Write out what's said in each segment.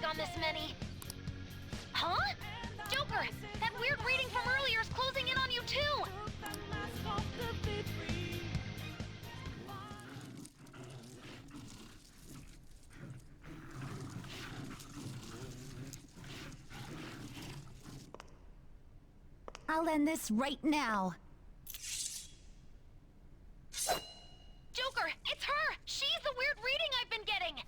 on this many. Huh? Joker, that weird reading from earlier is closing in on you too! I'll end this right now. Joker, it's her! She's the weird reading I've been getting!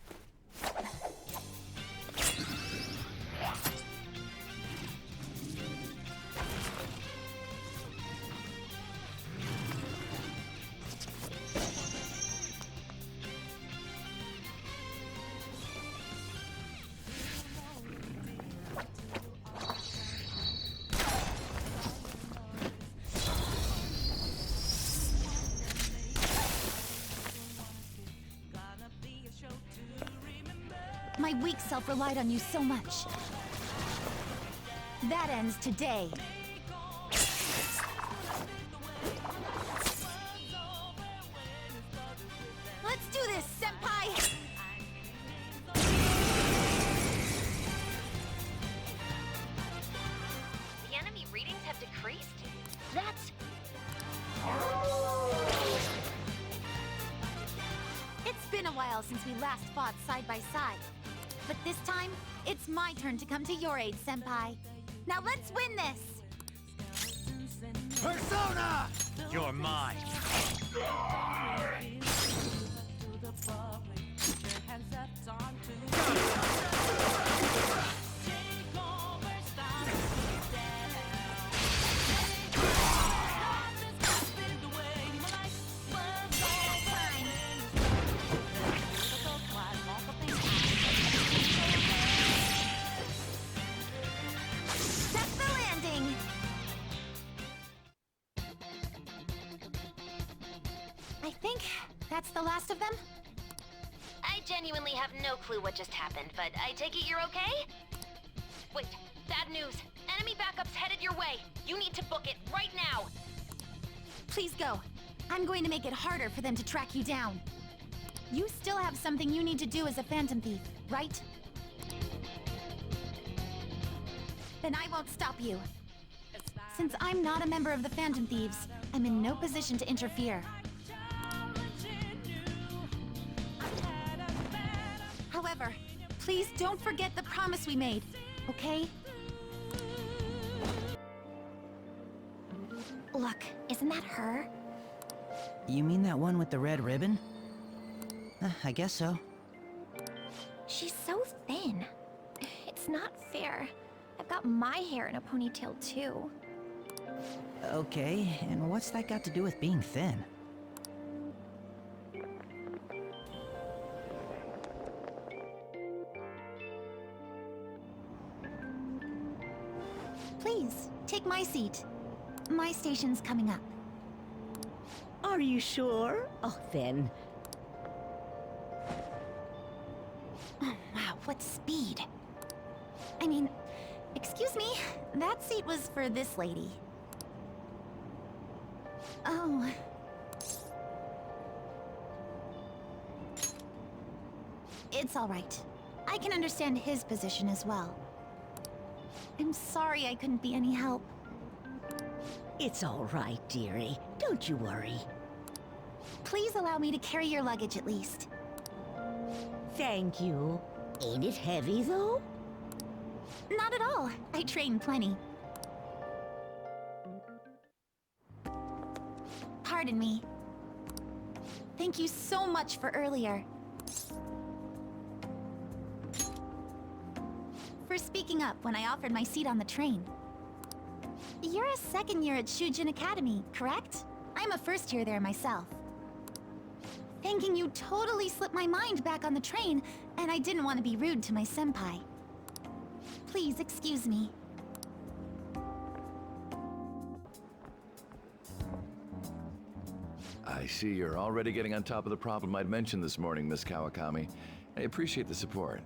My weak self relied on you so much. That ends today. Let's do this, Senpai! The enemy readings have decreased? That's... It's been a while since we last fought side by side. But this time, it's my turn to come to your aid, Senpai. Now let's win this! Persona! You're mine. I think that's the last of them? I genuinely have no clue what just happened, but I take it you're okay? Wait, bad news. Enemy backup's headed your way. You need to book it right now. Please go. I'm going to make it harder for them to track you down. You still have something you need to do as a Phantom Thief, right? Then I won't stop you. Since I'm not a member of the Phantom Thieves, I'm in no position to interfere. However, please don't forget the promise we made, okay? Look, isn't that her? You mean that one with the red ribbon? I guess so. She's so thin. It's not fair. I've got my hair in a ponytail too. Okay, and what's that got to do with being thin? Please, take my seat. My station's coming up. Are you sure? Oh, then. Oh, wow, what speed. I mean, excuse me, that seat was for this lady. Oh. It's all right. I can understand his position as well. I'm sorry I couldn't be any help. It's all right, dearie. Don't you worry. Please allow me to carry your luggage at least. Thank you. Ain't it heavy, though? Not at all. I train plenty. Pardon me. Thank you so much for earlier. For speaking up when I offered my seat on the train. You're a second year at Shujin Academy, correct? I'm a first year there myself. Thanking you totally slipped my mind back on the train, and I didn't want to be rude to my senpai. Please excuse me. I see you're already getting on top of the problem I'd mentioned this morning, Miss Kawakami. I appreciate the support.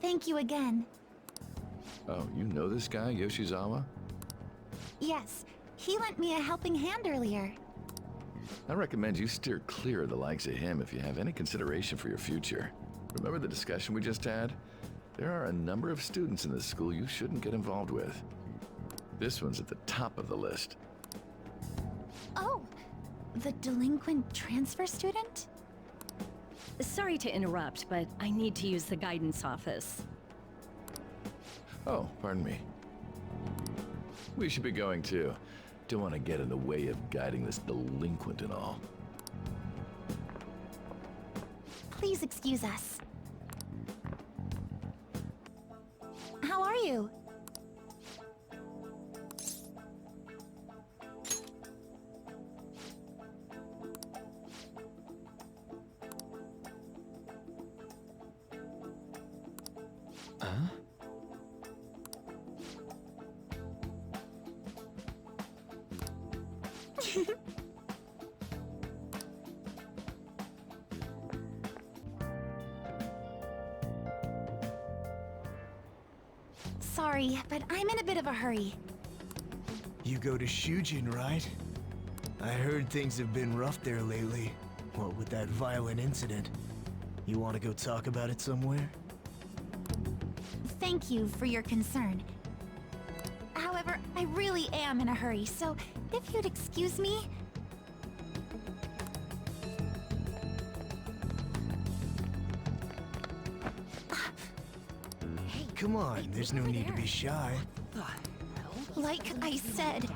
Thank you again. Oh, you know this guy, Yoshizawa? Yes, he lent me a helping hand earlier. I recommend you steer clear of the likes of him if you have any consideration for your future. Remember the discussion we just had? There are a number of students in this school you shouldn't get involved with. This one's at the top of the list. Oh, the delinquent transfer student? Sorry to interrupt, but I need to use the guidance office. Oh, pardon me. We should be going too. Don't want to get in the way of guiding this delinquent and all. Please excuse us. How are you? Sorry, but I'm in a bit of a hurry. You go to Shujin, right? I heard things have been rough there lately. What with that violent incident? You want to go talk about it somewhere? Thank you for your concern. However, I really am in a hurry, so if you'd excuse me... Come on, there's no need to be shy. Like I said,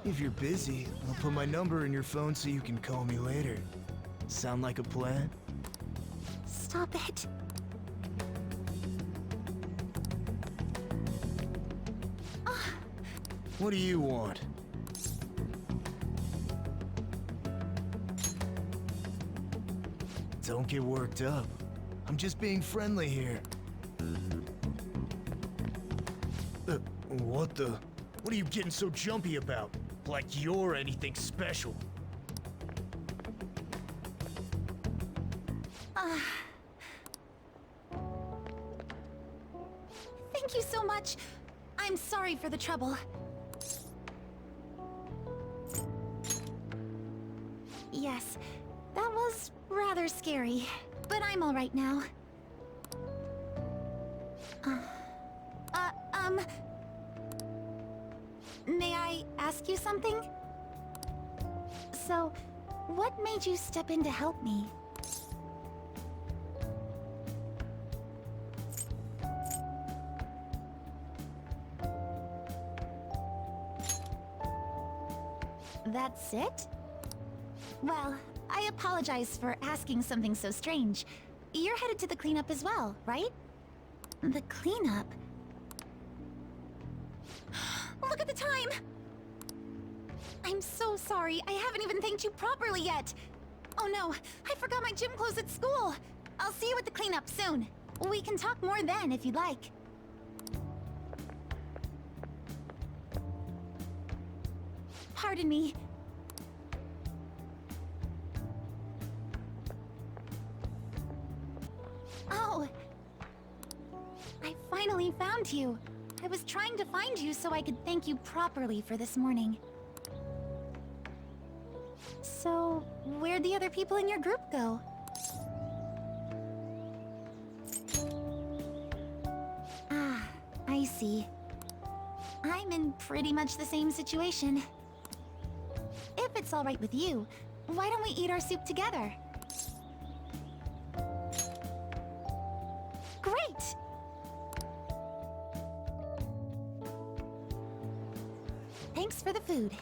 If you're busy, I'll put my number in your phone so you can call me later. Sound like a plan? stop it. What do you want? Don't get worked up. I'm just being friendly here. What the? What are you getting so jumpy about? Like you're anything special. Thank you so much. I'm sorry for the trouble. Yes, that was rather scary, but I'm all right now. May I ask you something? So, what made you step in to help me? That's it? Well, I apologize for asking something so strange. You're headed to the cleanup as well, right? The cleanup? Look at the time! I'm so sorry, I haven't even thanked you properly yet! Oh no, I forgot my gym clothes at school! I'll see you at the cleanup soon. We can talk more then if you'd like. Pardon me. Oh! I finally found you. I was trying to find you so I could thank you properly for this morning. So, where'd the other people in your group go? Ah, I see. I'm in pretty much the same situation. If it's all right with you, why don't we eat our soup together? Great! Thanks for the food.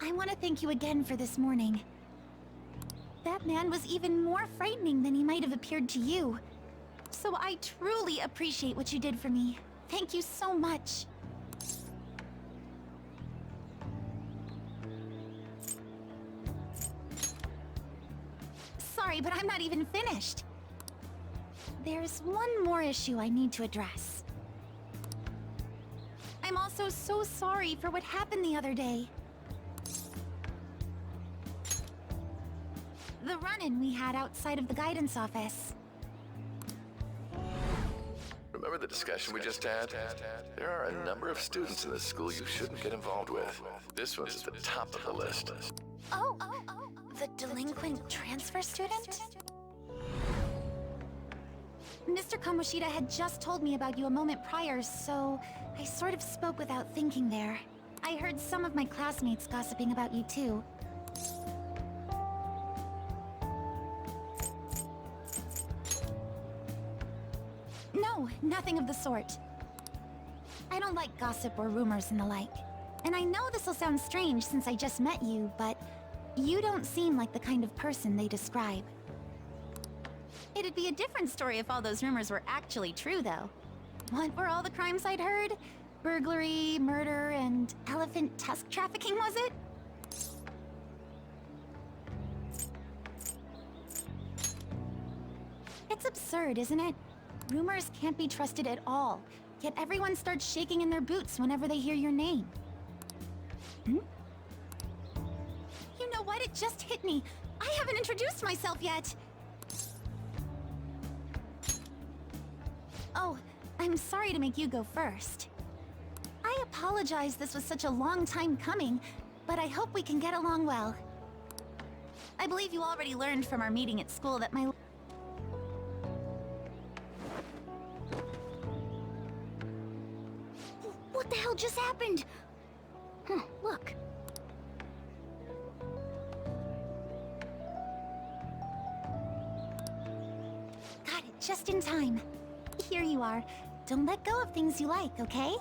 I want to thank you again for this morning. That man was even more frightening than he might have appeared to you. So I truly appreciate what you did for me. Thank you so much. Sorry, but I'm not even finished. There's one more issue I need to address. I'm also so sorry for what happened the other day. The run-in we had outside of the guidance office. Remember the discussion we just had? There are a number of students in this school you shouldn't get involved with. This one's at the top of the list. Oh, the delinquent transfer student? Mr. Kamoshida had just told me about you a moment prior, so I sort of spoke without thinking there. I heard some of my classmates gossiping about you too. No, nothing of the sort. I don't like gossip or rumors and the like. And I know this'll sound strange since I just met you, but you don't seem like the kind of person they describe. It'd be a different story if all those rumors were actually true, though. What were all the crimes I'd heard? Burglary, murder, and elephant tusk trafficking, was it? It's absurd, isn't it? Rumors can't be trusted at all, yet everyone starts shaking in their boots whenever they hear your name. You know what? It just hit me. I haven't introduced myself yet. Oh, I'm sorry to make you go first. I apologize this was such a long time coming, but I hope we can get along well. I believe you already learned from our meeting at school that my... What the hell just happened? Look. Got it, just in time. Here you are. Don't let go of things you like, okay?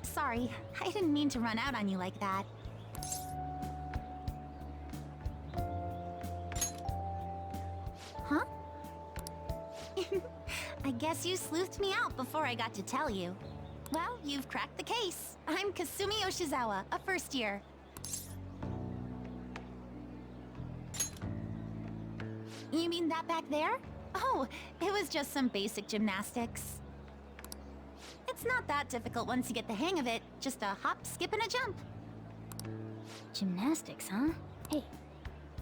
Sorry, I didn't mean to run out on you like that. Huh? I guess you sleuthed me out before I got to tell you. Well, you've cracked the case. I'm Kasumi Yoshizawa, a first year. You mean that back there? Oh, it was just some basic gymnastics. It's not that difficult once you get the hang of it. Just a hop, skip, and a jump. Gymnastics, huh? Hey,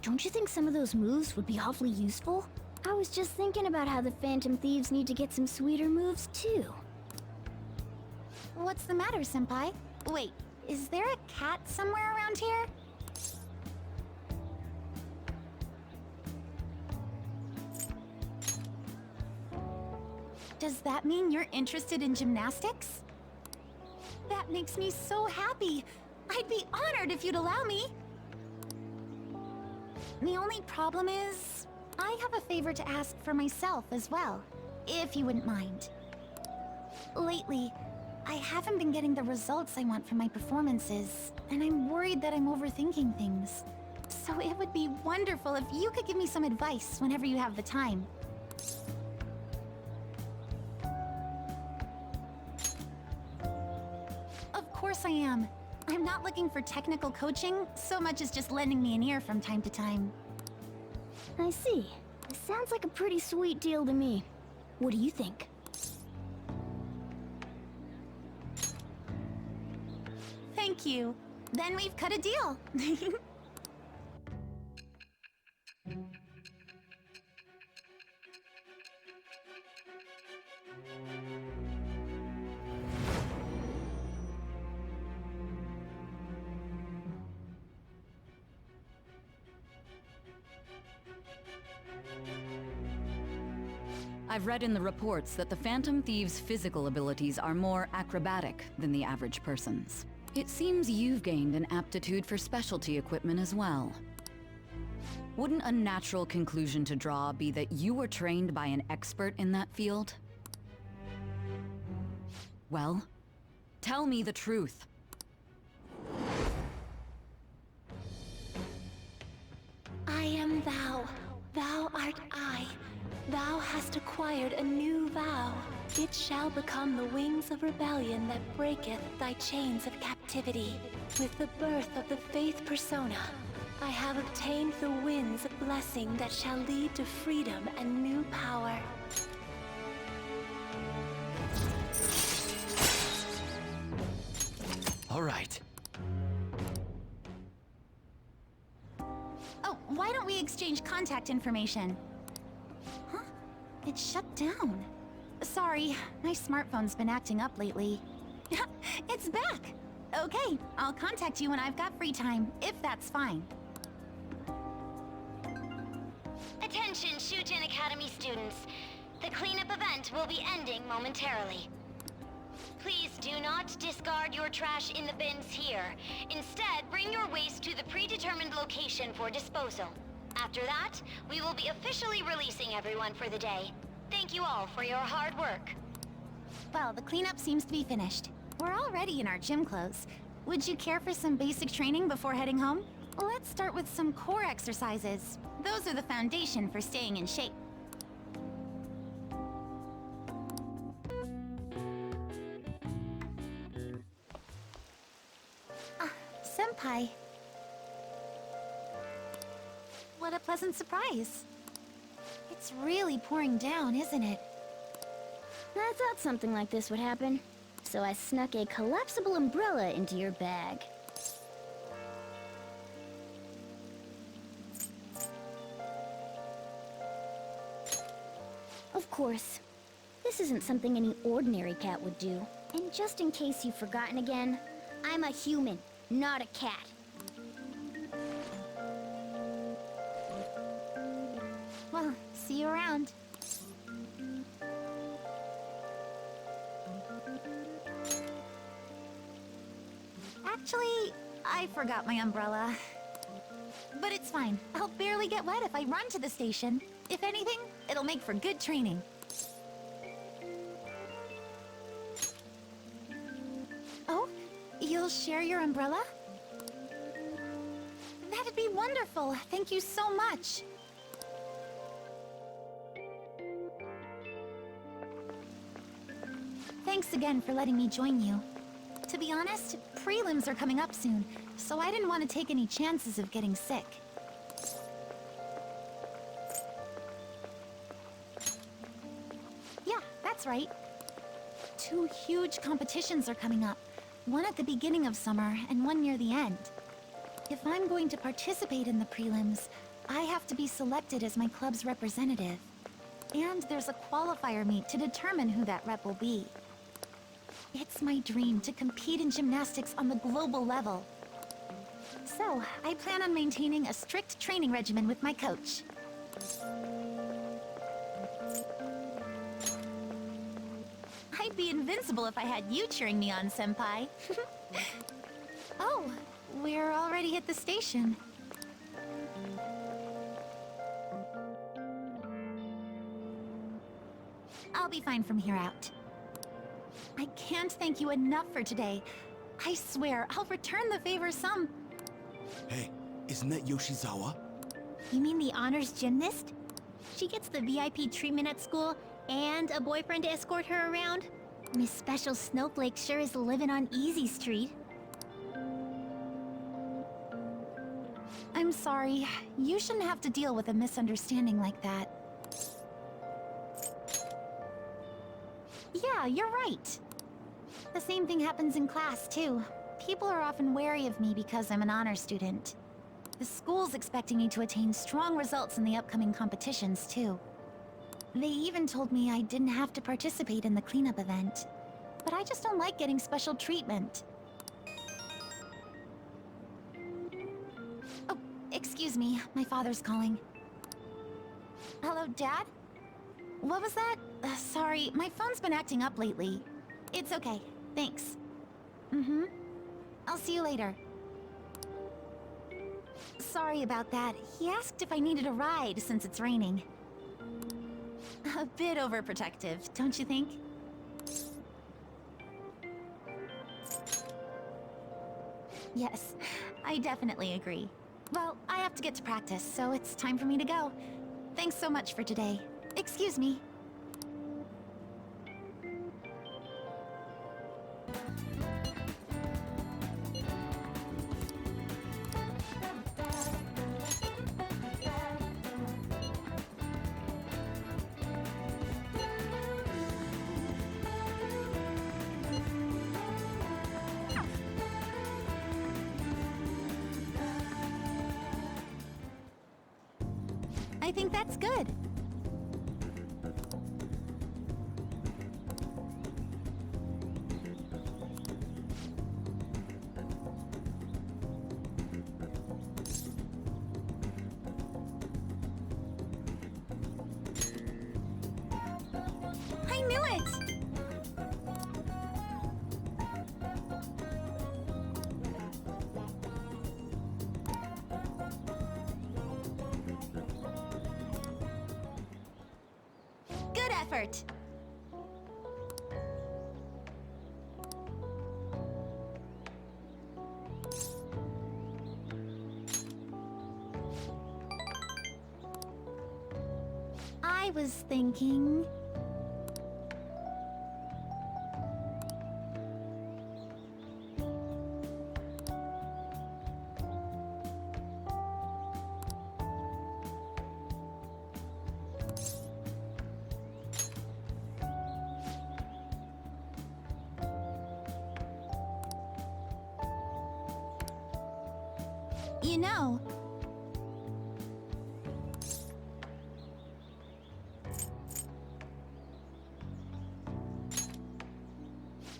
don't you think some of those moves would be awfully useful? I was just thinking about how the Phantom Thieves need to get some sweeter moves, too. What's the matter, Senpai? Wait, is there a cat somewhere around here? Does that mean you're interested in gymnastics? That makes me so happy. I'd be honored if you'd allow me. The only problem is, I have a favor to ask for myself as well, if you wouldn't mind. Lately, I haven't been getting the results I want from my performances, and I'm worried that I'm overthinking things. So it would be wonderful if you could give me some advice whenever you have the time. Of course I am. I'm not looking for technical coaching, so much as just lending me an ear from time to time. I see. This sounds like a pretty sweet deal to me. What do you think? Thank you. Then we've cut a deal. I've read in the reports that the Phantom Thieves' physical abilities are more acrobatic than the average person's. It seems you've gained an aptitude for specialty equipment as well. Wouldn't a natural conclusion to draw be that you were trained by an expert in that field? Well, tell me the truth. I am thou. Thou art I. Thou hast acquired a new vow. It shall become the wings of rebellion that breaketh thy chains of captivity. With the birth of the faith persona, I have obtained the winds of blessing that shall lead to freedom and new power. All right. Oh, why don't we exchange contact information? Huh? It shut down. Sorry, my smartphone's been acting up lately. It's back! Okay, I'll contact you when I've got free time, if that's fine. Attention, Shujin Academy students. The cleanup event will be ending momentarily. Please do not discard your trash in the bins here. Instead, bring your waste to the predetermined location for disposal. After that, we will be officially releasing everyone for the day. Thank you all for your hard work. Well, the cleanup seems to be finished. We're already in our gym clothes. Would you care for some basic training before heading home? Let's start with some core exercises. Those are the foundation for staying in shape. Senpai. What a pleasant surprise. It's really pouring down, isn't it? I thought something like this would happen. So I snuck a collapsible umbrella into your bag. Of course, this isn't something any ordinary cat would do. And just in case you've forgotten again, I'm a human, not a cat. Well, see you around. Actually, I forgot my umbrella. But it's fine. I'll barely get wet if I run to the station. If anything, it'll make for good training. Oh, you'll share your umbrella? That'd be wonderful. Thank you so much. Thanks again for letting me join you. To be honest, prelims are coming up soon, so I didn't want to take any chances of getting sick. Yeah, that's right. 2 huge competitions are coming up. One at the beginning of summer and one near the end. If I'm going to participate in the prelims, I have to be selected as my club's representative. And there's a qualifier meet to determine who that rep will be. It's my dream to compete in gymnastics on the global level. So, I plan on maintaining a strict training regimen with my coach. I'd be invincible if I had you cheering me on, Senpai. Oh, we're already at the station. I'll be fine from here out. I can't thank you enough for today. I swear, I'll return the favor some... Hey, isn't that Yoshizawa? You mean the honors gymnast? She gets the VIP treatment at school and a boyfriend to escort her around? Miss Special Snowflake sure is living on Easy Street. I'm sorry. You shouldn't have to deal with a misunderstanding like that. Yeah, you're right. The same thing happens in class, too. People are often wary of me because I'm an honor student. The school's expecting me to attain strong results in the upcoming competitions, too. They even told me I didn't have to participate in the cleanup event. But I just don't like getting special treatment. Oh, excuse me. My father's calling. Hello, Dad? What was that? Sorry, my phone's been acting up lately. It's okay. Thanks. I'll see you later. Sorry about that. He asked if I needed a ride since it's raining. A bit overprotective, don't you think? Yes, I definitely agree. Well, I have to get to practice, so it's time for me to go. Thanks so much for today. Excuse me. I think that's good. effort. I was thinking... You know...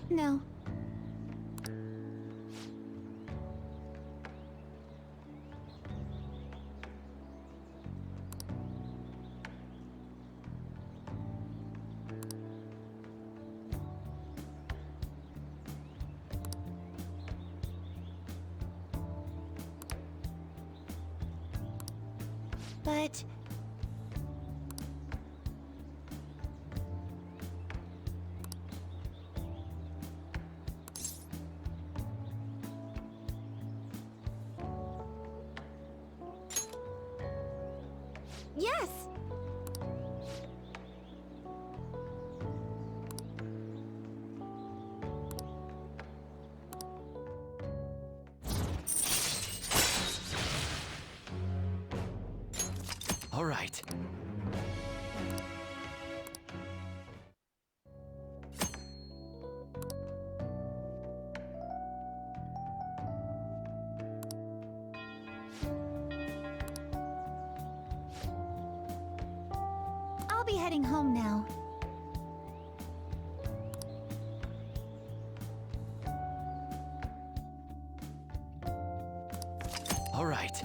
No. But... Yes! All right. I'll be heading home now. All right.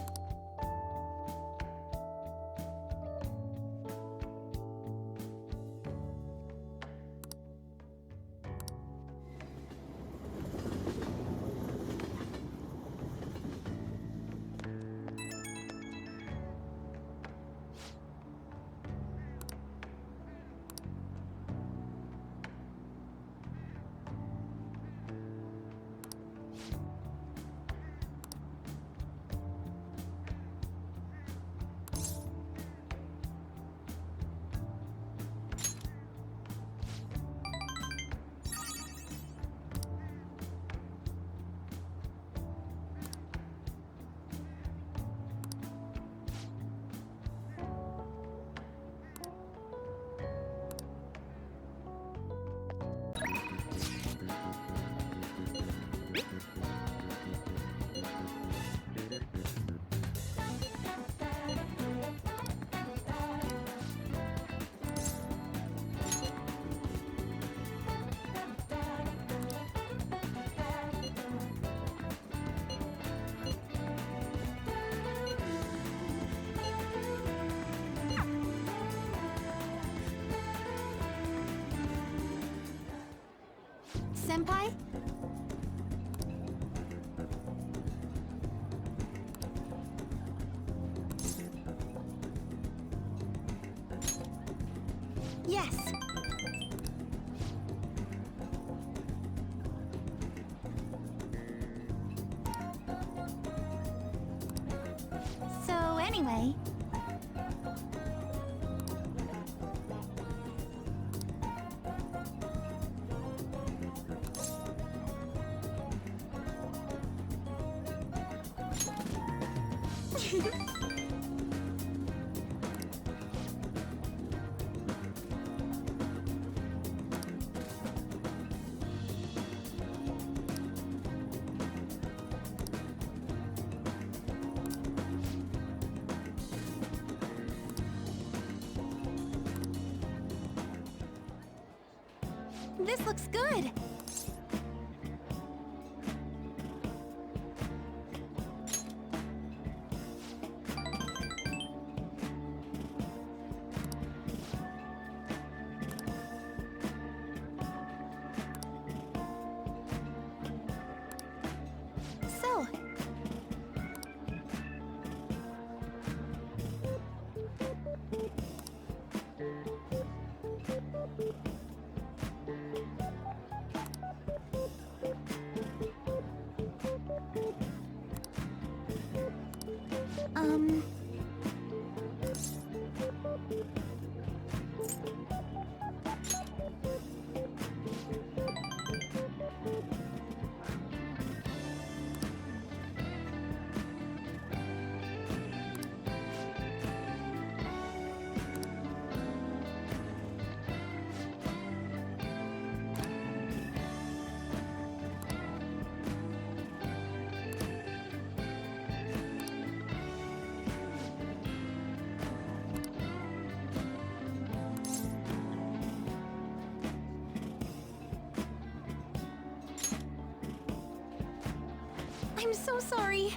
Senpai? Yes. So anyway... This looks good! So... I'm so sorry.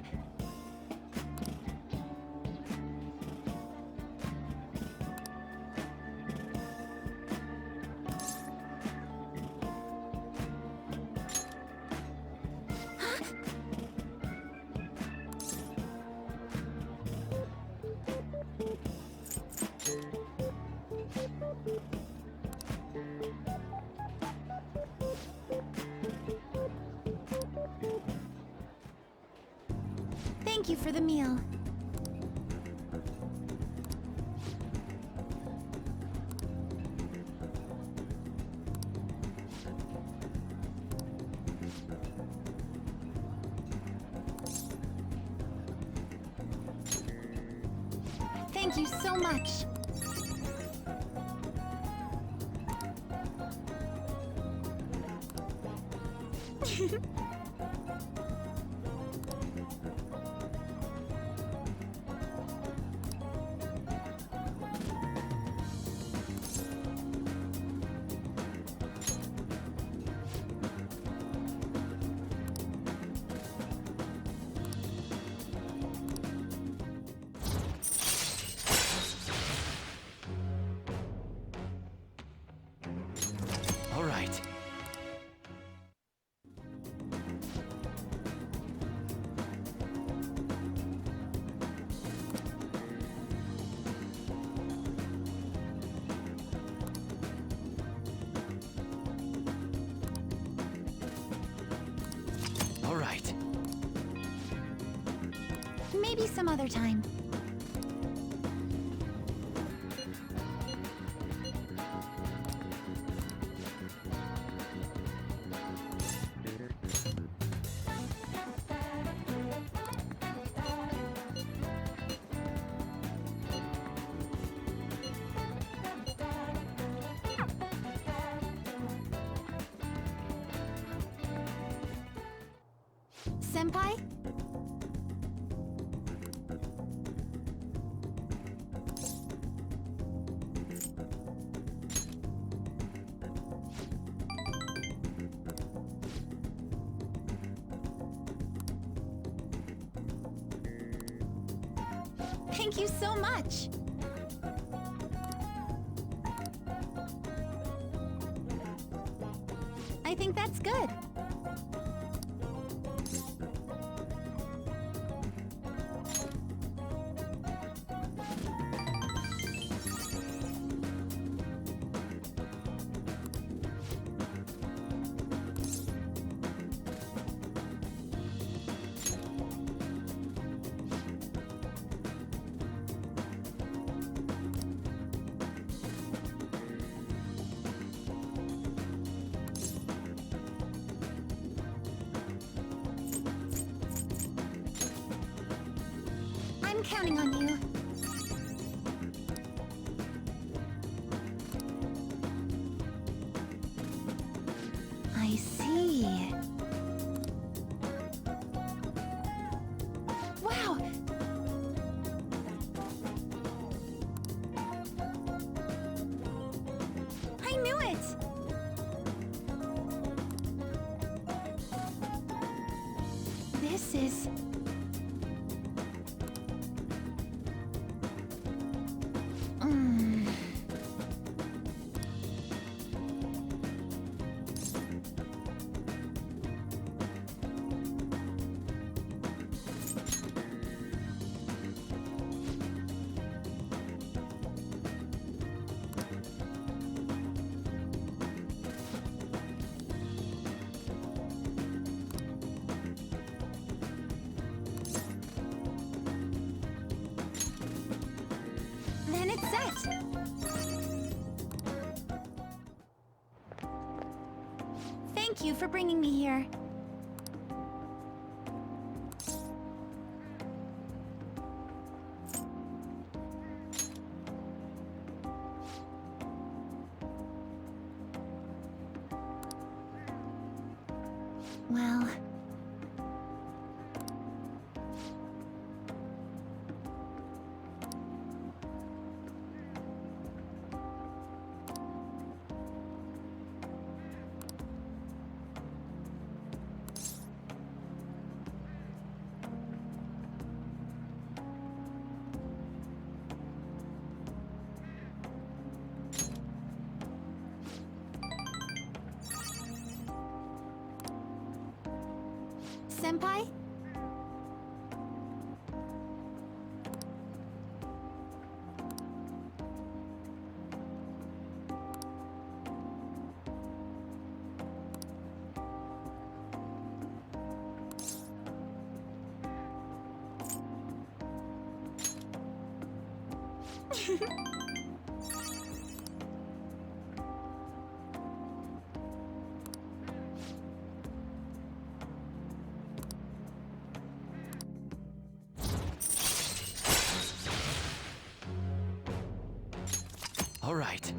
Thank you for the meal. Thank you so much. All right. All right. Maybe some other time. Senpai? Thank you so much! I think that's good. I'm counting on you. I see. Wow! I knew it! This is... Thank you for bringing me here. Well... Senpai? All right.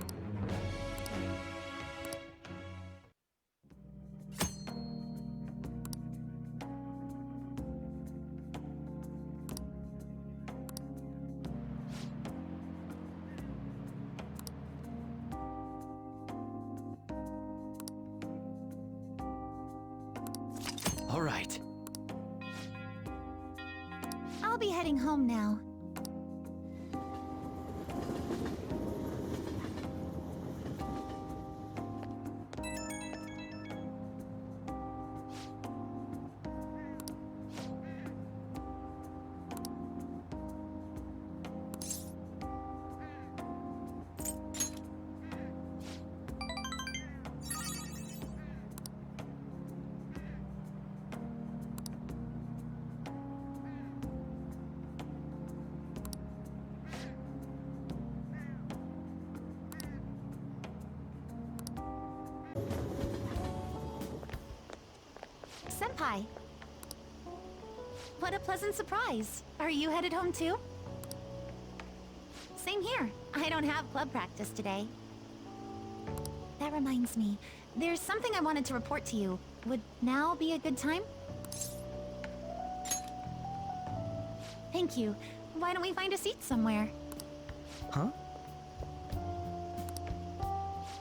All right. I'll be heading home now. Senpai! What a pleasant surprise! Are you headed home too? Same here. I don't have club practice today. That reminds me, there's something I wanted to report to you. Would now be a good time? Thank you. Why don't we find a seat somewhere? Huh?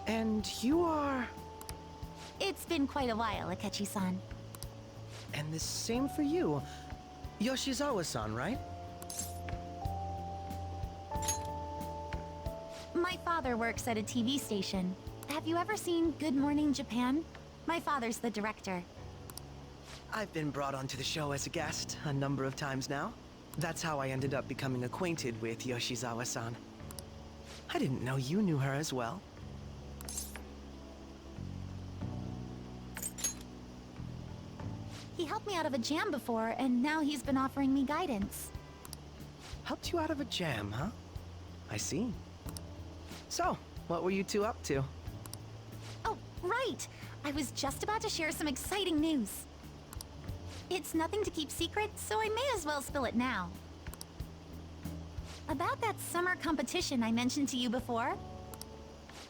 And you are... It's been quite a while, Akechi-san. And the same for you. Yoshizawa-san, right? My father works at a TV station. Have you ever seen Good Morning Japan? My father's the director. I've been brought onto the show as a guest a number of times now. That's how I ended up becoming acquainted with Yoshizawa-san. I didn't know you knew her as well. He helped me out of a jam before, and now he's been offering me guidance. Helped you out of a jam, huh? I see. So, what were you two up to? Oh, right! I was just about to share some exciting news. It's nothing to keep secret, so I may as well spill it now. About that summer competition I mentioned to you before,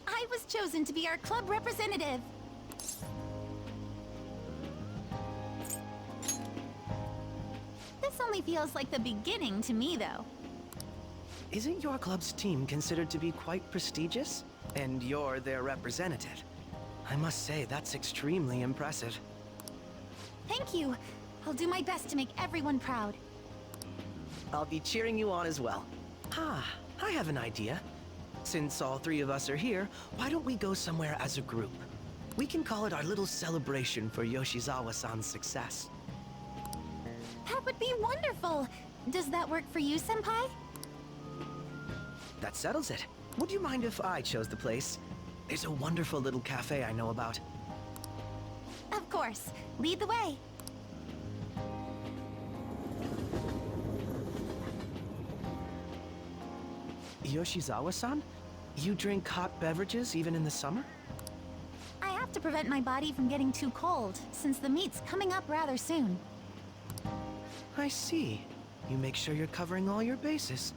I was chosen to be our club representative. This only feels like the beginning to me, though. Isn't your club's team considered to be quite prestigious? And you're their representative. I must say, that's extremely impressive. Thank you. I'll do my best to make everyone proud. I'll be cheering you on as well. Ah, I have an idea. Since all three of us are here, why don't we go somewhere as a group? We can call it our little celebration for Yoshizawa-san's success. That would be wonderful! Does that work for you, Senpai? That settles it. Would you mind if I chose the place? There's a wonderful little cafe I know about. Of course. Lead the way. Yoshizawa-san? You drink hot beverages even in the summer? I have to prevent my body from getting too cold, since the meet's coming up rather soon. I see. You make sure you're covering all your bases.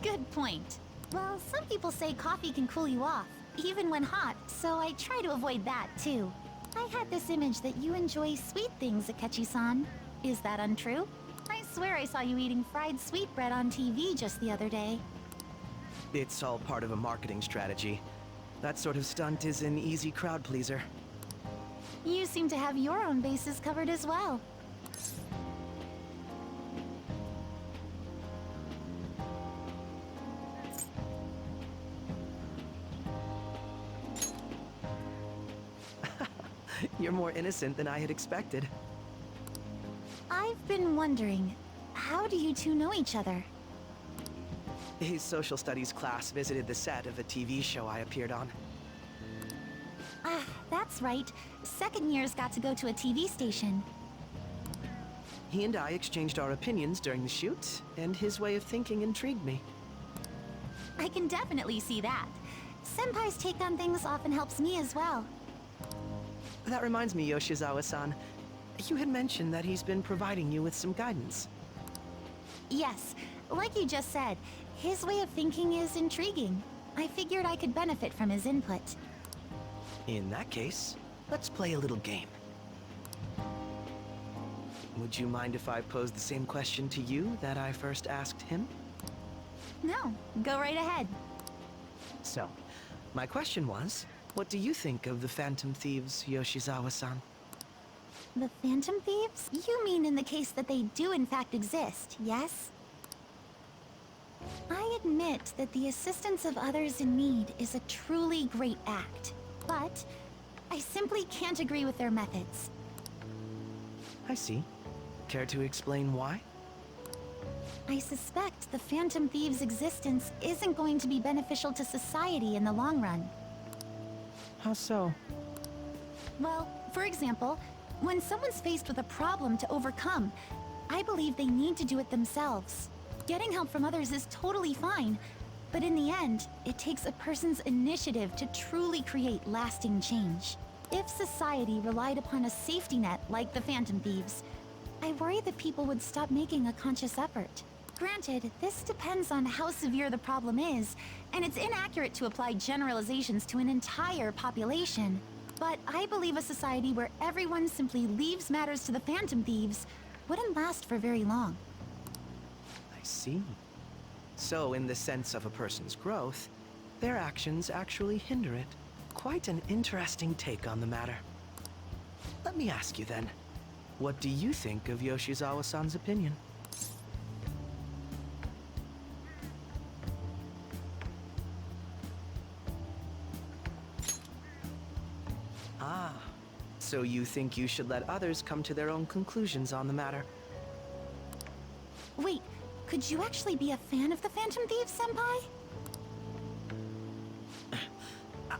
Good point. Well, some people say coffee can cool you off, even when hot, so I try to avoid that, too. I had this image that you enjoy sweet things, Akechi-san. Is that untrue? I swear I saw you eating fried sweetbread on TV just the other day. It's all part of a marketing strategy. That sort of stunt is an easy crowd pleaser. You seem to have your own bases covered as well. You're more innocent than I had expected. I've been wondering, how do you two know each other? His social studies class visited the set of a TV show I appeared on. Ah, that's right. Second years got to go to a TV station. He and I exchanged our opinions during the shoot, and his way of thinking intrigued me. I can definitely see that. Senpai's take on things often helps me as well. That reminds me, Yoshizawa-san. You had mentioned that he's been providing you with some guidance. Yes, like you just said, his way of thinking is intriguing. I figured I could benefit from his input. In that case, let's play a little game. Would you mind if I posed the same question to you that I first asked him? No, go right ahead. So, my question was, what do you think of the Phantom Thieves, Yoshizawa-san? The Phantom Thieves? You mean in the case that they do in fact exist, yes? I admit that the assistance of others in need is a truly great act, but I simply can't agree with their methods. I see. Care to explain why? I suspect the Phantom Thieves' existence isn't going to be beneficial to society in the long run. How so? Well, for example, when someone's faced with a problem to overcome, I believe they need to do it themselves. Getting help from others is totally fine, but in the end, it takes a person's initiative to truly create lasting change. If society relied upon a safety net like the Phantom Thieves, I worry that people would stop making a conscious effort. Granted, this depends on how severe the problem is, and it's inaccurate to apply generalizations to an entire population. But I believe a society where everyone simply leaves matters to the Phantom Thieves wouldn't last for very long. I see. So, in the sense of a person's growth, their actions actually hinder it. Quite an interesting take on the matter. Let me ask you then, what do you think of Yoshizawa-san's opinion? Ah, so you think you should let others come to their own conclusions on the matter? Wait, could you actually be a fan of the Phantom Thieves, Senpai?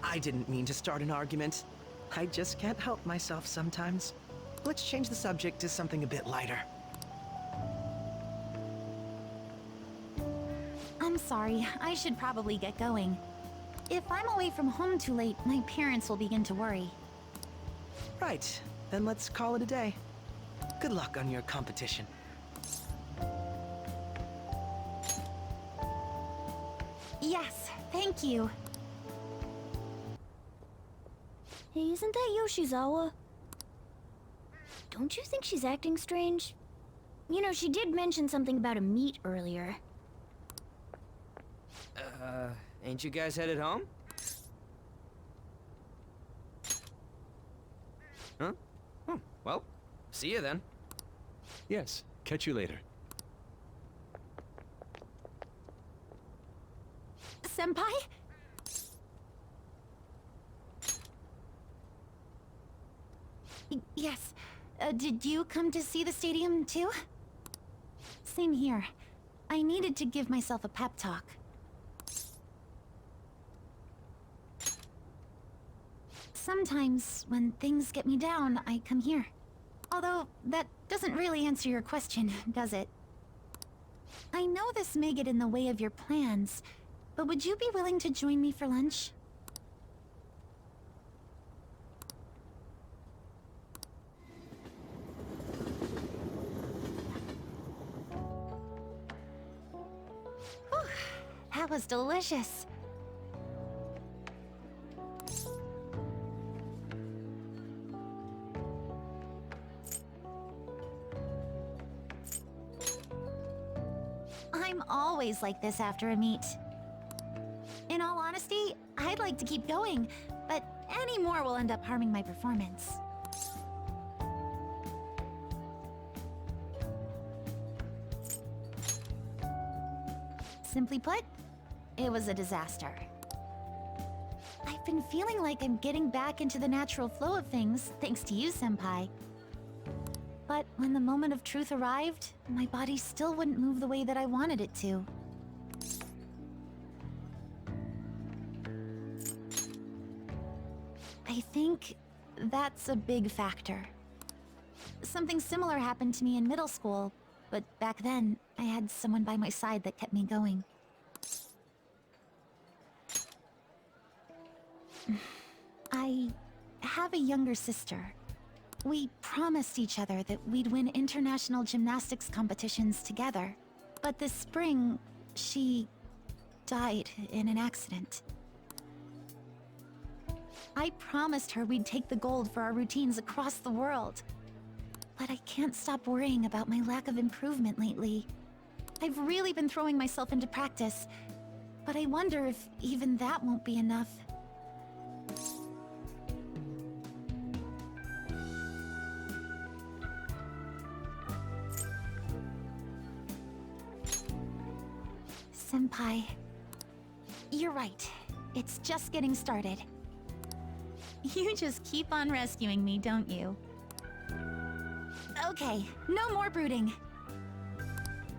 I didn't mean to start an argument. I just can't help myself sometimes. Let's change the subject to something a bit lighter. I'm sorry, I should probably get going. If I'm away from home too late, my parents will begin to worry. Right, then let's call it a day. Good luck on your competition. Yes, thank you. Hey, isn't that Yoshizawa? Don't you think she's acting strange? You know, she did mention something about a meet earlier. Ain't you guys headed home? Huh? Oh, well, see you then. Yes, catch you later. Senpai? Yes. Did you come to see the stadium, too? Same here. I needed to give myself a pep talk. Sometimes, when things get me down, I come here. Although, that doesn't really answer your question, does it? I know this may get in the way of your plans, but would you be willing to join me for lunch? Whew, that was delicious. I'm always like this after a meet. In all honesty, I'd like to keep going, but any more will end up harming my performance. Simply put, it was a disaster. I've been feeling like I'm getting back into the natural flow of things, thanks to you, Senpai. But when the moment of truth arrived, my body still wouldn't move the way that I wanted it to. I think that's a big factor. Something similar happened to me in middle school, but back then, I had someone by my side that kept me going. I have a younger sister. We promised each other that we'd win international gymnastics competitions together. But this spring, she died in an accident. I promised her we'd take the gold for our routines across the world. But I can't stop worrying about my lack of improvement lately. I've really been throwing myself into practice, but I wonder if even that won't be enough. Senpai, you're right. It's just getting started. You just keep on rescuing me, don't you? Okay, no more brooding.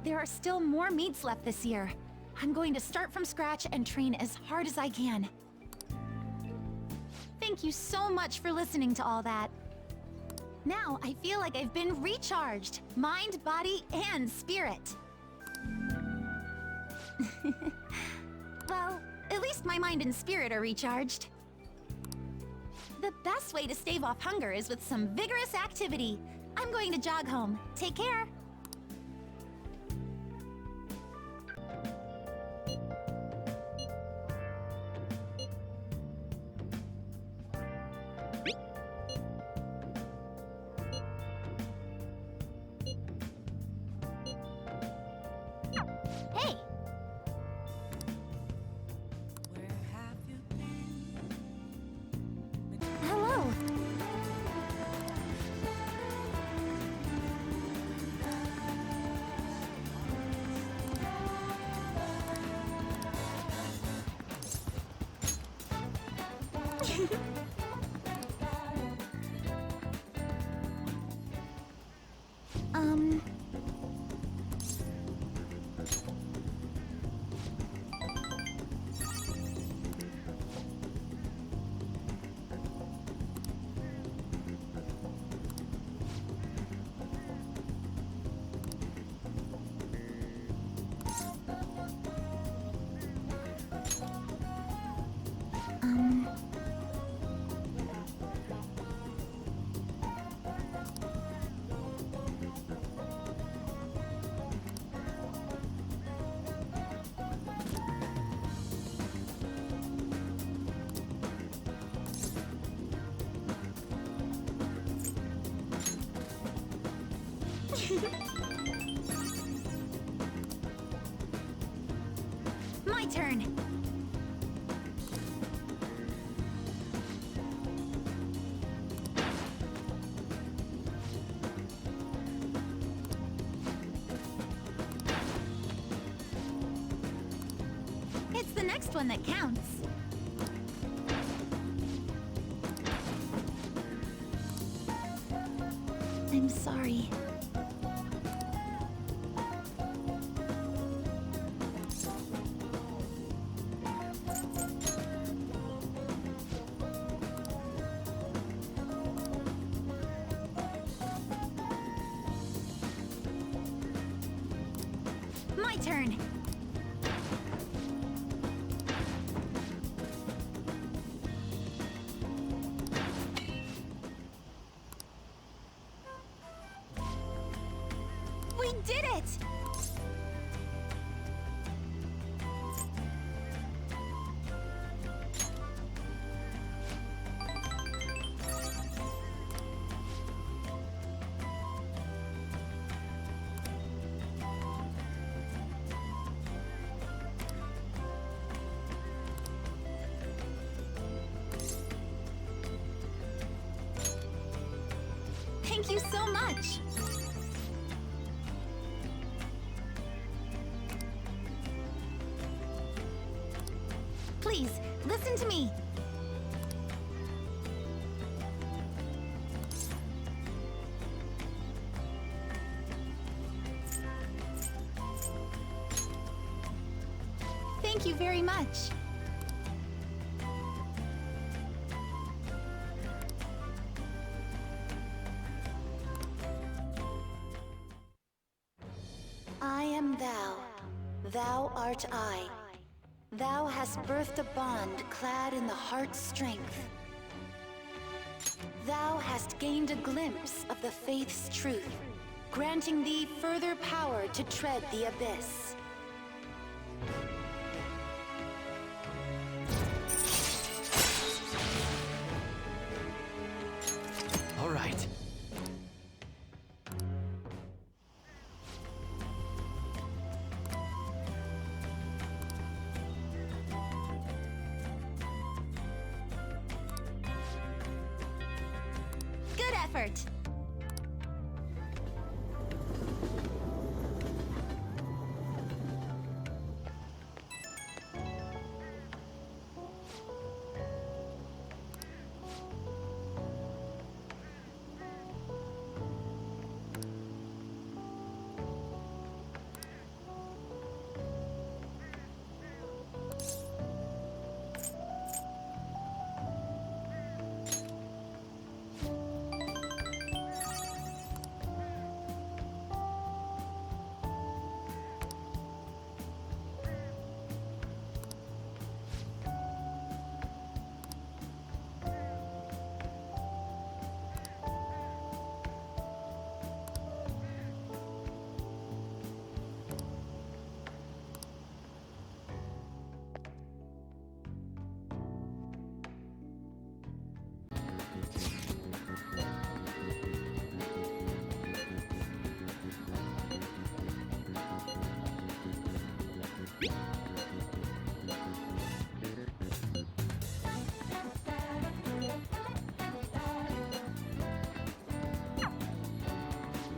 There are still more meets left this year. I'm going to start from scratch and train as hard as I can. Thank you so much for listening to all that. Now I feel like I've been recharged, mind, body, and spirit. Well, at least my mind and spirit are recharged. The best way to stave off hunger is with some vigorous activity. I'm going to jog home. Take care. Hey! Hello. My turn. It's the next one that counts. I'm sorry. My turn. much! Please, listen to me! Thank you very much. I am thou. Thou art I. Thou hast birthed a bond clad in the heart's strength. Thou hast gained a glimpse of the faith's truth, granting thee further power to tread the abyss. All right. Good effort!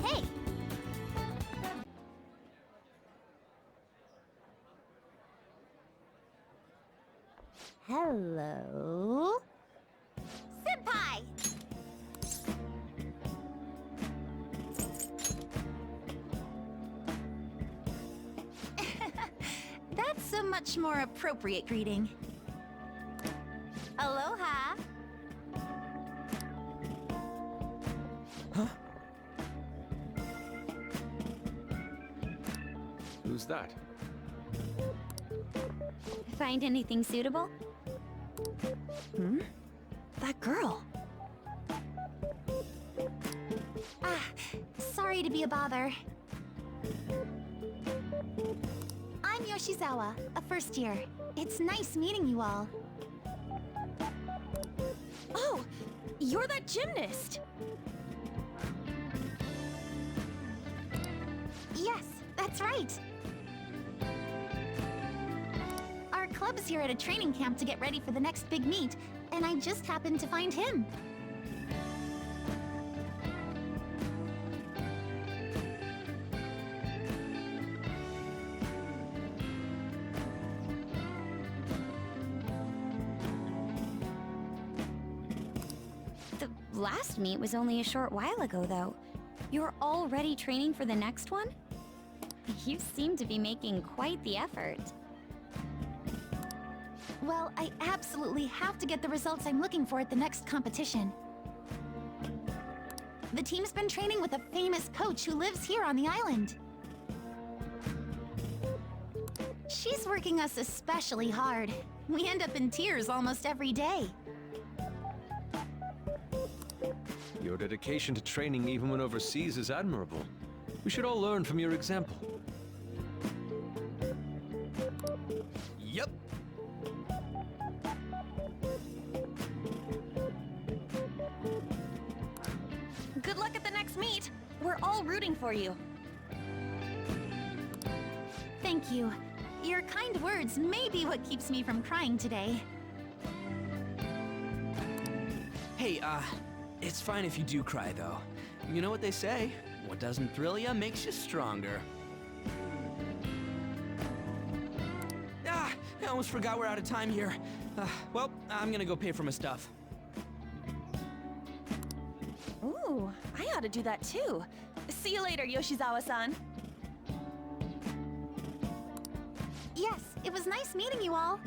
Hey! Hello? Senpai! That's a much more appropriate greeting. Aloha! Huh? Who's that? Find anything suitable? That girl. Sorry to be a bother. I'm Yoshizawa, a first year. It's nice meeting you all. Oh, you're that gymnast! Yes, that's right. Our club's here at a training camp to get ready for the next big meet, and I just happened to find him. The last meet was only a short while ago, though. You're already training for the next one? You seem to be making quite the effort. Well, I absolutely have to get the results I'm looking for at the next competition. The team's been training with a famous coach who lives here on the island. She's working us especially hard. We end up in tears almost every day. Your dedication to training even when overseas is admirable. We should all learn from your example. Yep. Good luck at the next meet! We're all rooting for you. Thank you. Your kind words may be what keeps me from crying today. Hey, it's fine if you do cry, though. You know what they say, what doesn't thrill you makes you stronger. Ah, I almost forgot we're out of time here. Well, I'm gonna go pay for my stuff. Ooh, I ought to do that too. See you later, Yoshizawa-san. Yes, it was nice meeting you all.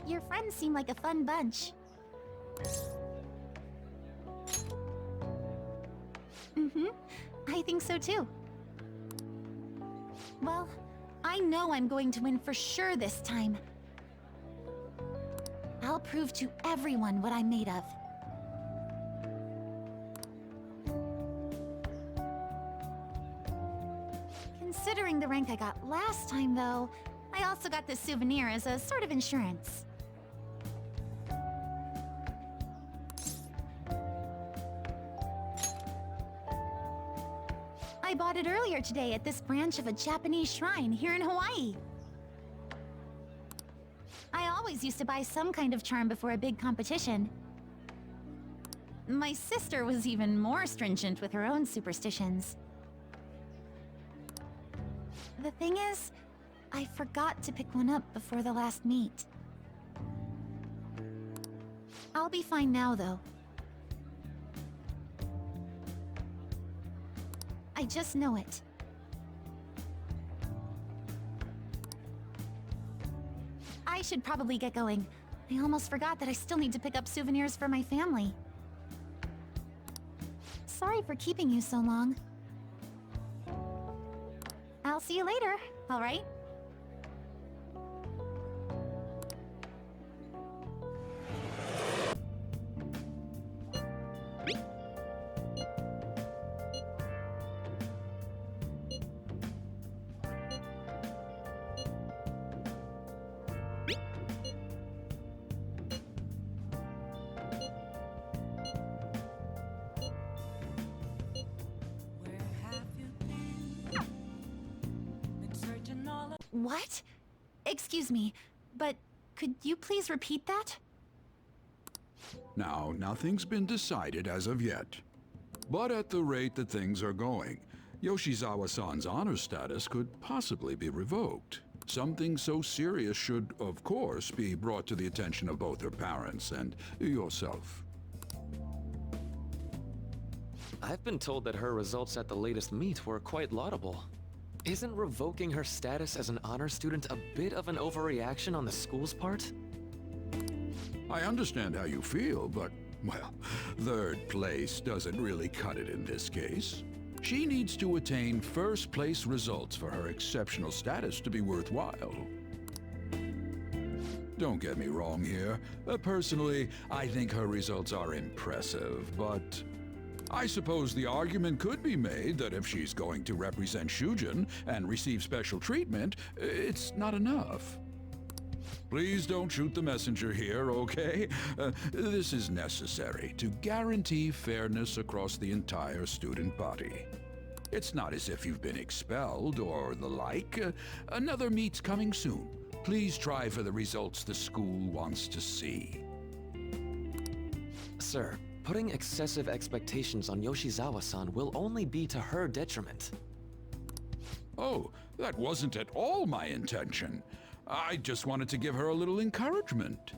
Your friends seem like a fun bunch. I think so too. Well, I know I'm going to win for sure this time. I'll prove to everyone what I'm made of. Considering the rank I got last time, though, I also got this souvenir as a sort of insurance. I bought it earlier today at this branch of a Japanese shrine here in Hawaii. I always used to buy some kind of charm before a big competition. My sister was even more stringent with her own superstitions. The thing is, I forgot to pick one up before the last meet. I'll be fine now, though. I just know it. I should probably get going. I almost forgot that I still need to pick up souvenirs for my family. Sorry for keeping you so long. I'll see you later, all right? What? Excuse me, but could you please repeat that? Now, nothing's been decided as of yet. But at the rate that things are going, Yoshizawa-san's honor status could possibly be revoked. Something so serious should, of course, be brought to the attention of both her parents and yourself. I've been told that her results at the latest meet were quite laudable. Isn't revoking her status as an honor student a bit of an overreaction on the school's part? I understand how you feel, but, well, third place doesn't really cut it in this case. She needs to attain first place results for her exceptional status to be worthwhile. Don't get me wrong here. Personally, I think her results are impressive, but I suppose the argument could be made that if she's going to represent Shujin and receive special treatment, it's not enough. Please don't shoot the messenger here, okay? This is necessary to guarantee fairness across the entire student body. It's not as if you've been expelled or the like. Another meet's coming soon. Please try for the results the school wants to see. Sir, putting excessive expectations on Yoshizawa-san will only be to her detriment. Oh, that wasn't at all my intention. I just wanted to give her a little encouragement.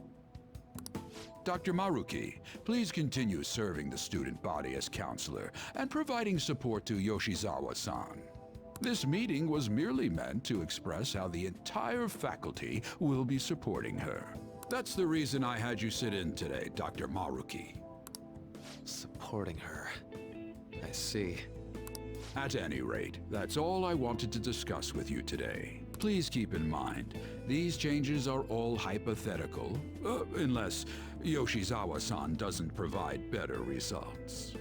Dr. Maruki, please continue serving the student body as counselor and providing support to Yoshizawa-san. This meeting was merely meant to express how the entire faculty will be supporting her. That's the reason I had you sit in today, Dr. Maruki. Supporting her. I see. At any rate, that's all I wanted to discuss with you today. Please keep in mind, these changes are all hypothetical, unless Yoshizawa-san doesn't provide better results.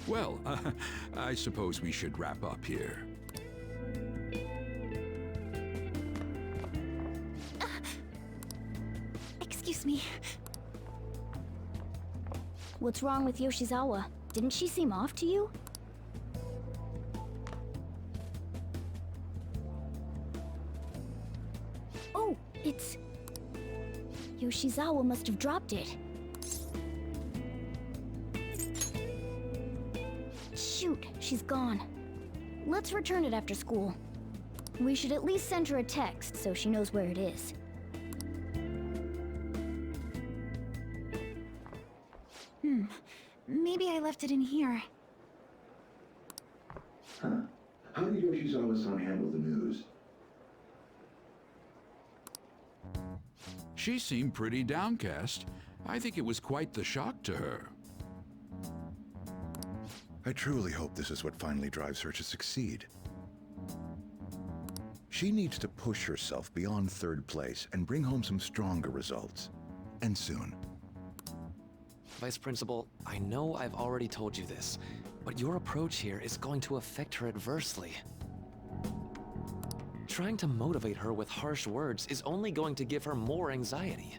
Well, I suppose we should wrap up here. Excuse me. What's wrong with Yoshizawa? Didn't she seem off to you? Oh, It's... Yoshizawa must have dropped it. Shoot, she's gone. Let's return it after school. We should at least send her a text so she knows where it is. Maybe I left it in here. Huh. How did Yoshizawa-san handle the news? She seemed pretty downcast. I think it was quite the shock to her. I truly hope this is what finally drives her to succeed. She needs to push herself beyond third place and bring home some stronger results. And soon. Vice Principal, I know I've already told you this, but your approach here is going to affect her adversely. Trying to motivate her with harsh words is only going to give her more anxiety.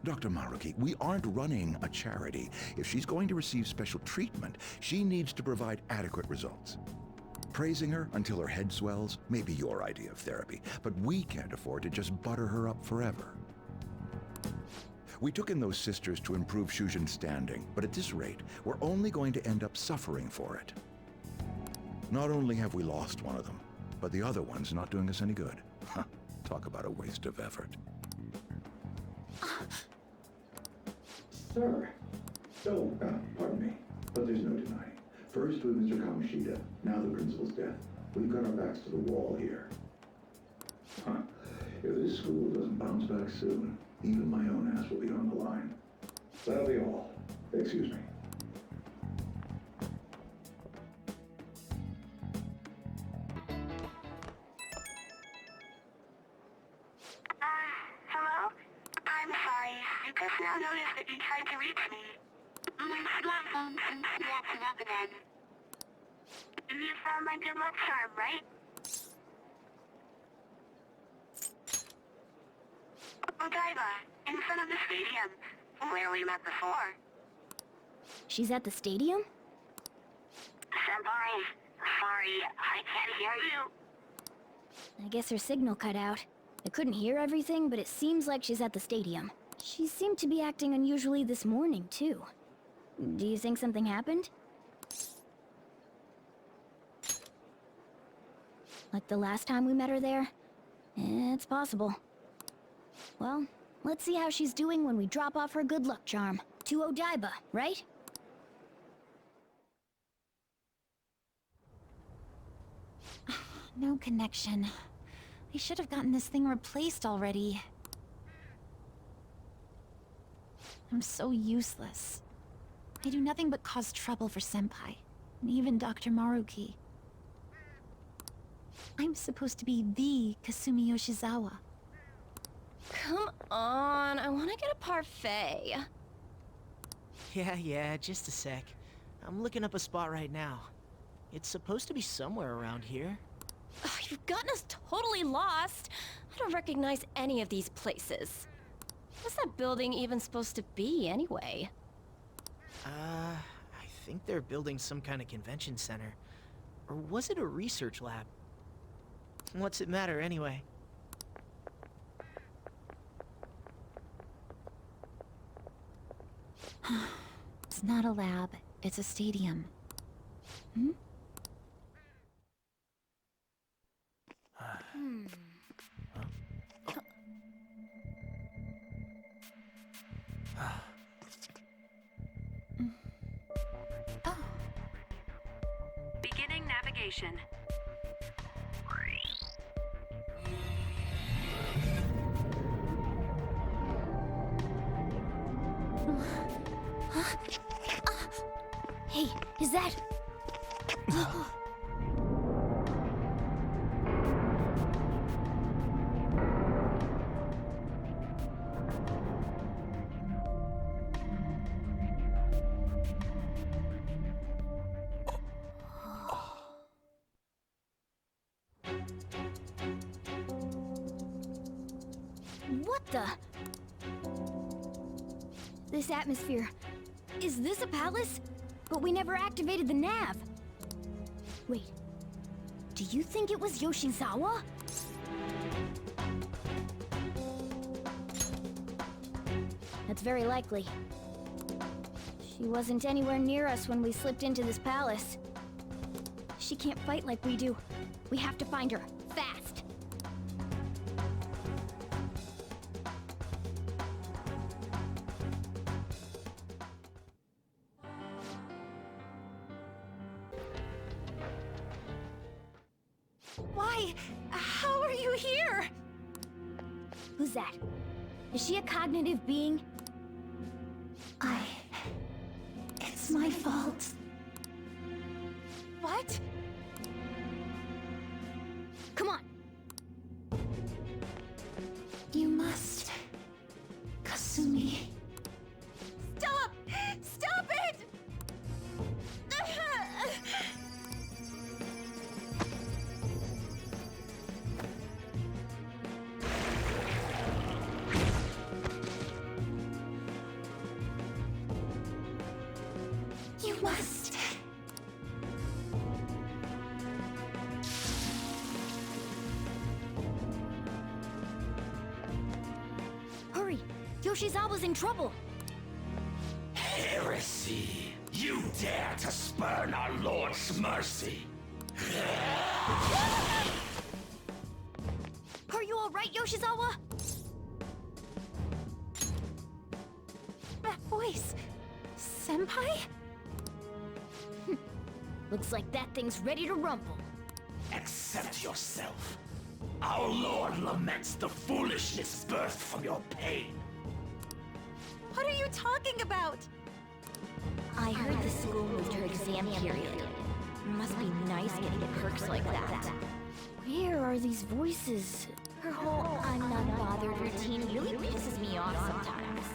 Dr. Maruki, we aren't running a charity. If she's going to receive special treatment, she needs to provide adequate results. Praising her until her head swells may be your idea of therapy, but we can't afford to just butter her up forever. We took in those sisters to improve Shujin's standing, but at this rate, we're only going to end up suffering for it. Not only have we lost one of them, but the other one's not doing us any good. Talk about a waste of effort. Sir. Oh, pardon me, but there's no denying. First with Mr. Kamoshida, now the principal's death. We've got our backs to the wall here. If this school doesn't bounce back soon, even my own ass will be on the line. That'll be all. Excuse me. Hello? I'm sorry. I just now noticed that you tried to reach me. My smartphone seems to be acting up again. You found my good luck charm, right? Odaiba, in front of the stadium, where we met before. She's at the stadium? Senpai, sorry, I can't hear you. I guess her signal cut out. I couldn't hear everything, but it seems like she's at the stadium. She seemed to be acting unusually this morning, too. Do you think something happened? Like the last time we met her there? It's possible. Well, let's see how she's doing when we drop off her good luck charm. To Odaiba, right? No connection. I should have gotten this thing replaced already. I'm so useless. I do nothing but cause trouble for Senpai, and even Dr. Maruki. I'm supposed to be the Kasumi Yoshizawa. Come on, I want to get a parfait. Yeah, just a sec. I'm looking up a spot right now. It's supposed to be somewhere around here. Oh, you've gotten us totally lost. I don't recognize any of these places. What's that building even supposed to be, anyway? I think they're building some kind of convention center. Or was it a research lab? What's it matter, anyway? It's not a lab, it's a stadium. Hmm? Beginning navigation. Hey, is that... What the... This atmosphere... Is this a palace? But we never activated the nav. Wait. Do you think it was Yoshizawa? That's very likely. She wasn't anywhere near us when we slipped into this palace. She can't fight like we do. We have to find her, fast. Why? How are you here? Who's that? Is she a cognitive being? It's my fault. What? Come on. You must. Kasumi. Stop! Stop it! You must. Hurry! Yoshizawa's in trouble! Heresy! You dare to spurn our Lord's mercy! Are you alright, Yoshizawa? That voice... Senpai? Looks like that thing's ready to rumble. Accept yourself. Our Lord laments the foolishness birthed from your pain. What are you talking about? I heard the school moved her exam period. Must be nice getting perks like that. Where are these voices? Her whole I'm not bothered routine really pisses me off sometimes.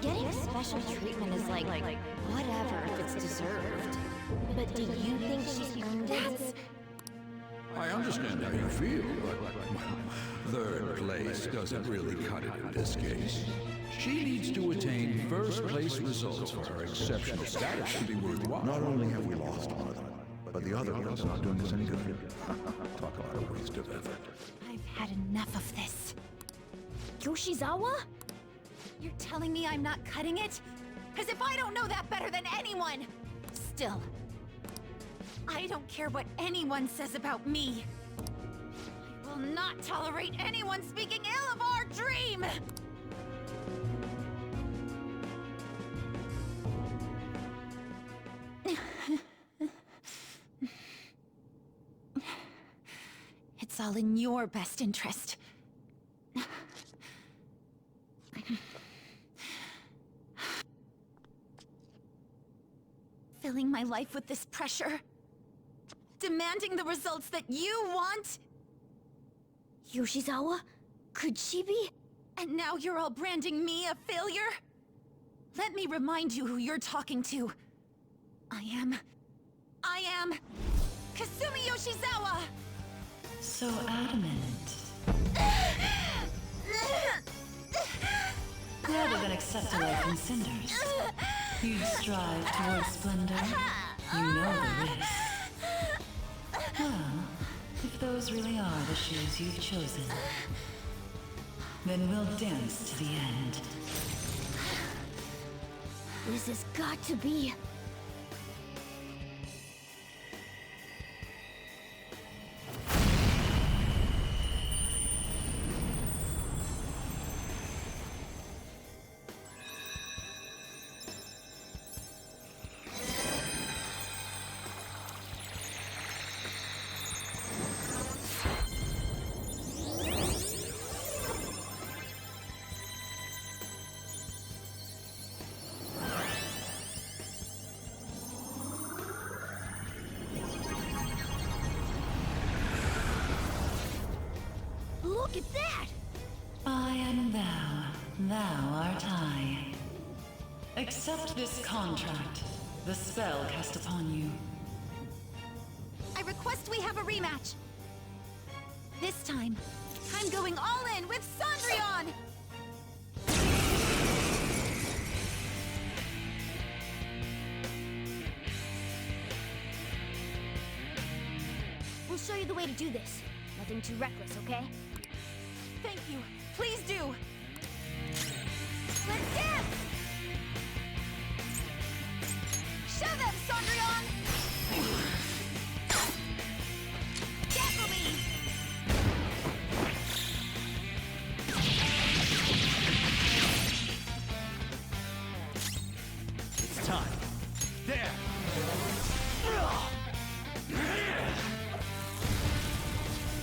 Getting special treatment is like whatever if it's deserved. But do you think she's earned it? I understand how you feel, but, well, third place doesn't really cut it in this case. She needs to attain first place results for her exceptional status to be worthwhile. Not only have we lost one of them, but the other one's not doing us any good. Talk about a waste of effort. I've had enough of this. Yoshizawa? You're telling me I'm not cutting it? As if I don't know that better than anyone! Still, I don't care what anyone says about me. I will not tolerate anyone speaking ill of our dream! It's all in your best interest. Filling my life with this pressure. Demanding the results that you want. Yoshizawa? Could she be? And now you're all branding me a failure? Let me remind you who you're talking to. I am Kasumi Yoshizawa! So adamant. Rather than accept a life in cinders, you'd strive towards splendor. You know the risks. Well, if those really are the shoes you've chosen, then we'll dance to the end. This has got to be... Look at that! I am thou, thou art I. Accept this contract, the spell cast upon you. I request we have a rematch. This time, I'm going all in with Cendrillon! We'll show you the way to do this. Nothing too reckless, okay? Thank you. Please do. Let's dance! Show them, Sondrion! Tackle me! It's time. There!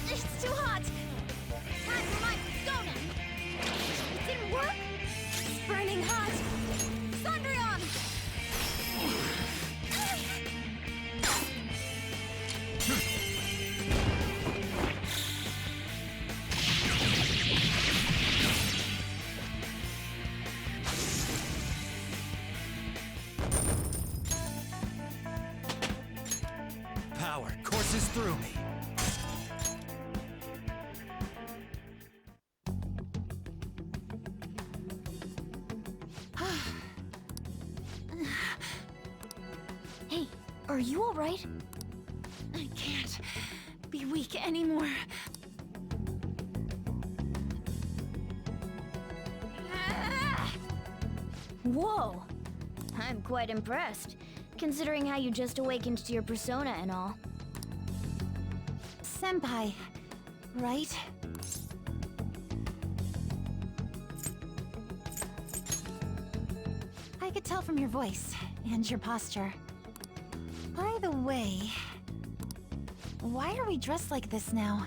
It's too hot! Time for my persona! It didn't work! It's burning hot! Sondrion! Power courses through me. Hey, are you alright? I can't be weak anymore. Whoa! I'm quite impressed, considering how you just awakened to your persona and all. Senpai, right? I could tell from your voice and your posture. By the way, why are we dressed like this now?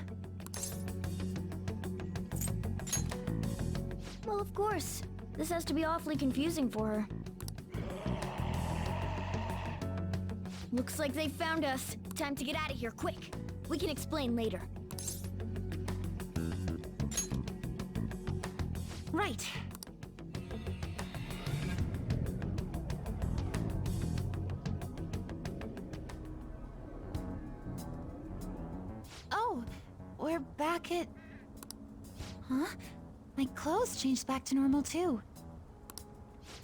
Well, of course. This has to be awfully confusing for her. Looks like they found us. Time to get out of here, quick. We can explain later. Right. Oh, we're back at... Huh? My clothes changed back to normal too.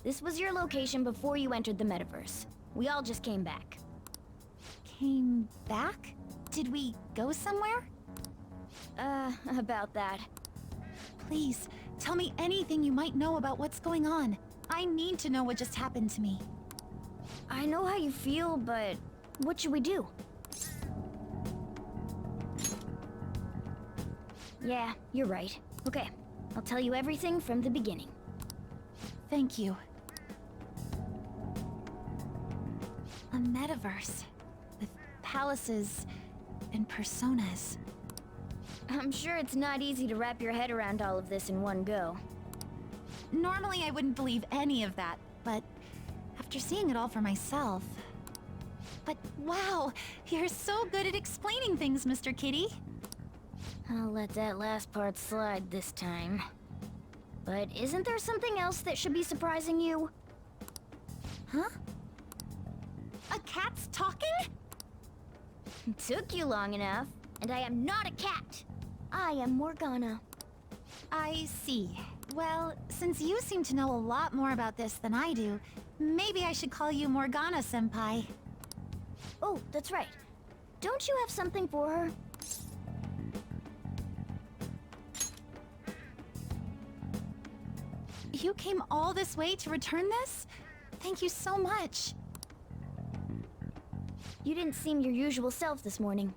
This was your location before you entered the metaverse. We all just came back. Came back? Did we go somewhere? About that. Please, tell me anything you might know about what's going on. I need to know what just happened to me. I know how you feel, but what should we do? Yeah, you're right. Okay, I'll tell you everything from the beginning. Thank you. A metaverse with palaces and personas. I'm sure it's not easy to wrap your head around all of this in one go. Normally I wouldn't believe any of that, but after seeing it all for myself... But wow, you're so good at explaining things, Mr. Kitty. I'll let that last part slide this time. But isn't there something else that should be surprising you? Huh? A cat's talking? Took you long enough, and I am not a cat. I am Morgana. I see. Well, since you seem to know a lot more about this than I do, maybe I should call you Morgana-senpai. Oh, that's right. Don't you have something for her? You came all this way to return this? Thank you so much. You didn't seem your usual self this morning.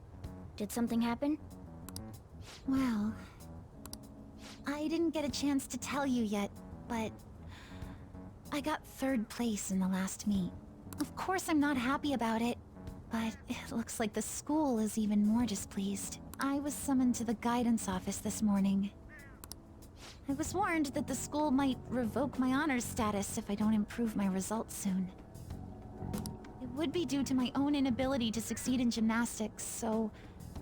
Did something happen? Well, I didn't get a chance to tell you yet, but I got 3rd place in the last meet. Of course I'm not happy about it, but it looks like the school is even more displeased. I was summoned to the guidance office this morning. I was warned that the school might revoke my honors status if I don't improve my results soon. It would be due to my own inability to succeed in gymnastics, so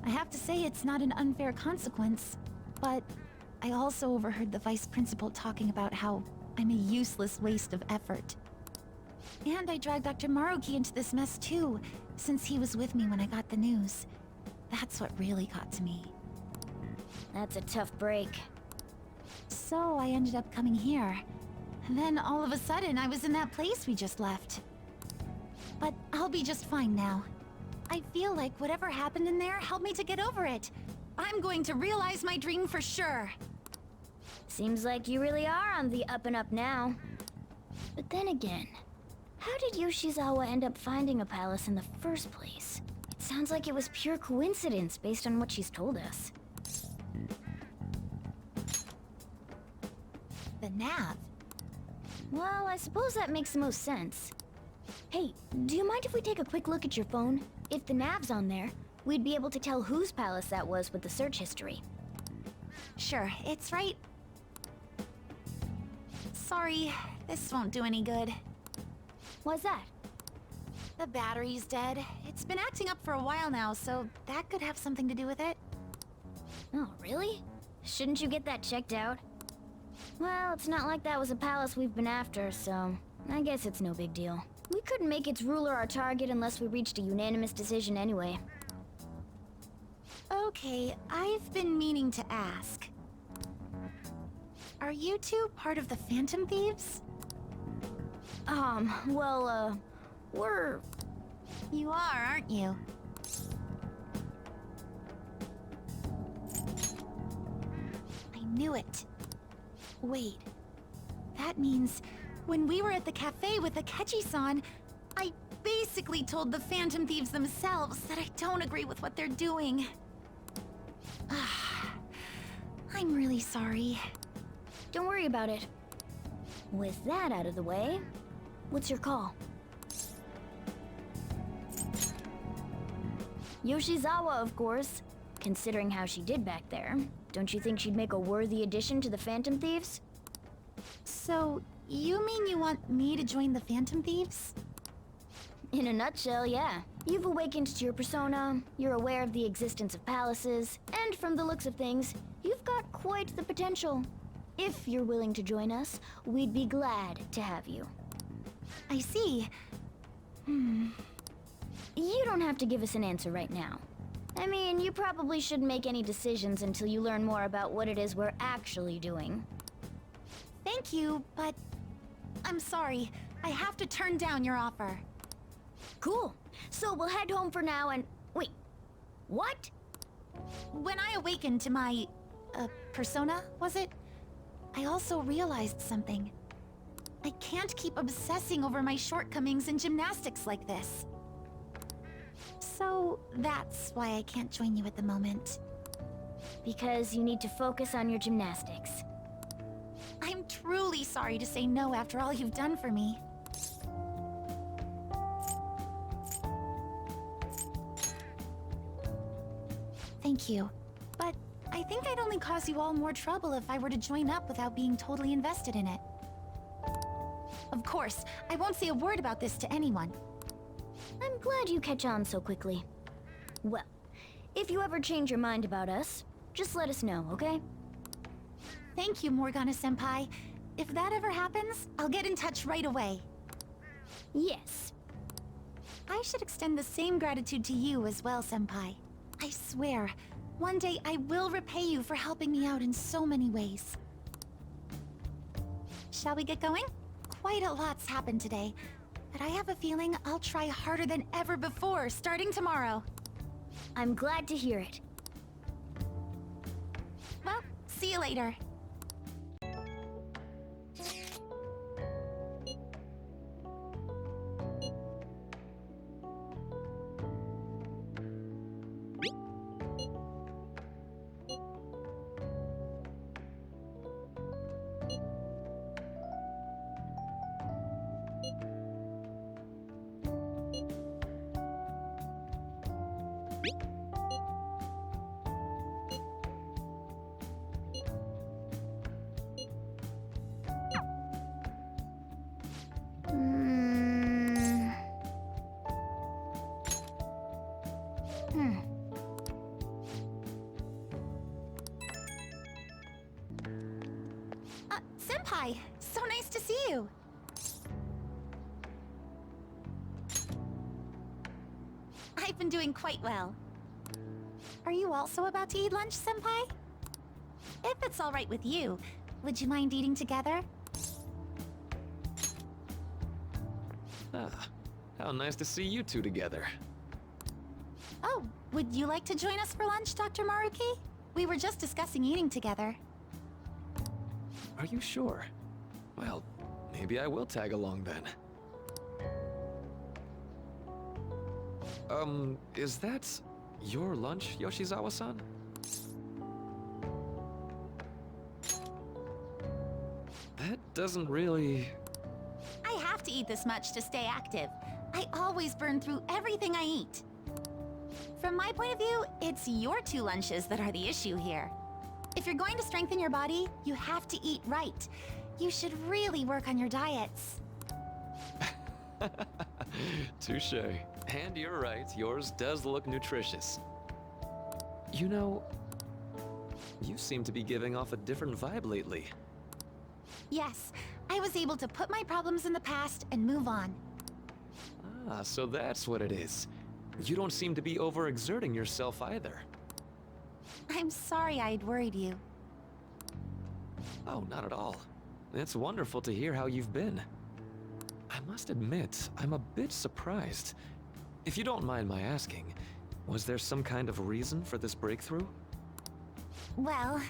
I have to say it's not an unfair consequence, but I also overheard the vice principal talking about how I'm a useless waste of effort. And I dragged Dr. Maruki into this mess too, since he was with me when I got the news. That's what really got to me. That's a tough break. So I ended up coming here. And then all of a sudden, I was in that place we just left. But I'll be just fine now. I feel like whatever happened in there helped me to get over it. I'm going to realize my dream for sure. Seems like you really are on the up and up now. But then again, how did Yoshizawa end up finding a palace in the first place? It sounds like it was pure coincidence based on what she's told us. The nav? Well, I suppose that makes the most sense. Hey, do you mind if we take a quick look at your phone? If the nav's on there, we'd be able to tell whose palace that was with the search history. Sure, it's right. Sorry, this won't do any good. Why's that? The battery's dead. It's been acting up for a while now, so that could have something to do with it. Oh, really? Shouldn't you get that checked out? Well, it's not like that was a palace we've been after, so I guess it's no big deal. We couldn't make its ruler our target unless we reached a unanimous decision anyway. Okay, I've been meaning to ask. Are you two part of the Phantom Thieves? Well, we're... You are, aren't you? I knew it. Wait. That means when we were at the cafe with Akechi-san, I basically told the Phantom Thieves themselves that I don't agree with what they're doing. I'm really sorry. Don't worry about it. With that out of the way, what's your call? Yoshizawa, of course. Considering how she did back there, don't you think she'd make a worthy addition to the Phantom Thieves? So, you mean you want me to join the Phantom Thieves? In a nutshell, yeah. You've awakened to your persona, you're aware of the existence of palaces, and from the looks of things, you've got quite the potential. If you're willing to join us, we'd be glad to have you. I see. You don't have to give us an answer right now. I mean, you probably shouldn't make any decisions until you learn more about what it is we're actually doing. Thank you, but I'm sorry. I have to turn down your offer. Cool. So we'll head home for now and... Wait. What? When I awakened to my... persona, was it? I also realized something. I can't keep obsessing over my shortcomings in gymnastics like this. So that's why I can't join you at the moment. Because you need to focus on your gymnastics. I'm truly sorry to say no after all you've done for me. Thank you. But I think I'd only cause you all more trouble if I were to join up without being totally invested in it. Of course, I won't say a word about this to anyone. I'm glad you catch on so quickly. Well, if you ever change your mind about us, just let us know, okay? Thank you, Morgana-senpai. If that ever happens, I'll get in touch right away. Yes. I should extend the same gratitude to you as well, senpai. I swear, one day I will repay you for helping me out in so many ways. Shall we get going? Quite a lot's happened today, but I have a feeling I'll try harder than ever before starting tomorrow. I'm glad to hear it. Well, see you later. Senpai, so nice to see you. I've been doing quite well. Are you also about to eat lunch, senpai? If it's all right with you, would you mind eating together? Ah, how nice to see you two together. Oh, would you like to join us for lunch, Dr. Maruki? We were just discussing eating together. Are you sure? Well, maybe I will tag along then. Is that your lunch, Yoshizawa-san? That doesn't really... I have to eat this much to stay active. I always burn through everything I eat. From my point of view, it's your 2 lunches that are the issue here. If you're going to strengthen your body, you have to eat right. You should really work on your diets. Touché. And you're right, yours does look nutritious. You know, you seem to be giving off a different vibe lately. Yes, I was able to put my problems in the past and move on. Ah, so that's what it is. You don't seem to be overexerting yourself either. I'm sorry I'd worried you. Oh, not at all. It's wonderful to hear how you've been. I must admit, I'm a bit surprised. If you don't mind my asking, was there some kind of reason for this breakthrough? Well,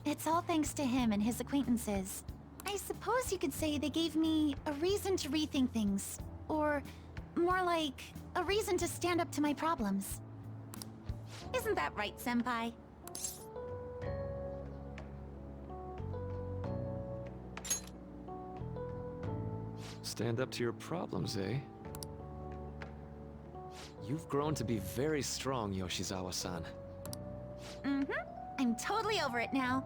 it's all thanks to him and his acquaintances. I suppose you could say they gave me a reason to rethink things. Or, more like, a reason to stand up to my problems. Isn't that right, Senpai? Stand up to your problems, eh? You've grown to be very strong, Yoshizawa-san. Mm-hmm. I'm totally over it now.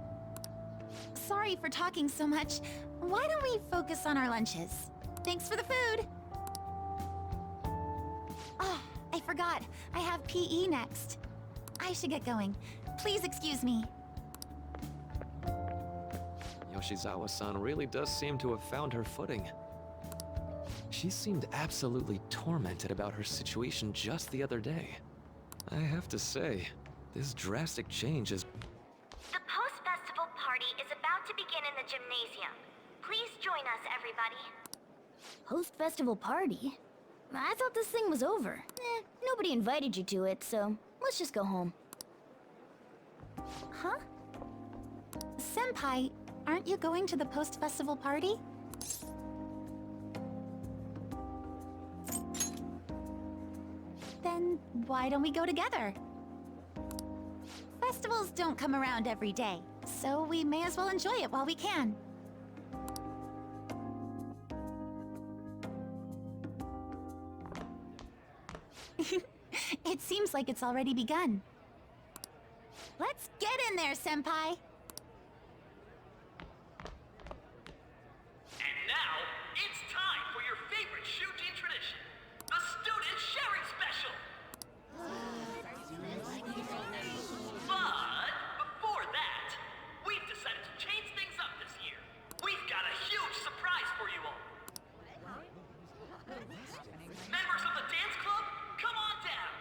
Sorry for talking so much. Why don't we focus on our lunches? Thanks for the food! Oh, I forgot. I have PE next. I should get going. Please excuse me. Yoshizawa-san really does seem to have found her footing. She seemed absolutely tormented about her situation just the other day. I have to say, this drastic change is... The post-festival party is about to begin in the gymnasium. Please join us, everybody. Post-festival party? I thought this thing was over. Nobody invited you to it, so let's just go home. Huh? Senpai, aren't you going to the post-festival party? Then why don't we go together? Festivals don't come around every day, so we may as well enjoy it while we can. It seems like it's already begun. Let's get in there, Senpai! And now, it's time for your favorite Shujin tradition, the Student Sharing Special! But before that, we've decided to change things up this year. We've got a huge surprise for you all. Members of the dance club, come on down!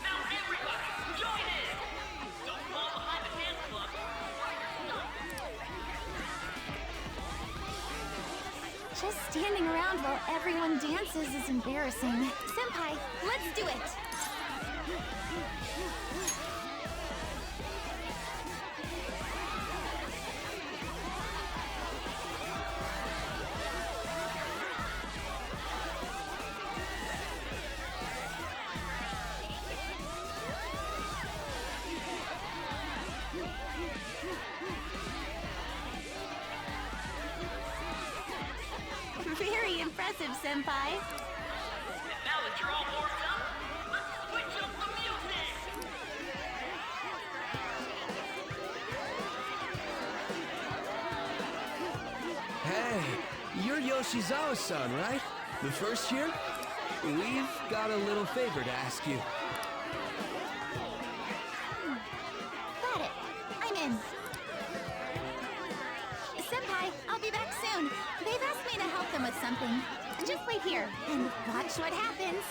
Now everybody, join in! Don't fall behind the dance club while you're stuck. Just standing around while everyone dances is embarrassing. Senpai, let's do it! Very impressive, Senpai. And now that you're all warmed up, let's switch up the music! Hey, you're Yoshizawa-san, right? The first year? We've got a little favor to ask you. Got it. I'm in. Senpai, I'll be back soon. They've asked me to help them with something. Just wait here and watch what happens.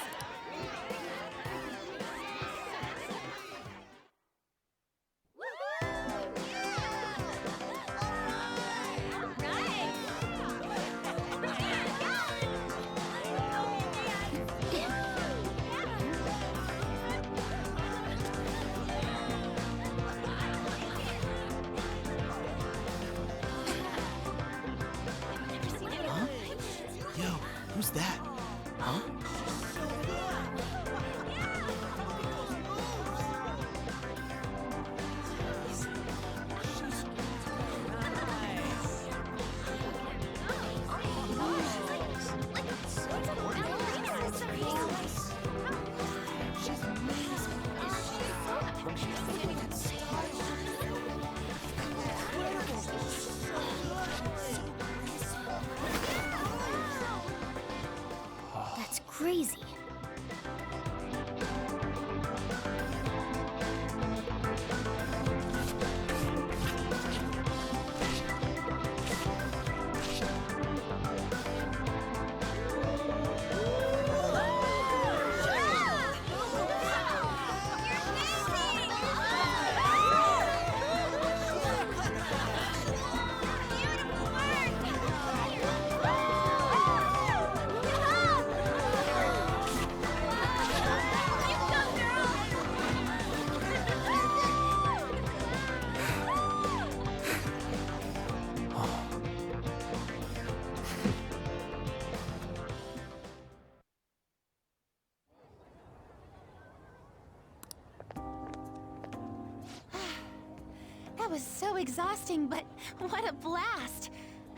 That was so exhausting, but what a blast!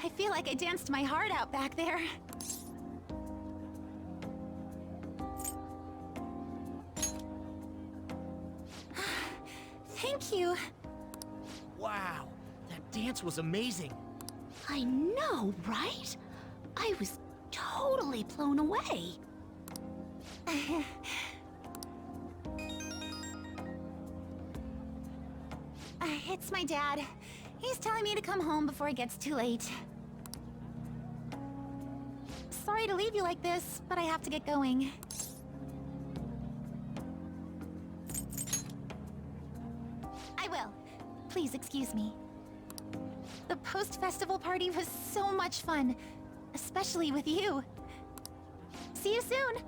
I feel like I danced my heart out back there. Thank you. Wow, that dance was amazing. I know, right? I was totally blown away. It's my dad. He's telling me to come home before it gets too late. Sorry to leave you like this, but I have to get going. I will. Please excuse me. The post-festival party was so much fun, especially with you. See you soon!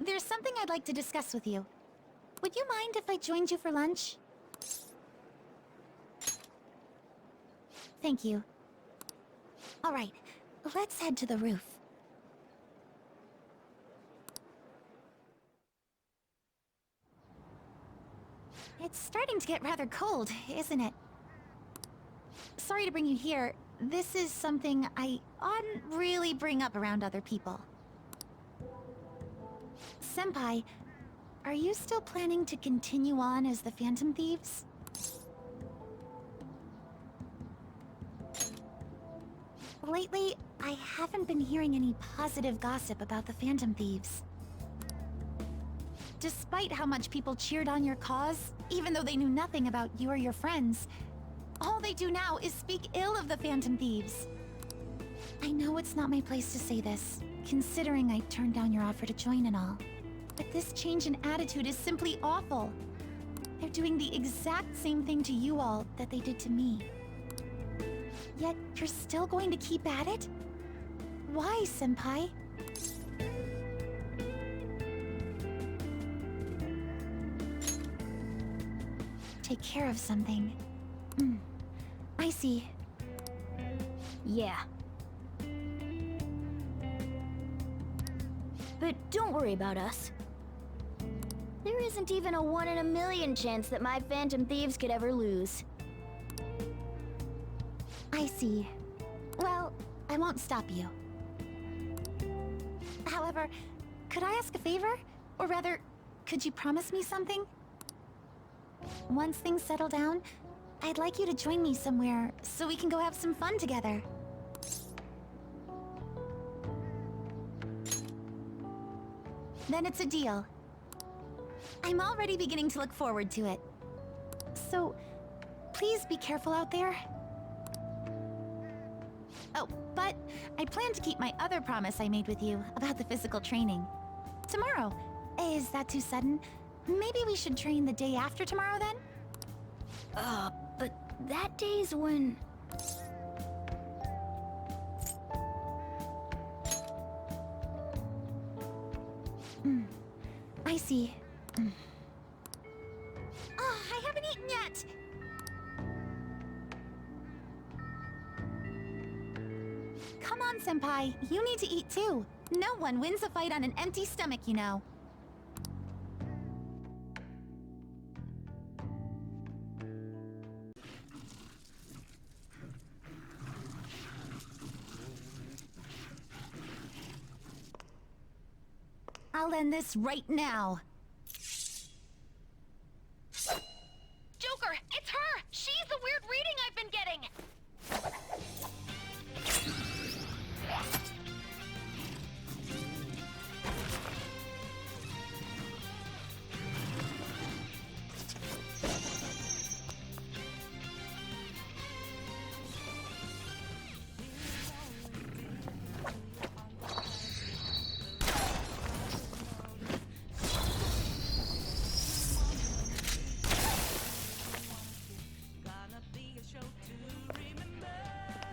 There's something I'd like to discuss with you. Would you mind if I joined you for lunch? Thank you. All right, let's head to the roof. It's starting to get rather cold, isn't it? Sorry to bring you here. This is something I oughtn't really bring up around other people. Senpai, are you still planning to continue on as the Phantom Thieves? Lately, I haven't been hearing any positive gossip about the Phantom Thieves. Despite how much people cheered on your cause, even though they knew nothing about you or your friends, all they do now is speak ill of the Phantom Thieves. I know it's not my place to say this, considering I turned down your offer to join and all. But this change in attitude is simply awful. They're doing the exact same thing to you all that they did to me. Yet, you're still going to keep at it? Why, Senpai? Take care of something. I see. Yeah. But don't worry about us. There isn't even a 1 in a million chance that my Phantom Thieves could ever lose. I see. Well, I won't stop you. However, could I ask a favor? Or rather, could you promise me something? Once things settle down, I'd like you to join me somewhere so we can go have some fun together. Then it's a deal. I'm already beginning to look forward to it. So, please be careful out there. Oh, but I plan to keep my other promise I made with you about the physical training. Tomorrow. Is that too sudden? Maybe we should train the day after tomorrow then? But that day's when... I see. Oh, I haven't eaten yet! Come on, Senpai. You need to eat too. No one wins a fight on an empty stomach, you know. I'll end this right now. Joker, it's her! She's the weird reading I've been getting!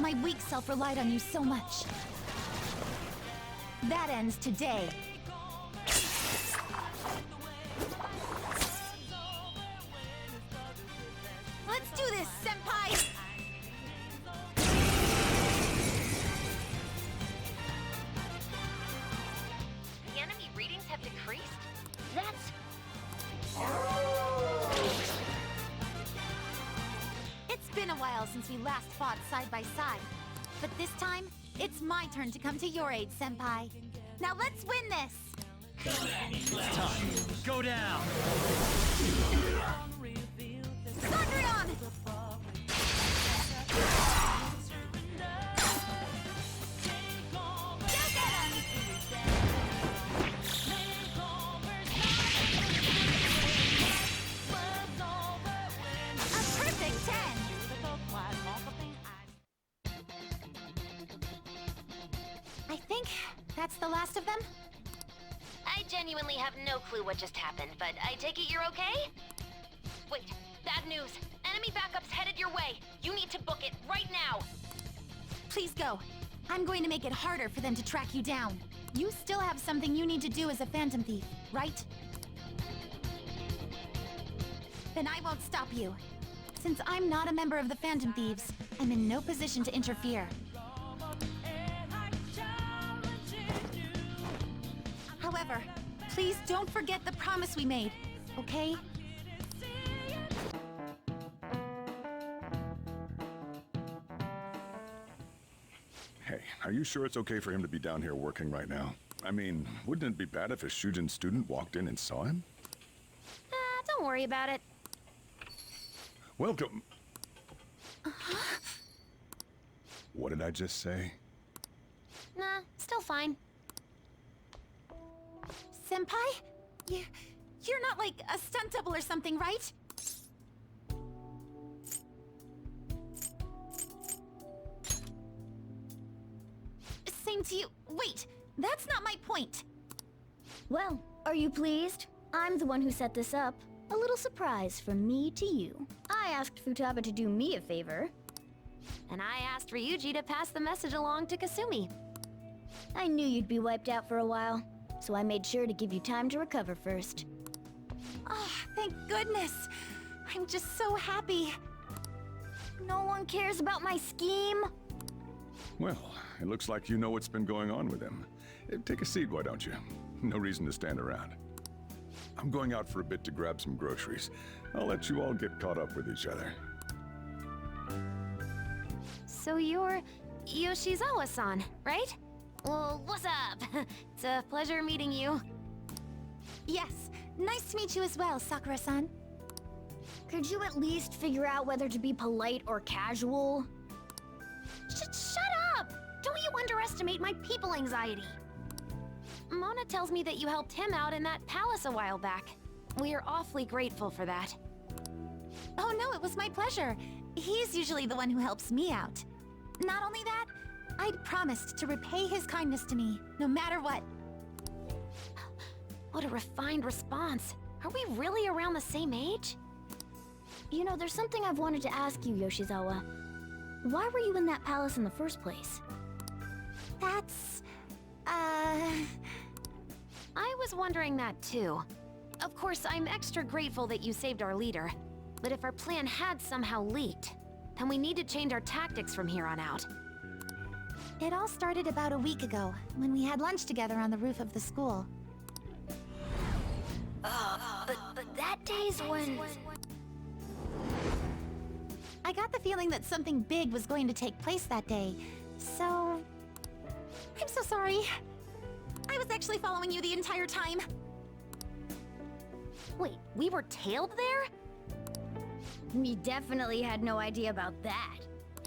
My weak self relied on you so much. That ends today. Let's do this, Senpai! priest? That's... It's been a while since we last fought side by side. But this time, it's my turn to come to your aid, Senpai. Now let's win this! It's time. Go down! Thunderion! I think that's the last of them. I genuinely have no clue what just happened, but I take it you're okay? Wait, bad news. Enemy backup's headed your way. You need to book it right now. Please go. I'm going to make it harder for them to track you down. You still have something you need to do as a Phantom Thief, right? Then I won't stop you. Since I'm not a member of the Phantom Thieves, I'm in no position to interfere. However, please don't forget the promise we made, okay? Hey, are you sure it's okay for him to be down here working right now? I mean, wouldn't it be bad if a Shujin student walked in and saw him? Don't worry about it. Welcome. What did I just say? Nah, still fine. Senpai? You're not like a stunt double or something, right? Same to you. Wait, that's not my point. Well, are you pleased? I'm the one who set this up. A little surprise from me to you. I asked Futaba to do me a favor. And I asked Ryuji to pass the message along to Kasumi. I knew you'd be wiped out for a while, so I made sure to give you time to recover first. Oh, thank goodness. I'm just so happy. No one cares about my scheme. Well, it looks like you know what's been going on with him. Take a seat, why don't you? No reason to stand around. I'm going out for a bit to grab some groceries. I'll let you all get caught up with each other. So you're Yoshizawa-san, right? Well, what's up? It's a pleasure meeting you. Yes, nice to meet you as well, Sakura-san. Could you at least figure out whether to be polite or casual? Shut up! Don't you underestimate my people anxiety. Mona tells me that you helped him out in that palace a while back. We are awfully grateful for that. Oh no, it was my pleasure. He's usually the one who helps me out. Not only that, I'd promised to repay his kindness to me, no matter what. What a refined response. Are we really around the same age? You know, there's something I've wanted to ask you, Yoshizawa. Why were you in that palace in the first place? That's... I was wondering that too. Of course, I'm extra grateful that you saved our leader. But if our plan had somehow leaked, then we need to change our tactics from here on out. It all started about a week ago, when we had lunch together on the roof of the school. But that day's when... I got the feeling that something big was going to take place that day, so... I'm so sorry. I was actually following you the entire time. Wait, we were tailed there? We definitely had no idea about that.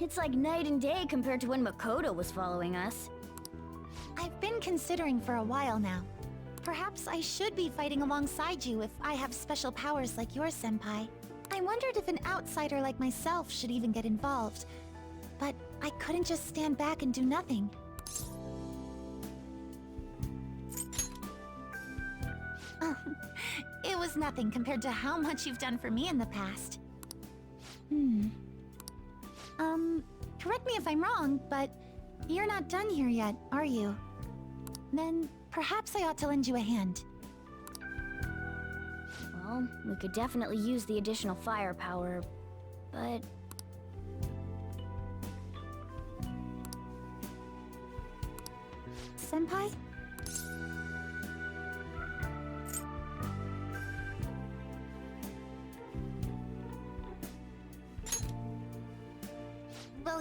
It's like night and day compared to when Makoto was following us. I've been considering for a while now. Perhaps I should be fighting alongside you if I have special powers like yours, Senpai. I wondered if an outsider like myself should even get involved. But I couldn't just stand back and do nothing. It was nothing compared to how much you've done for me in the past. Correct me if I'm wrong, but you're not done here yet, are you? Then perhaps I ought to lend you a hand. Well, we could definitely use the additional firepower, but... Senpai?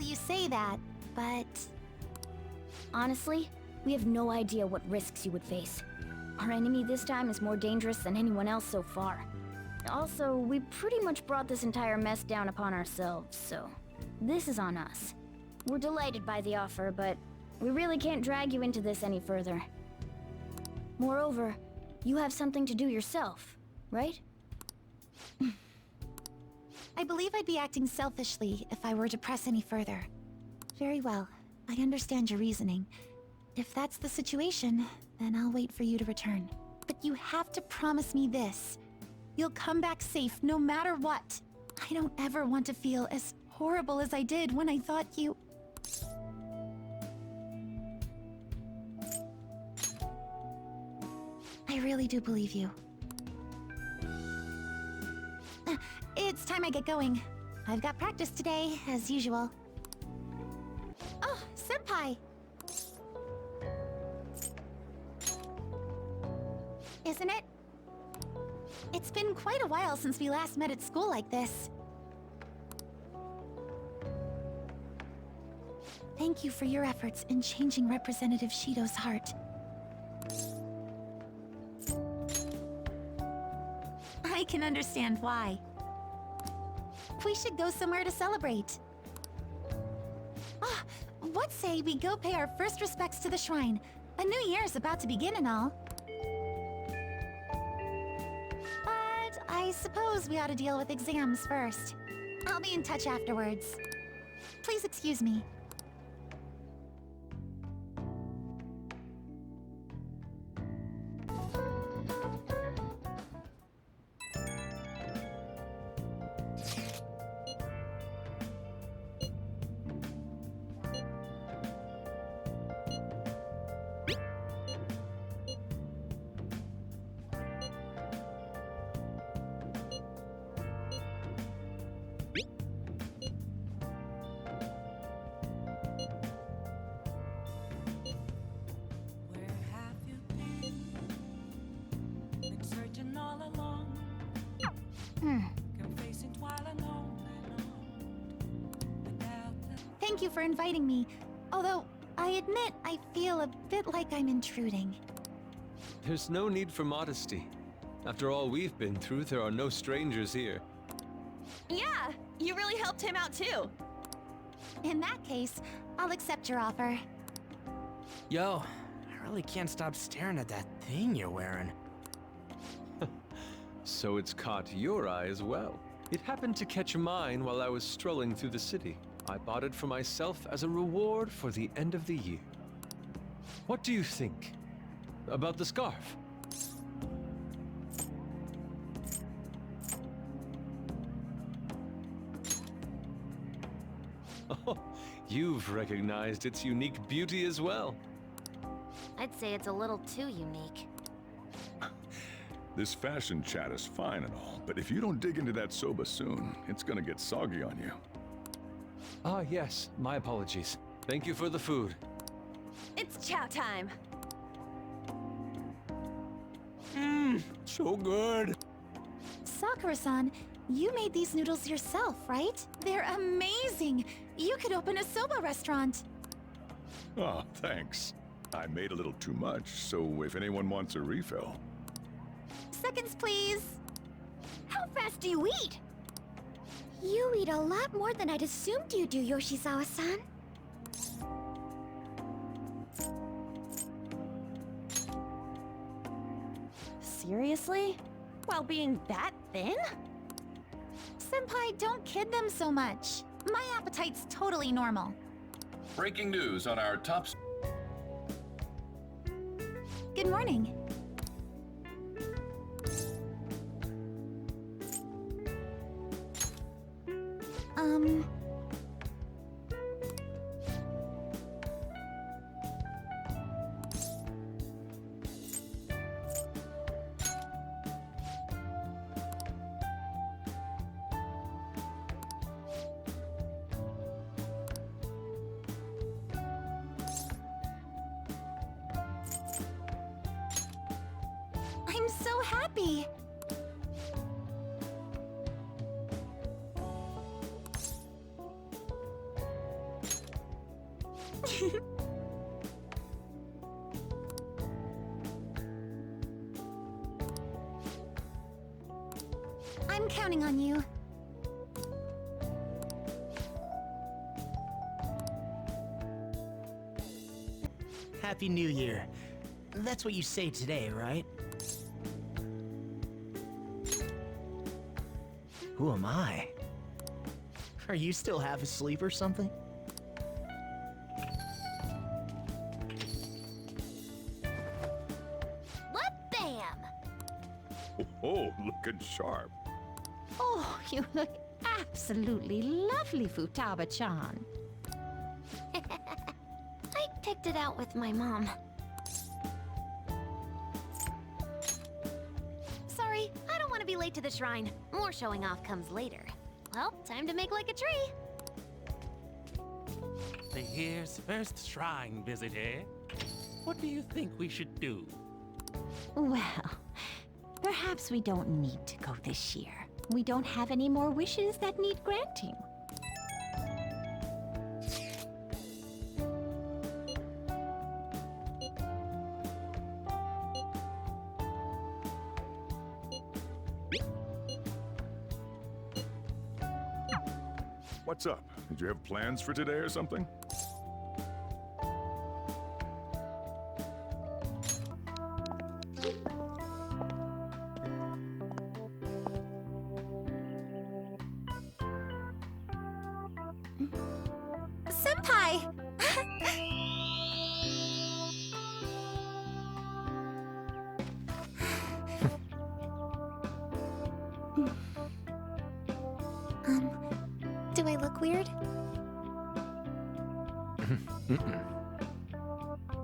Well, you say that, but... Honestly, we have no idea what risks you would face. Our enemy this time is more dangerous than anyone else so far. Also, we pretty much brought this entire mess down upon ourselves, so this is on us. We're delighted by the offer, but we really can't drag you into this any further. Moreover, you have something to do yourself, right? I believe I'd be acting selfishly if I were to press any further. Very well. I understand your reasoning. If that's the situation, then I'll wait for you to return. But you have to promise me this. You'll come back safe no matter what. I don't ever want to feel as horrible as I did when I thought you... I really do believe you. It's time I get going. I've got practice today, as usual. Oh, Senpai! Isn't it? It's been quite a while since we last met at school like this. Thank you for your efforts in changing Representative Shido's heart. I can understand why. We should go somewhere to celebrate. Ah, what say we go pay our first respects to the shrine? A new year is about to begin and all. But I suppose we ought to deal with exams first. I'll be in touch afterwards. Please excuse me. Thank you for inviting me. Although, I admit I feel a bit like I'm intruding. There's no need for modesty. After all we've been through, there are no strangers here. Yeah, you really helped him out too. In that case, I'll accept your offer. Yo, I really can't stop staring at that thing you're wearing. So it's caught your eye as well. It happened to catch mine while I was strolling through the city. I bought it for myself as a reward for the end of the year. What do you think about the scarf? Oh, you've recognized its unique beauty as well. I'd say it's a little too unique. This fashion chat is fine and all, but if you don't dig into that soba soon, it's gonna get soggy on you. Ah, yes. My apologies. Thank you for the food. It's chow time. So good. Sakura-san, you made these noodles yourself, right? They're amazing! You could open a soba restaurant. Oh, thanks. I made a little too much, so if anyone wants a refill... Seconds, please. How fast do you eat? You eat a lot more than I'd assumed you do, Yoshizawa-san. Seriously? While being that thin? Senpai, don't kid them so much. My appetite's totally normal. Breaking news on our top... Good morning. I'm so happy! I'm counting on you. Happy New Year. That's what you say today, right? Who am I? Are you still half asleep or something? What bam! Oh, looking sharp. Oh, you look absolutely lovely, Futaba-chan. I picked it out with my mom. Sorry, I don't want to be late to the shrine. More showing off comes later. Well, time to make like a tree. The year's first shrine visit, eh? What do you think we should do? Well, perhaps we don't need to go this year. We don't have any more wishes that need granting. What's up? Did you have plans for today or something? Senpai! Do I look weird?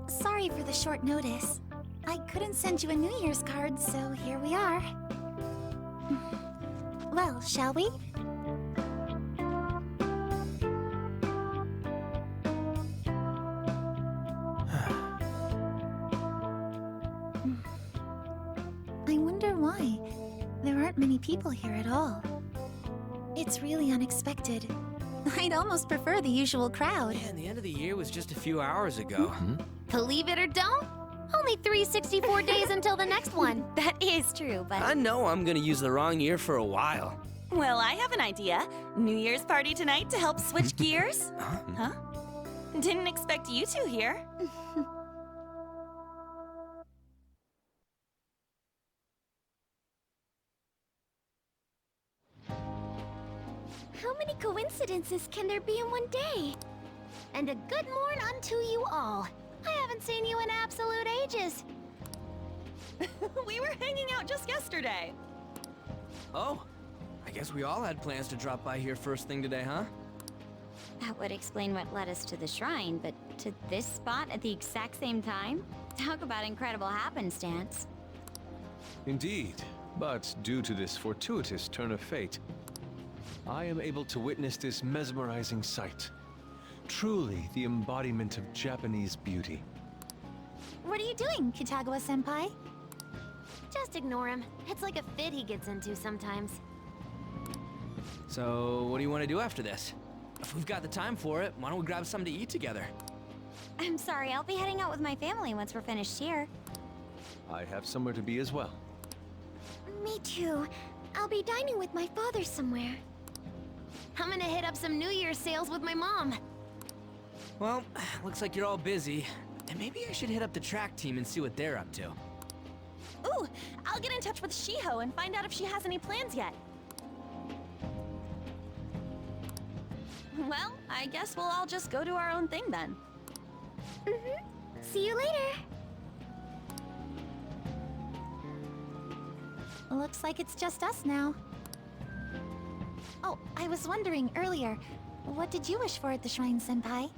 Sorry for the short notice. I couldn't send you a New Year's card, so here we are. Well, shall we? I wonder why. There aren't many people here at all. It's really unexpected. I'd almost prefer the usual crowd. Man, the end of the year was just a few hours ago. Believe it or don't, only 364 days until the next one. That is true, but... I know I'm gonna use the wrong year for a while. Well, I have an idea. New Year's party tonight to help switch gears? Huh? Didn't expect you two here. How many coincidences can there be in one day? And a good morn unto you all. I haven't seen you in absolute ages. We were hanging out just yesterday. Oh, I guess we all had plans to drop by here first thing today, huh? That would explain what led us to the shrine, but to this spot at the exact same time? Talk about incredible happenstance. Indeed, but due to this fortuitous turn of fate, I am able to witness this mesmerizing sight. Truly the embodiment of Japanese beauty. What are you doing, Kitagawa-senpai? Just ignore him. It's like a fit he gets into sometimes. So, what do you want to do after this? If we've got the time for it, why don't we grab something to eat together? I'm sorry, I'll be heading out with my family once we're finished here. I have somewhere to be as well. Me too. I'll be dining with my father somewhere. I'm gonna hit up some New Year's sales with my mom. Well, looks like you're all busy. And maybe I should hit up the track team and see what they're up to. Ooh, I'll get in touch with Shiho and find out if she has any plans yet. Well, I guess we'll all just go do our own thing then. See you later. Looks like it's just us now. Oh, I was wondering earlier, what did you wish for at the shrine, senpai?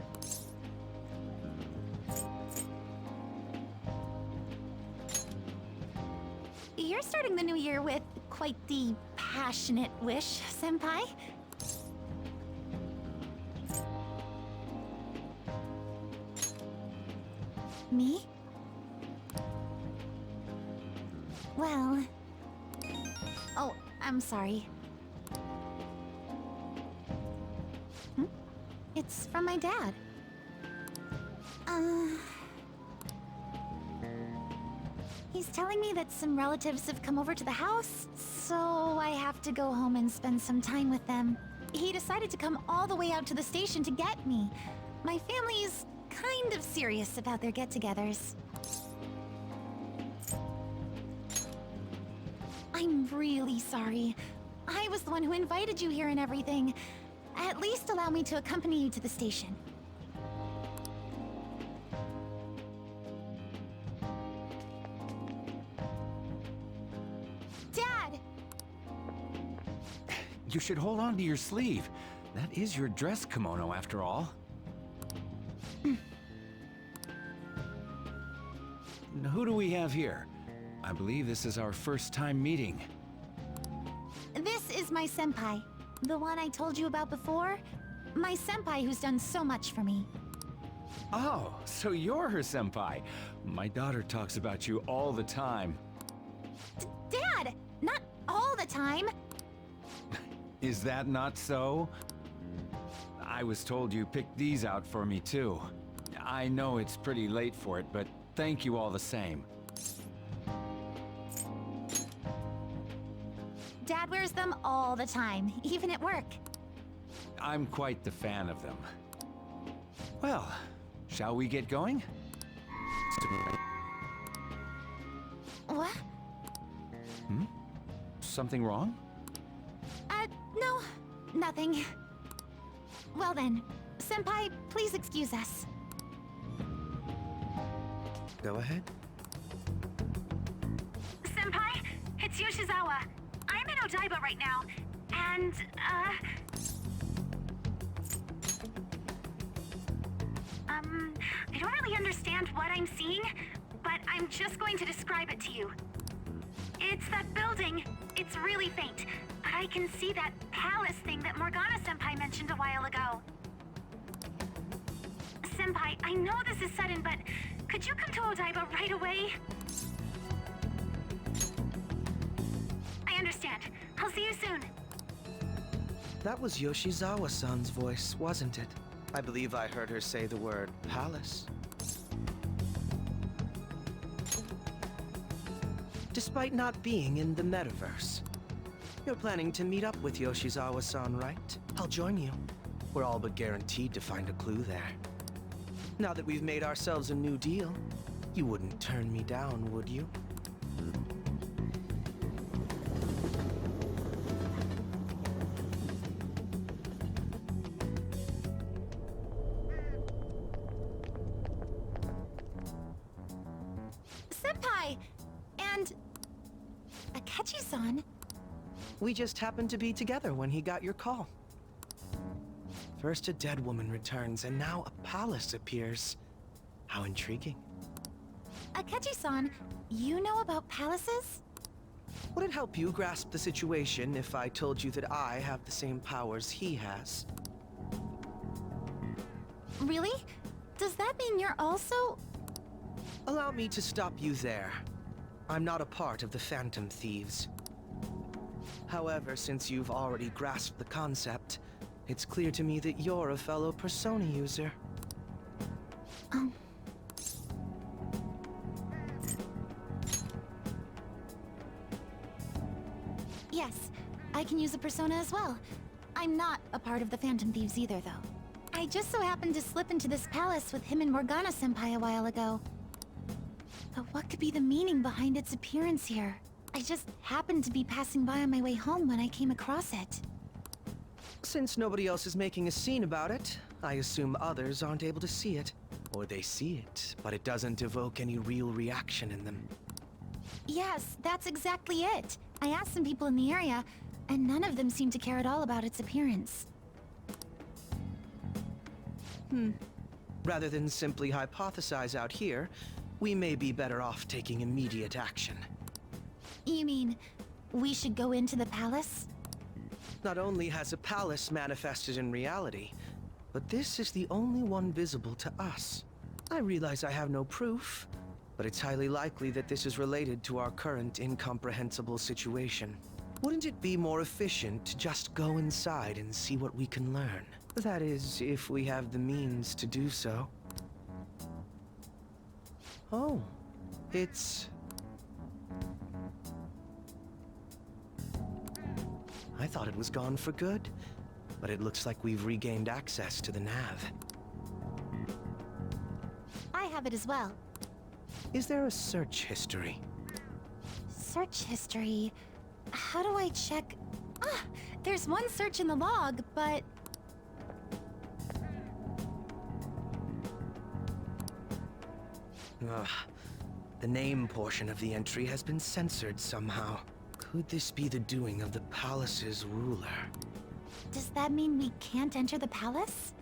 You're starting the new year with quite the passionate wish, senpai. Me? Well... Oh, I'm sorry. It's from my dad. He's telling me that some relatives have come over to the house, so I have to go home and spend some time with them. He decided to come all the way out to the station to get me. My family's kind of serious about their get-togethers. I'm really sorry. I was the one who invited you here and everything. At least allow me to accompany you to the station. Dad! You should hold on to your sleeve. That is your dress kimono, after all. Who do we have here? I believe this is our first time meeting. This is my senpai. The one I told you about before. My senpai who's done so much for me. Oh, so you're her senpai. My daughter talks about you all the time. Dad! Not all the time! Is that not so? I was told you picked these out for me too. I know it's pretty late for it, but thank you all the same. Dad wears them all the time, even at work. I'm quite the fan of them. Well, shall we get going? What? Something wrong? No, nothing. Well then, senpai, please excuse us. Go ahead. Senpai, it's Yoshizawa. I'm in Odaiba right now, and, I don't really understand what I'm seeing, but I'm just going to describe it to you. It's that building. It's really faint, but I can see that palace thing that Morgana-senpai mentioned a while ago. Senpai, I know this is sudden, but could you come to Odaiba right away? I understand. I'll see you soon. That was Yoshizawa-san's voice, wasn't it? I believe I heard her say the word palace. Despite not being in the metaverse. You're planning to meet up with Yoshizawa-san, right? I'll join you. We're all but guaranteed to find a clue there. Now that we've made ourselves a new deal, you wouldn't turn me down, would you? Senpai! And... Akechi-san? We just happened to be together when he got your call. First a dead woman returns, and now a palace appears. How intriguing. Akechi-san, you know about palaces? Would it help you grasp the situation if I told you that I have the same powers he has? Really? Does that mean you're also... Allow me to stop you there. I'm not a part of the Phantom Thieves. However, since you've already grasped the concept, it's clear to me that you're a fellow Persona user. Yes, I can use a Persona as well. I'm not a part of the Phantom Thieves either, though. I just so happened to slip into this palace with him and Morgana-senpai a while ago. But what could be the meaning behind its appearance here? I just happened to be passing by on my way home when I came across it. Since nobody else is making a scene about it, I assume others aren't able to see it. Or they see it, but it doesn't evoke any real reaction in them. Yes, that's exactly it. I asked some people in the area, and none of them seemed to care at all about its appearance. Rather than simply hypothesize out here, we may be better off taking immediate action. You mean, we should go into the palace? Not only has a palace manifested in reality, but this is the only one visible to us. I realize I have no proof, but it's highly likely that this is related to our current incomprehensible situation. Wouldn't it be more efficient to just go inside and see what we can learn? That is, if we have the means to do so. Oh, it's I thought it was gone for good, but it looks like we've regained access to the nav. I have it as well. Is there a search history? Search history... How do I check... Ah! There's one search in the log, but... Ugh. The name portion of the entry has been censored somehow. Could this be the doing of the palace's ruler? Does that mean we can't enter the palace?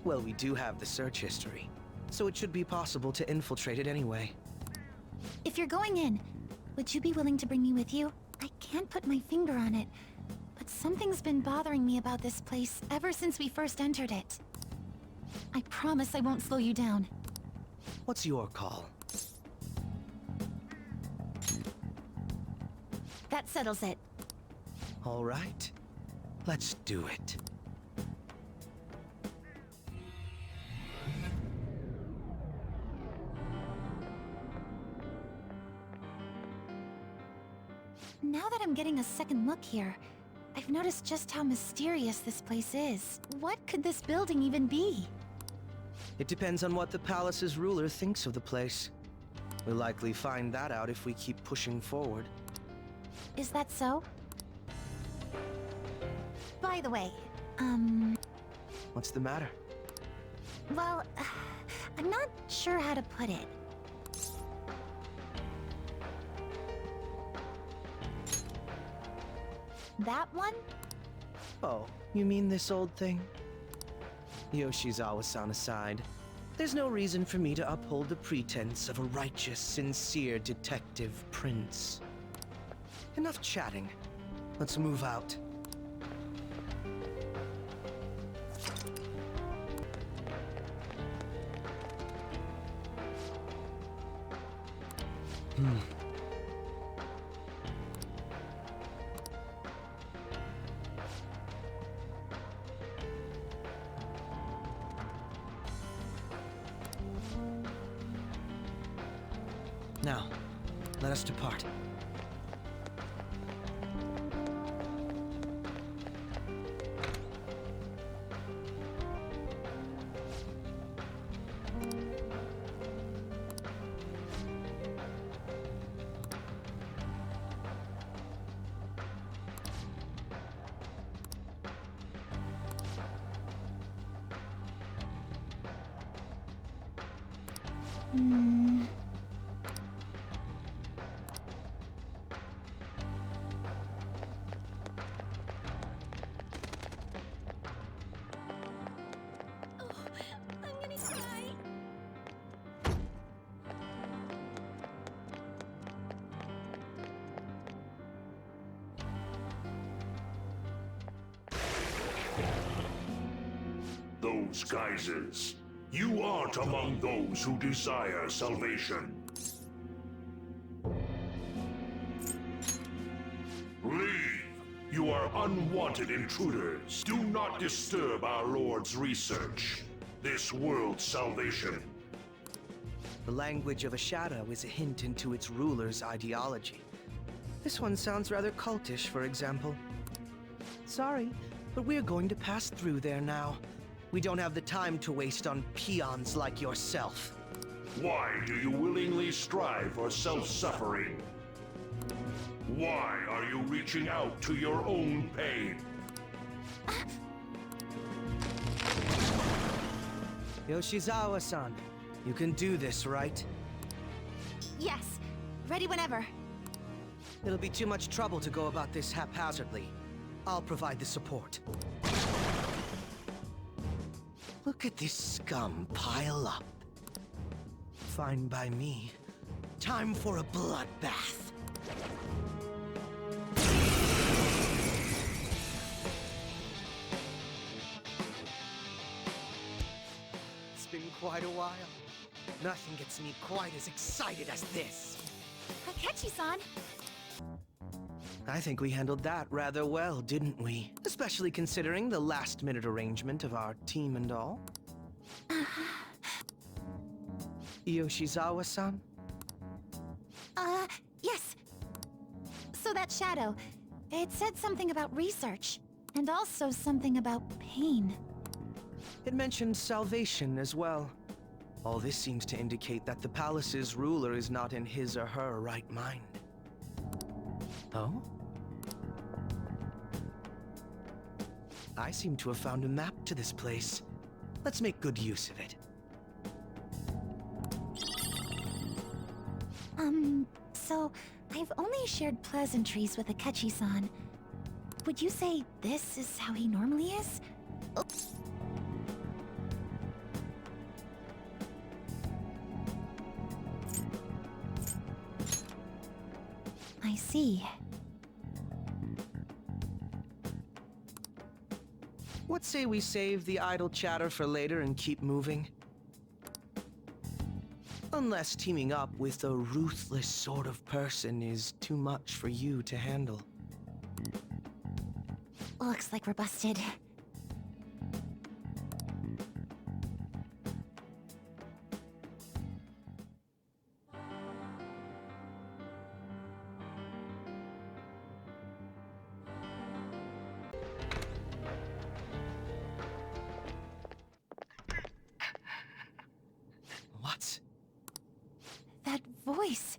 Well, we do have the search history, so it should be possible to infiltrate it anyway. If you're going in, would you be willing to bring me with you? I can't put my finger on it, but something's been bothering me about this place ever since we first entered it. I promise I won't slow you down. What's your call? That settles it. All right. Let's do it. Now that I'm getting a second look here, I've noticed just how mysterious this place is. What could this building even be? It depends on what the palace's ruler thinks of the place. We'll likely find that out if we keep pushing forward. Is that so? By the way, What's the matter? well, I'm not sure how to put it. That one? Oh, you mean this old thing? Yoshizawa-san aside, there's no reason for me to uphold the pretense of a righteous, sincere detective prince. Enough chatting. Let's move out. Now, let us depart. Those guises. You aren't among those who desire salvation. Leave! You are unwanted intruders. Do not disturb our Lord's research. This world's salvation. The language of a shadow is a hint into its ruler's ideology. This one sounds rather cultish, for example. Sorry, but we're going to pass through there now. We don't have the time to waste on peons like yourself. Why do you willingly strive for self-suffering? Why are you reaching out to your own pain? Yoshizawa-san, you can do this, right? Yes, ready whenever. It'll be too much trouble to go about this haphazardly. I'll provide the support. Look at this scum pile up. Fine by me. Time for a bloodbath. It's been quite a while. Nothing gets me quite as excited as this. Akechi-san! I think we handled that rather well, didn't we? Especially considering the last-minute arrangement of our team and all. Yoshizawa-san? Yes. So that shadow, It said something about research, and also something about pain. It mentioned salvation as well. All this seems to indicate that the palace's ruler is not in his or her right mind. Oh? I seem to have found a map to this place. Let's make good use of it. So I've only shared pleasantries with Akechi-san. Would you say this is how he normally is? Oops. I see. What say we save the idle chatter for later and keep moving? Unless teaming up with a ruthless sort of person is too much for you to handle. Looks like we're busted. What? That voice.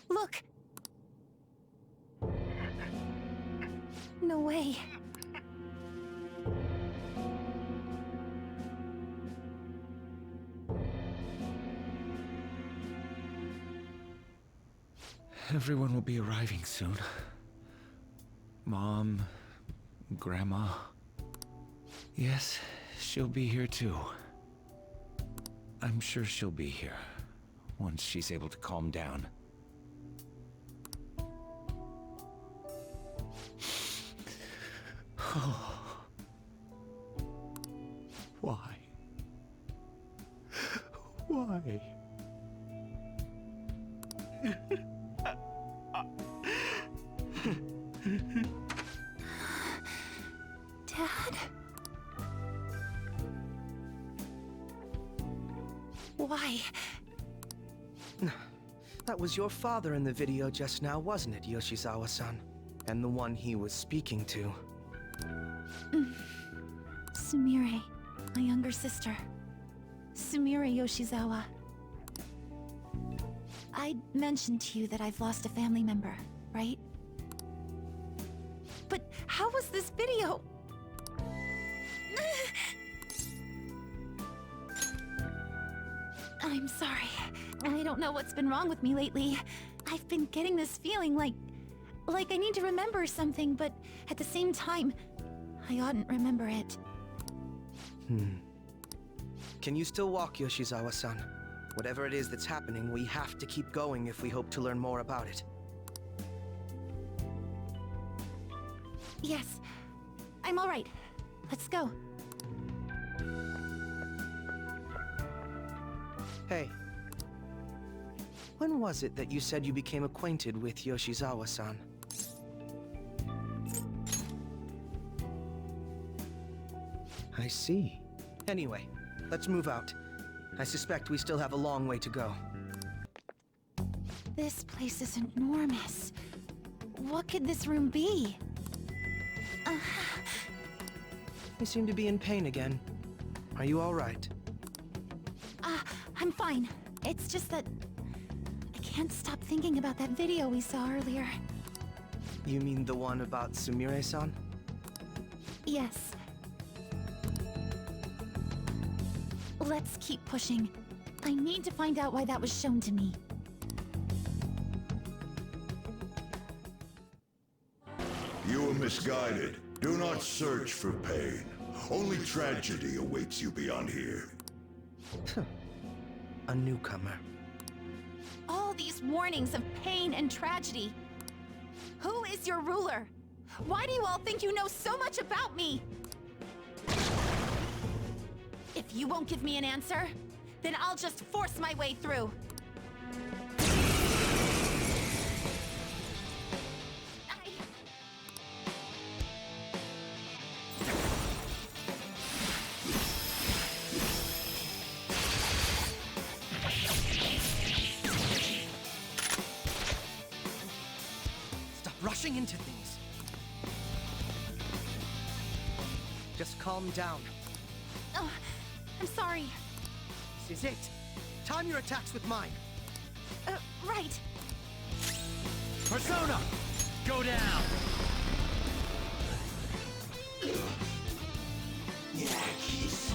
Look! No way. Everyone will be arriving soon. Mom, Grandma. Yes, she'll be here too. I'm sure she'll be here, once she's able to calm down. Why? Why? Dad? Why? That was your father in the video just now, wasn't it, Yoshizawa-san? And the one he was speaking to. Sumire, my younger sister. Sumire Yoshizawa. I mentioned to you that I've lost a family member, right? But how was this video? I'm sorry. I don't know what's been wrong with me lately. I've been getting this feeling like I need to remember something, but at the same time, I oughtn't remember it. Can you still walk, Yoshizawa-san? Whatever it is that's happening, we have to keep going if we hope to learn more about it. Yes. I'm all right. Let's go. Hey. When was it that you said you became acquainted with Yoshizawa-san? I see. Anyway, let's move out. I suspect we still have a long way to go. This place is enormous. What could this room be? You seem to be in pain again. Are you all right? I'm fine. It's just that I can't stop thinking about that video we saw earlier. You mean the one about Sumire-san? Yes. Let's keep pushing. I need to find out why that was shown to me. You are misguided. Do not search for pain. Only tragedy awaits you beyond here. A newcomer. All these warnings of pain and tragedy. Who is your ruler? Why do you all think you know so much about me? If you won't give me an answer, then I'll just force my way through. Stop rushing into things. Just calm down. Oh, I'm sorry. This is it. Time your attacks with mine. Right. Persona! Go down!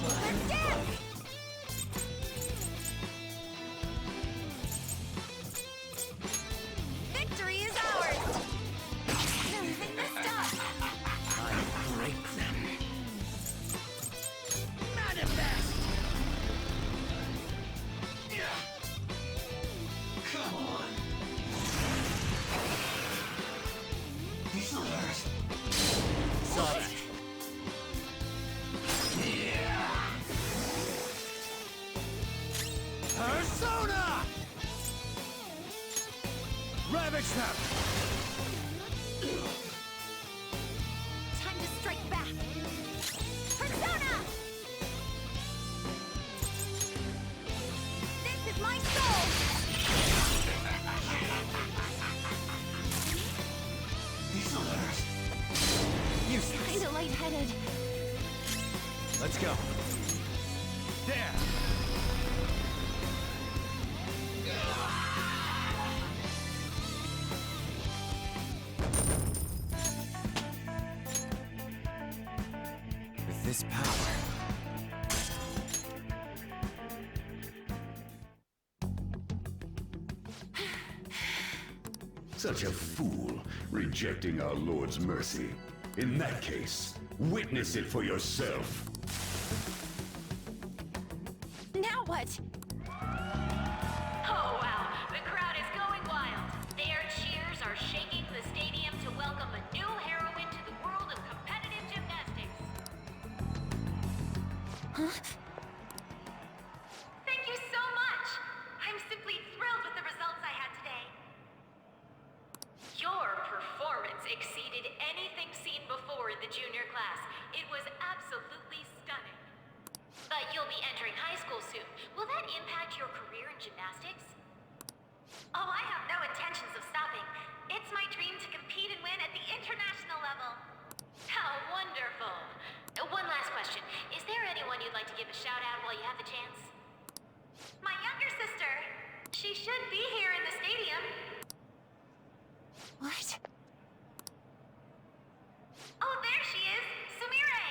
Let's dance! Victory is ours! I messed up! I break them. Manifest! Come on. These are hers. Saw that. Persona! Ravage them! Time to strike back! Persona! This is my soul! These are hers. Useless. Kinda lightheaded. Let's go. There! With this power, Such a fool, rejecting our Lord's mercy. In that case, witness it for yourself. Now what? Oh wow, the crowd is going wild. Their cheers are shaking the stadium to welcome a new heroine to the world of competitive gymnastics. Huh? Thank you so much! I'm simply thrilled with the results I had today. Your performance exceeded anything seen before in the junior class. It was absolutely stunning. But you'll be entering high school soon. Will that impact your career in gymnastics? Oh, I have no intentions of stopping. It's my dream to compete and win at the international level. How wonderful. One last question. Is there anyone you'd like to give a shout out while you have the chance? My younger sister. She should be here in the stadium. What? Oh, there she is! Sumire!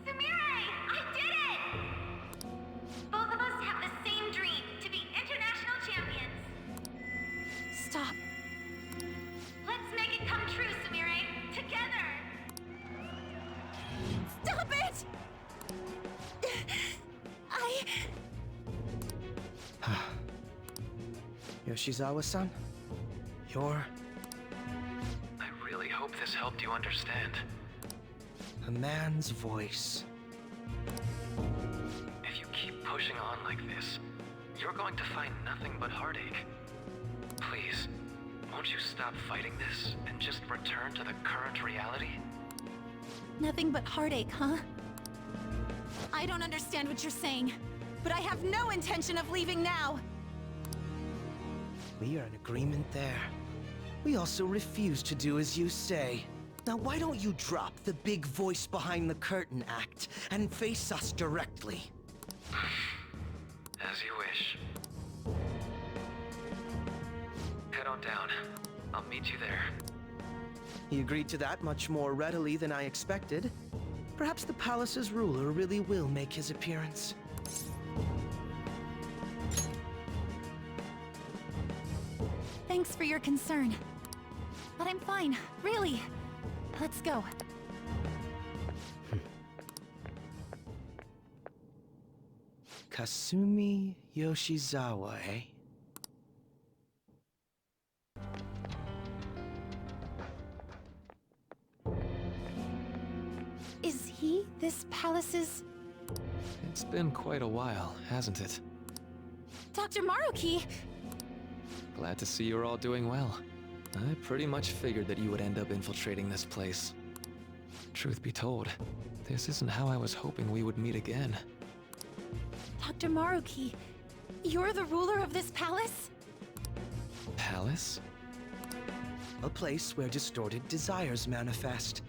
Sumire! I did it! Both of us have the same dream, to be international champions. Stop. Let's make it come true, Sumire! Together! Stop it! Yoshizawa-san, you're I really hope this helped you understand. a man's voice. If you keep pushing on like this, you're going to find nothing but heartache. Please, won't you stop fighting this and just return to the current reality? Nothing but heartache, huh? I don't understand what you're saying, but I have no intention of leaving now. We are in agreement there. We also refuse to do as you say. Now why don't you drop the big voice behind the curtain act and face us directly? As you wish. Head on down. I'll meet you there. He agreed to that much more readily than I expected. Perhaps the palace's ruler really will make his appearance. Thanks for your concern. But I'm fine, really. Let's go. Kasumi Yoshizawa, eh? Is he this palace's... It's been quite a while, hasn't it? Dr. Maruki? Glad to see you're all doing well. I pretty much figured that you would end up infiltrating this place. Truth be told, this isn't how I was hoping we would meet again. Dr. Maruki, you're the ruler of this palace? palace? A place where distorted desires manifest.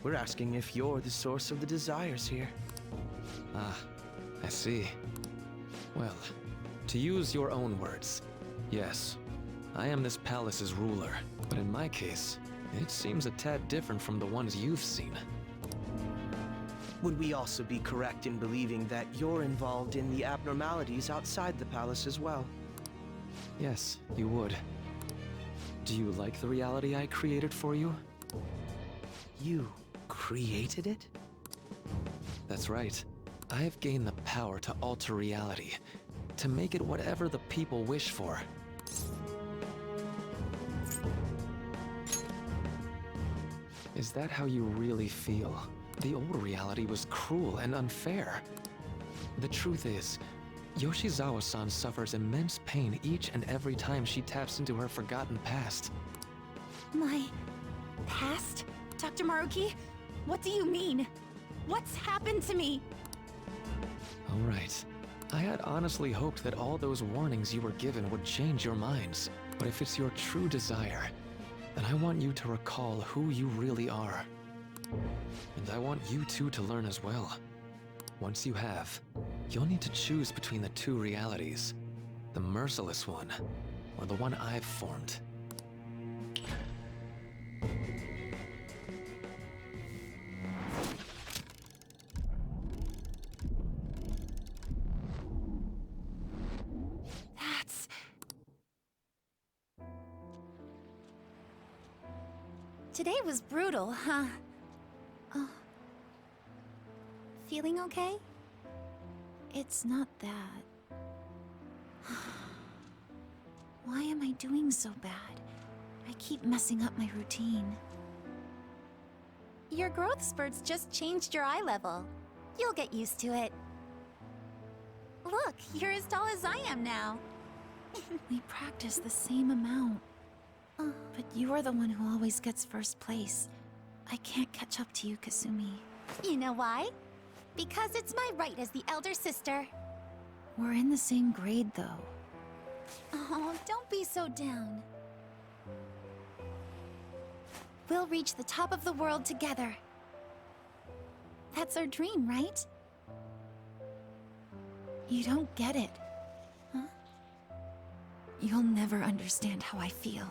We're asking if you're the source of the desires here. Ah, I see. Well, to use your own words, yes, I am this palace's ruler. But in my case, it seems a tad different from the ones you've seen. Would we also be correct in believing that you're involved in the abnormalities outside the palace as well? Yes, you would. Do you like the reality I created for you? You created it? That's right. I have gained the power to alter reality, to make it whatever the people wish for. Is that how you really feel? The old reality was cruel and unfair. The truth is, Yoshizawa-san suffers immense pain each and every time she taps into her forgotten past. My past? Dr. Maruki? What do you mean? What's happened to me? All right. I had honestly hoped that all those warnings you were given would change your minds. But if it's your true desire, then I want you to recall who you really are. And I want you two to learn as well. Once you have, you'll need to choose between the two realities. The merciless one, or the one I've formed. That's... Today was brutal, huh? Oh. Feeling okay? It's not that. Why am I doing so bad? I keep messing up my routine. Your growth spurts just changed your eye level. You'll get used to it. Look, you're as tall as I am now. We practice the same amount. But you are the one who always gets first place. I can't catch up to you, Kasumi. You know why? Because it's my right as the elder sister. We're in the same grade, though. Oh, don't be so down. We'll reach the top of the world together. That's our dream, right? You don't get it. Huh? You'll never understand how I feel.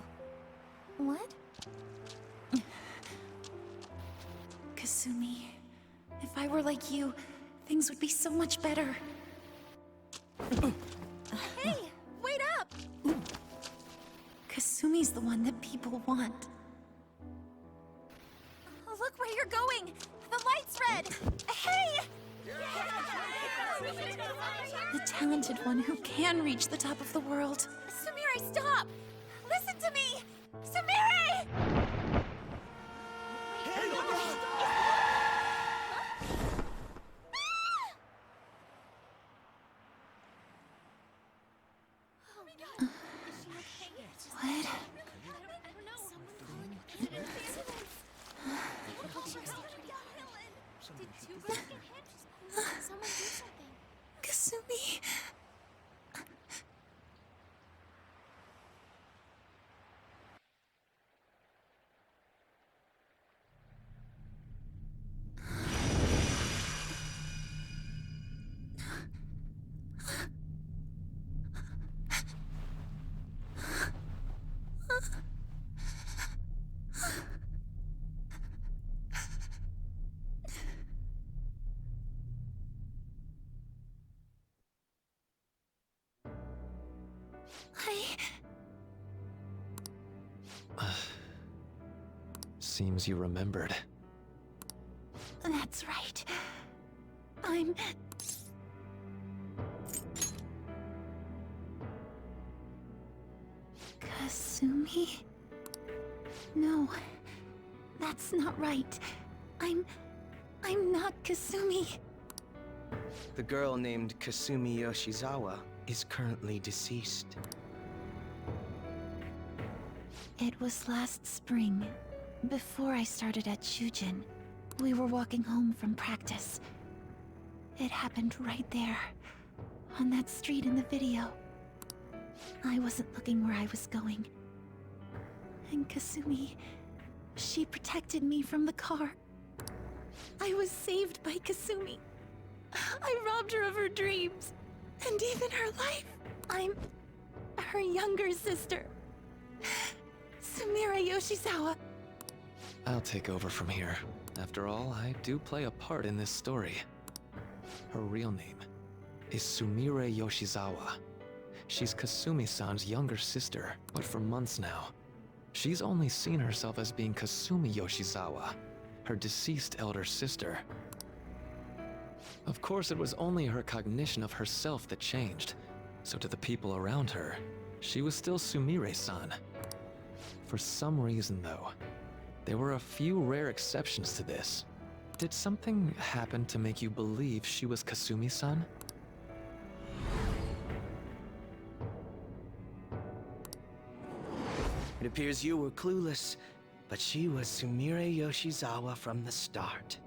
What? Kasumi, if I were like you, things would be so much better. Hey, wait up! Kasumi's the one that people want. Look where you're going! The light's red! Hey! The talented one who can reach the top of the world. Sumire, stop! Listen to me! Sumire! What? Kasumi. Seems you remembered. That's right. I'm... Kasumi? No, that's not right. I'm not Kasumi. The girl named Kasumi Yoshizawa is currently deceased. It was last spring, before I started at Shujin. We were walking home from practice. It happened right there, on that street in the video. I wasn't looking where I was going. And Kasumi, she protected me from the car. I was saved by Kasumi. I robbed her of her dreams, and even her life. I'm her younger sister, Sumire Yoshizawa. I'll take over from here. After all, I do play a part in this story. Her real name is Sumire Yoshizawa. She's Kasumi-san's younger sister, but for months now, she's only seen herself as being Kasumi Yoshizawa, her deceased elder sister. Of course, it was only her cognition of herself that changed, so to the people around her, she was still Sumire-san. For some reason, though, there were a few rare exceptions to this. Did something happen to make you believe she was Kasumi-san? It appears you were clueless, but she was Sumire Yoshizawa from the start.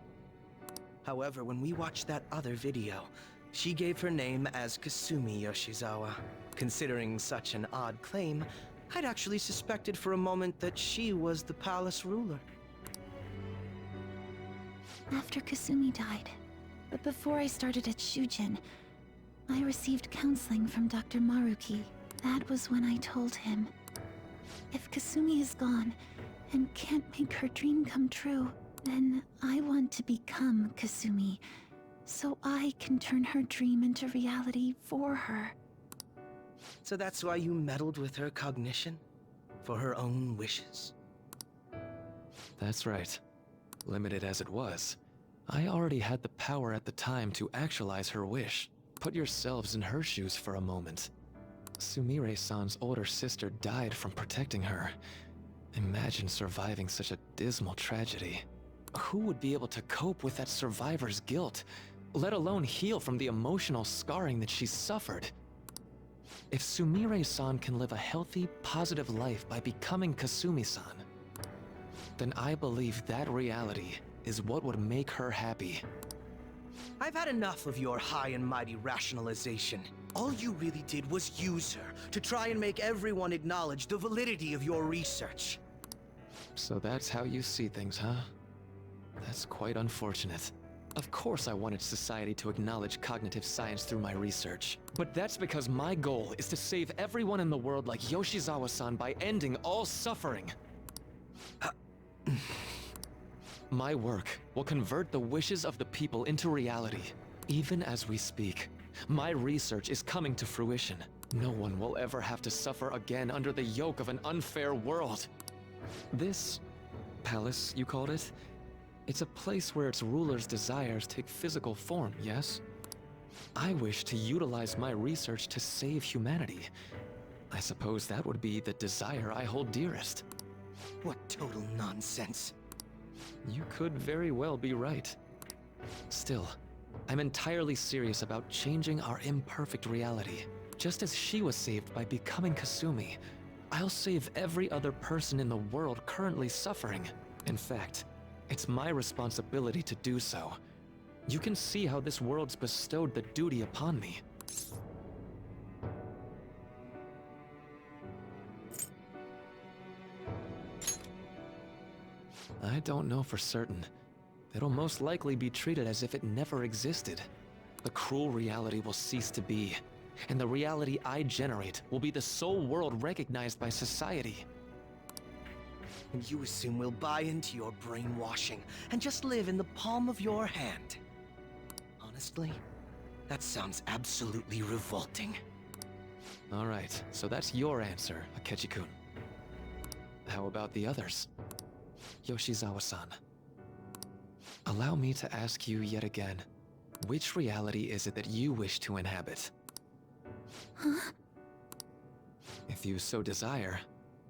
However, when we watched that other video, she gave her name as Kasumi Yoshizawa. Considering such an odd claim, I'd actually suspected for a moment that she was the palace ruler. After Kasumi died, but before I started at Shujin, I received counseling from Dr. Maruki. That was when I told him, if Kasumi is gone and can't make her dream come true, then I want to become Kasumi, so I can turn her dream into reality for her. So that's why you meddled with her cognition? For her own wishes? That's right. Limited as it was, I already had the power at the time to actualize her wish. Put yourselves in her shoes for a moment. Sumire-san's older sister died from protecting her. Imagine surviving such a dismal tragedy. Who would be able to cope with that survivor's guilt, let alone heal from the emotional scarring that she suffered? If Sumire-san can live a healthy, positive life by becoming Kasumi-san, then I believe that reality is what would make her happy. I've had enough of your high and mighty rationalization. All you really did was use her to try and make everyone acknowledge the validity of your research. So that's how you see things, huh? That's quite unfortunate. Of course I wanted society to acknowledge cognitive science through my research. But that's because my goal is to save everyone in the world like Yoshizawa-san by ending all suffering. My work will convert the wishes of the people into reality. Even as we speak, my research is coming to fruition. No one will ever have to suffer again under the yoke of an unfair world. This palace, you called it? It's a place where its ruler's desires take physical form, yes? I wish to utilize my research to save humanity. I suppose that would be the desire I hold dearest. What total nonsense. You could very well be right. Still, I'm entirely serious about changing our imperfect reality. Just as she was saved by becoming Kasumi, I'll save every other person in the world currently suffering. In fact, it's my responsibility to do so. You can see how this world's bestowed the duty upon me. I don't know for certain. It'll most likely be treated as if it never existed. The cruel reality will cease to be, and the reality I generate will be the sole world recognized by society. And you assume we'll buy into your brainwashing and just live in the palm of your hand. Honestly, that sounds absolutely revolting. All right, so that's your answer, Akechi-kun. How about the others? Yoshizawa-san. Allow me to ask you yet again, which reality is it that you wish to inhabit? Huh? If you so desire,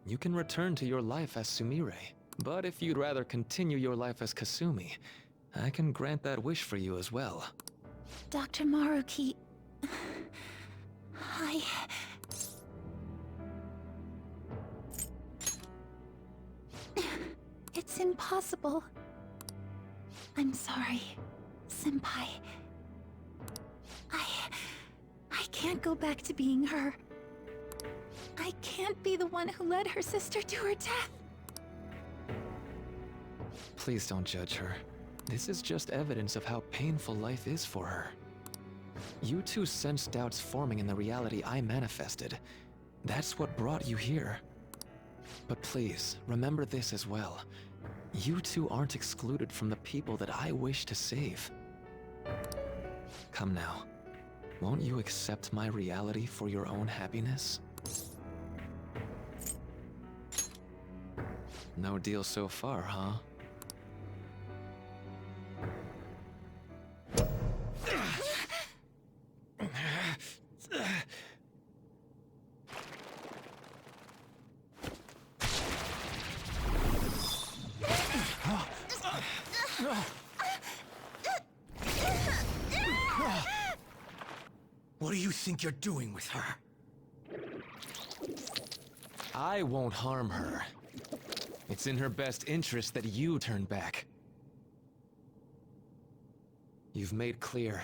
you can return to your life as Sumire. But if you'd rather continue your life as Kasumi, I can grant that wish for you as well. Dr. Maruki... It's impossible. I'm sorry, Senpai. I can't go back to being her. I can't be the one who led her sister to her death. Please don't judge her. This is just evidence of how painful life is for her. You two sensed doubts forming in the reality I manifested. That's what brought you here. But please, remember this as well. You two aren't excluded from the people that I wish to save. Come now. Won't you accept my reality for your own happiness? No deal so far, huh? What do you think you're doing with her? I won't harm her. It's in her best interest that you turn back. You've made clear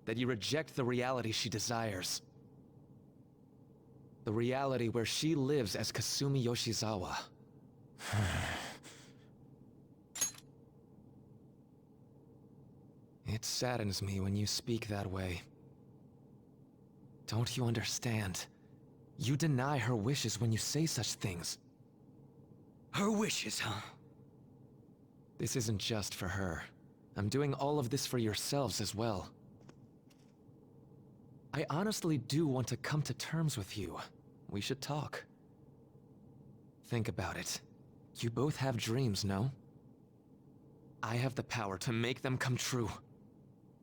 that you reject the reality she desires. The reality where she lives as Kasumi Yoshizawa. It saddens me when you speak that way. Don't you understand? You deny her wishes when you say such things. Her wishes, huh? This isn't just for her. I'm doing all of this for yourselves as well. I honestly do want to come to terms with you. We should talk. Think about it. You both have dreams, no? I have the power to make them come true.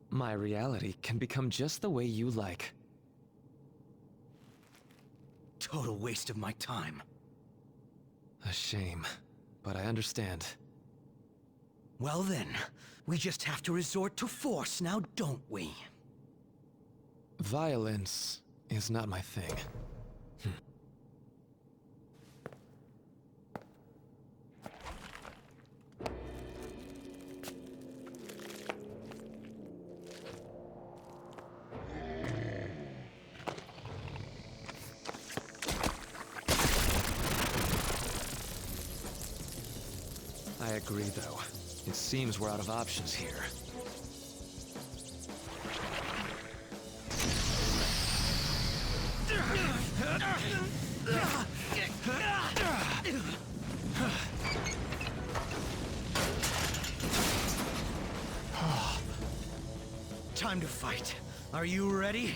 My reality can become just the way you like. Total waste of my time. A shame, but I understand. Well then, we just have to resort to force now, don't we? Violence is not my thing. I agree, though. It seems we're out of options here. Time to fight. Are you ready?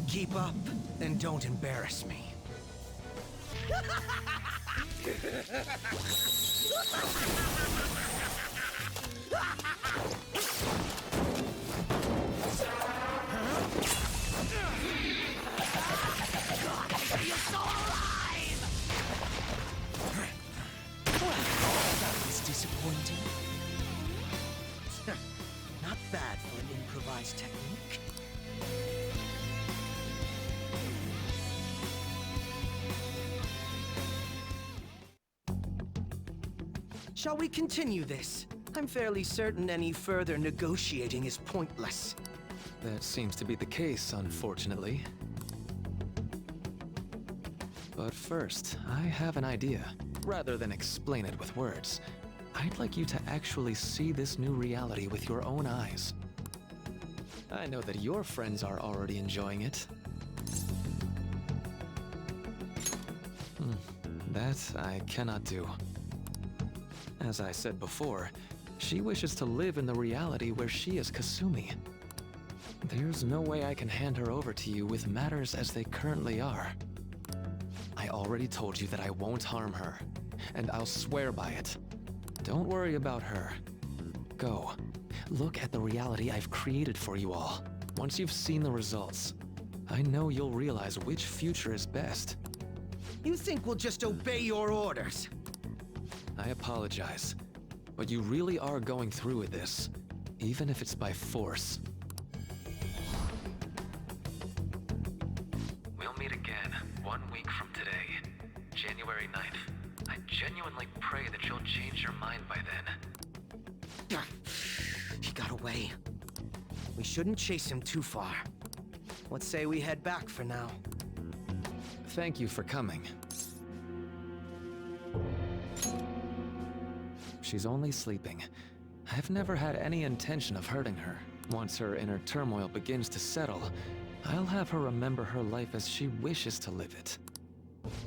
Keep up, and don't embarrass me. You're so alive! That was disappointing. Not bad for an improvised technique. Shall we continue this? I'm fairly certain any further negotiating is pointless. That seems to be the case, unfortunately. But first, I have an idea. Rather than explain it with words, I'd like you to actually see this new reality with your own eyes. I know that your friends are already enjoying it. That I cannot do. As I said before, she wishes to live in the reality where she is Kasumi. There's no way I can hand her over to you with matters as they currently are. I already told you that I won't harm her, and I'll swear by it. Don't worry about her. Go. Look at the reality I've created for you all. Once you've seen the results, I know you'll realize which future is best. You think we'll just obey your orders? I apologize, but you really are going through with this, even if it's by force. We'll meet again 1 week from today, January 9th. I genuinely pray that you'll change your mind by then. He got away. We shouldn't chase him too far. Let's say we head back for now. Thank you for coming. She's only sleeping. I've never had any intention of hurting her. Once her inner turmoil begins to settle, I'll have her remember her life as she wishes to live it.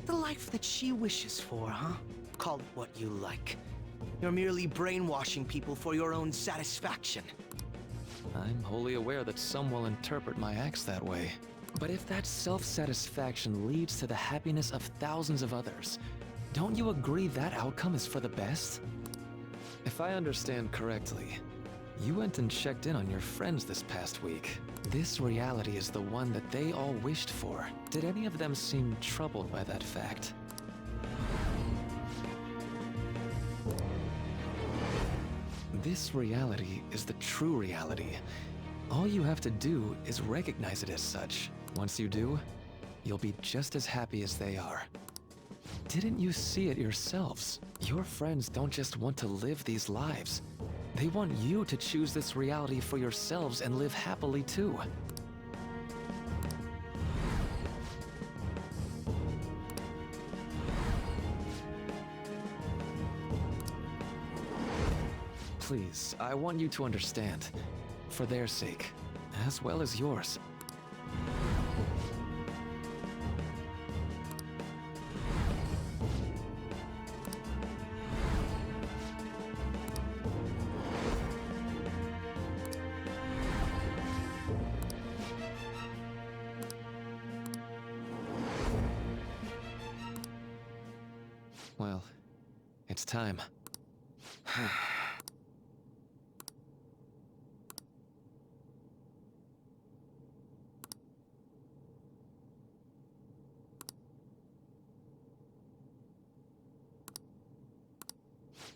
The life that she wishes for, huh? Call it what you like. You're merely brainwashing people for your own satisfaction. I'm wholly aware that some will interpret my acts that way. But if that self-satisfaction leads to the happiness of thousands of others, don't you agree that outcome is for the best? If I understand correctly, you went and checked in on your friends this past week. This reality is the one that they all wished for. Did any of them seem troubled by that fact? This reality is the true reality. All you have to do is recognize it as such. Once you do, you'll be just as happy as they are. Didn't you see it yourselves? Your friends don't just want to live these lives. They want you to choose this reality for yourselves and live happily too. Please, I want you to understand. For their sake, as well as yours. Well, it's time.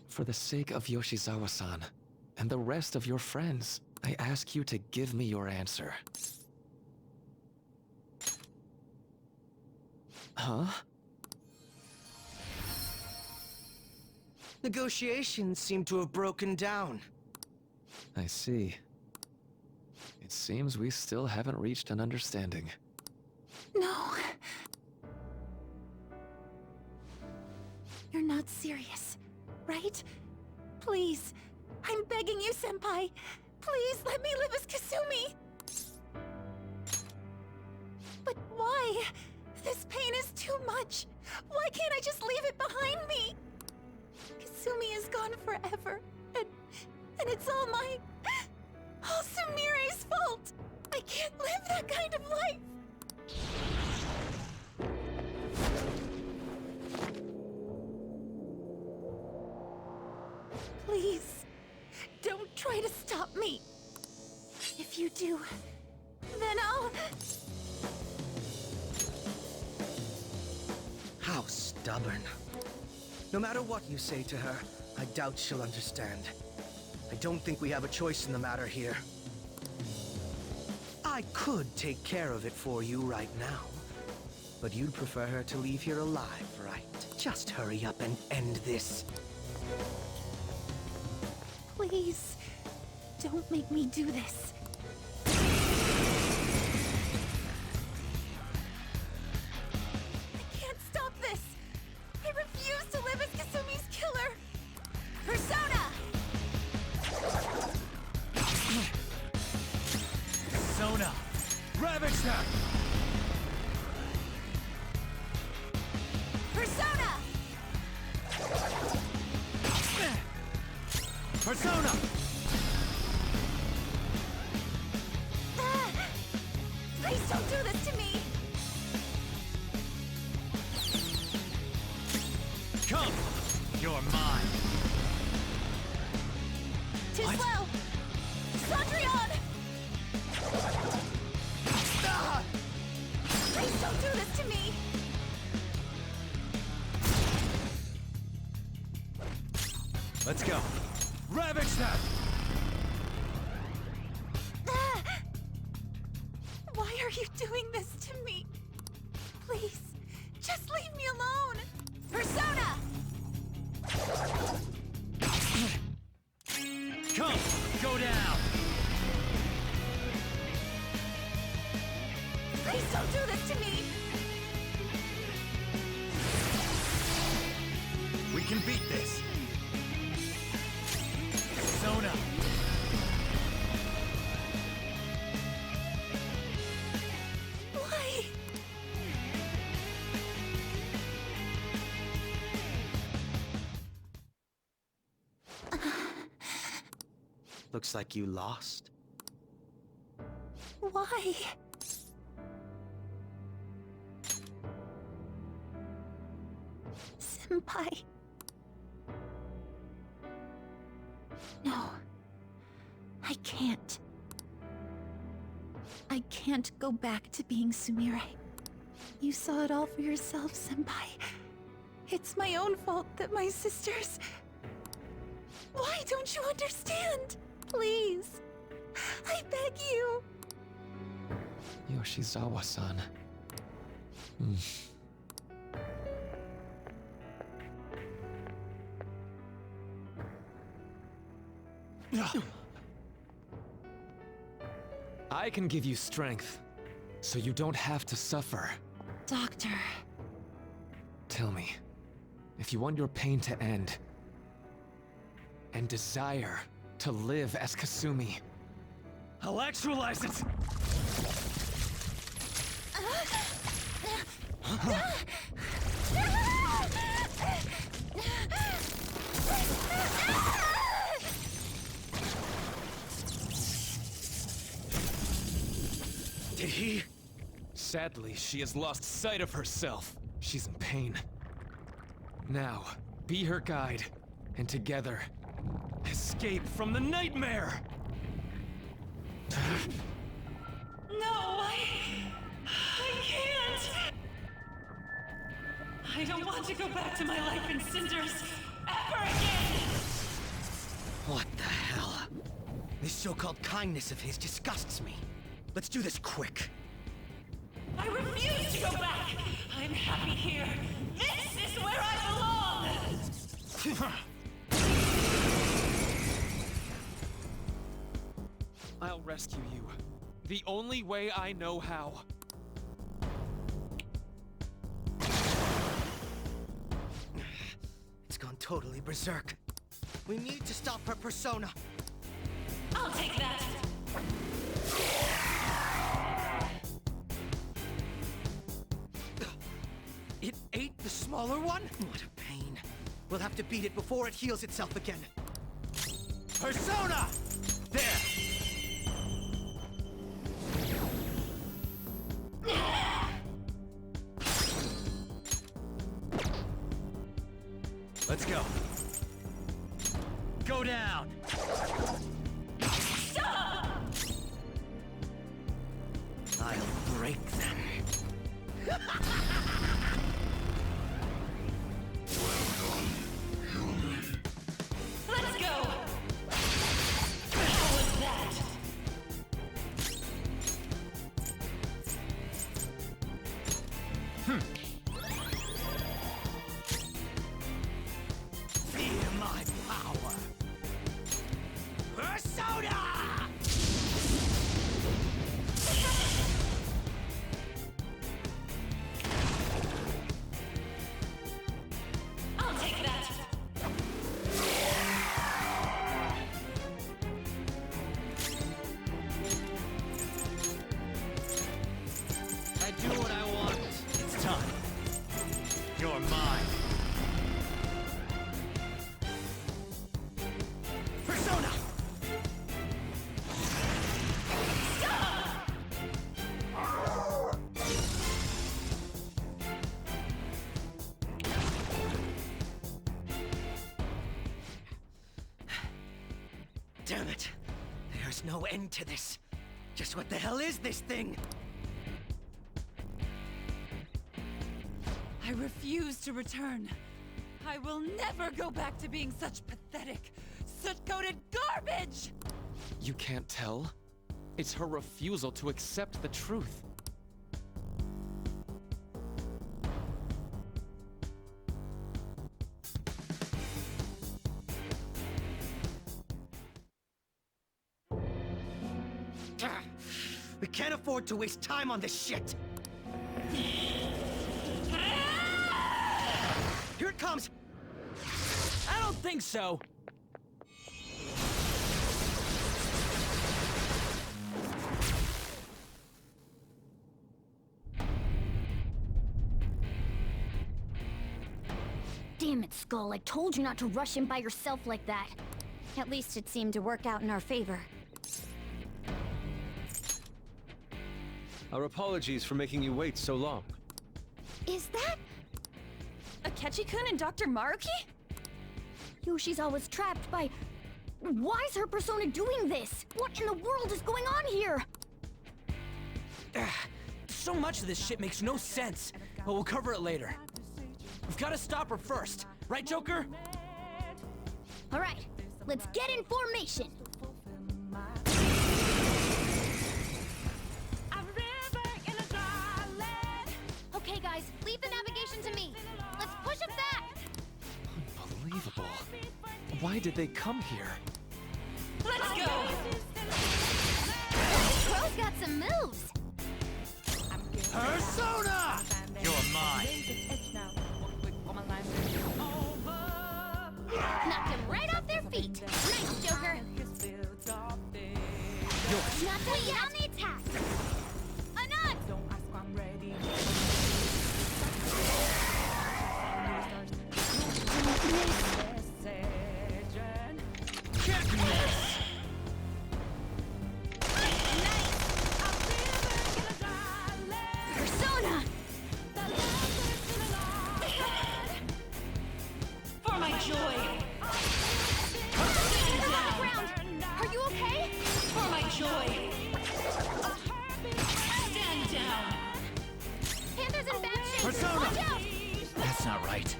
For the sake of Yoshizawa-san, and the rest of your friends, I ask you to give me your answer. Huh? Negotiations seem to have broken down. I see. It seems we still haven't reached an understanding. No. You're not serious, right? Please. I'm begging you, Senpai. Please let me live as Kasumi. But why? This pain is too much. Why can't I just leave it behind me? Kasumi is gone forever, and it's all Sumire's fault. I can't live that kind of life. Please, don't try to stop me. If you do, then I'll... How stubborn. No matter what you say to her, I doubt she'll understand. I don't think we have a choice in the matter here. I could take care of it for you right now. But you'd prefer her to leave here alive, right? Just hurry up and end this. Please, don't make me do this. I can't stop this. I refuse to live as Kasumi's killer. Persona! Persona! Ravage them! Persona! Persona! Please don't do this to me! Come! You're mine! Too slow! Cendrillon! Please don't do this to me! Let's go! Ravage them! Why are you doing this to me? Please, just leave me alone! Persona! Come! Go down! Please don't do this to me! can beat this. Persona. Why? Looks like you lost. Why? Senpai. No. I can't. I can't go back to being Sumire. You saw it all for yourself, Senpai. It's my own fault that my sisters... Why don't you understand? Please. I beg you. Yoshizawa-san. I can give you strength, so you don't have to suffer. Doctor. Tell me, if you want your pain to end, and desire to live as Kasumi, I'll actualize it! Did he? Sadly, she has lost sight of herself. She's in pain. Now, be her guide, and together, escape from the nightmare! No, I can't! I don't want to go back to my life in cinders ever again! What the hell? This so-called kindness of his disgusts me. Let's do this quick. I refuse to go back! I'm happy here! This is where I belong! I'll rescue you. The only way I know how. It's gone totally berserk. We need to stop her persona. I'll take that! It ate the smaller one? What a pain. We'll have to beat it before it heals itself again. Persona! There! Let's go. Go down! Stop! I'll break them. Let's go! How was that? Feel my power. Persona! I'll take that! I do what I want. It's time. You're mine. Persona! Damn it. There's no end to this. Just what the hell is this thing? I refuse to return. I will never go back to being such pathetic, soot-coated garbage! You can't tell? It's her refusal to accept the truth. We can't afford to waste time on this shit! Here it comes! don't think so. Damn it, Skull. I told you not to rush in by yourself like that. At least it seemed to work out in our favor. Our apologies for making you wait so long. Is that Akechi-kun and Dr. Maruki? Yoshizawa was trapped by... Why is her persona doing this? What in the world is going on here? So much of this shit makes no sense, but we'll cover it later. We've got to stop her first, right, Joker? All right, let's get in formation. Okay, guys, leave the navigation to me. Let's push it back. Unbelievable. Why did they come here? Let's go! Crow's got some moves. Persona! You're mine. Knocked him right off their feet. Nice, Joker. Not to lead on the attack. Anon! Persona! For my joy! Hands on the ground! Are you okay? For my joy! Stand down! Panther's in bad shape. Persona! Watch out! That's not right.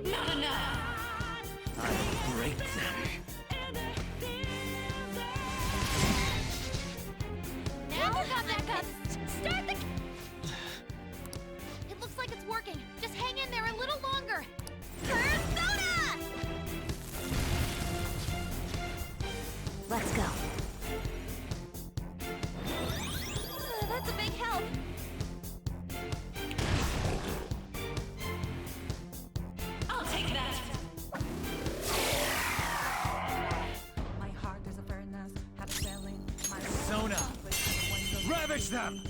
Not enough! I'll break them. Now we got back up. Start the... It looks like it's working. Just hang in there a little longer. Persona! Let's go. That's a big help. I'll take that! Persona! Ravage them!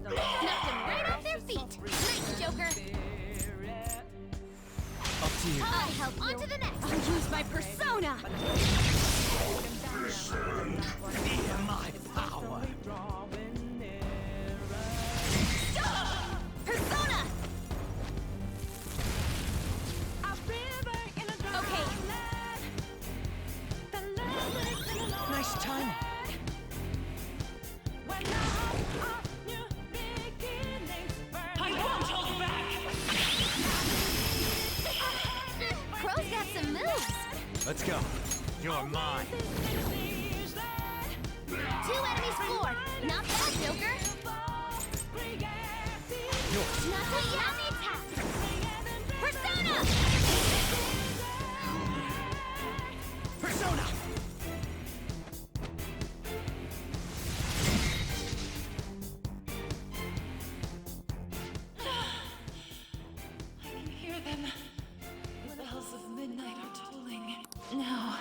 Knocked him right off their feet. Nice, Joker. Up to you. I'll help. On to the next. I'll use my persona! Fear my power. Stop! Persona! Okay. Nice timing. I won't hold back! Crow's got some moves. Let's go. You're mine. 2 enemies floored. Not bad, Joker. Yours. Not to lead on the attack. Persona! Persona! I can hear them. The bells of midnight are tolling. Now,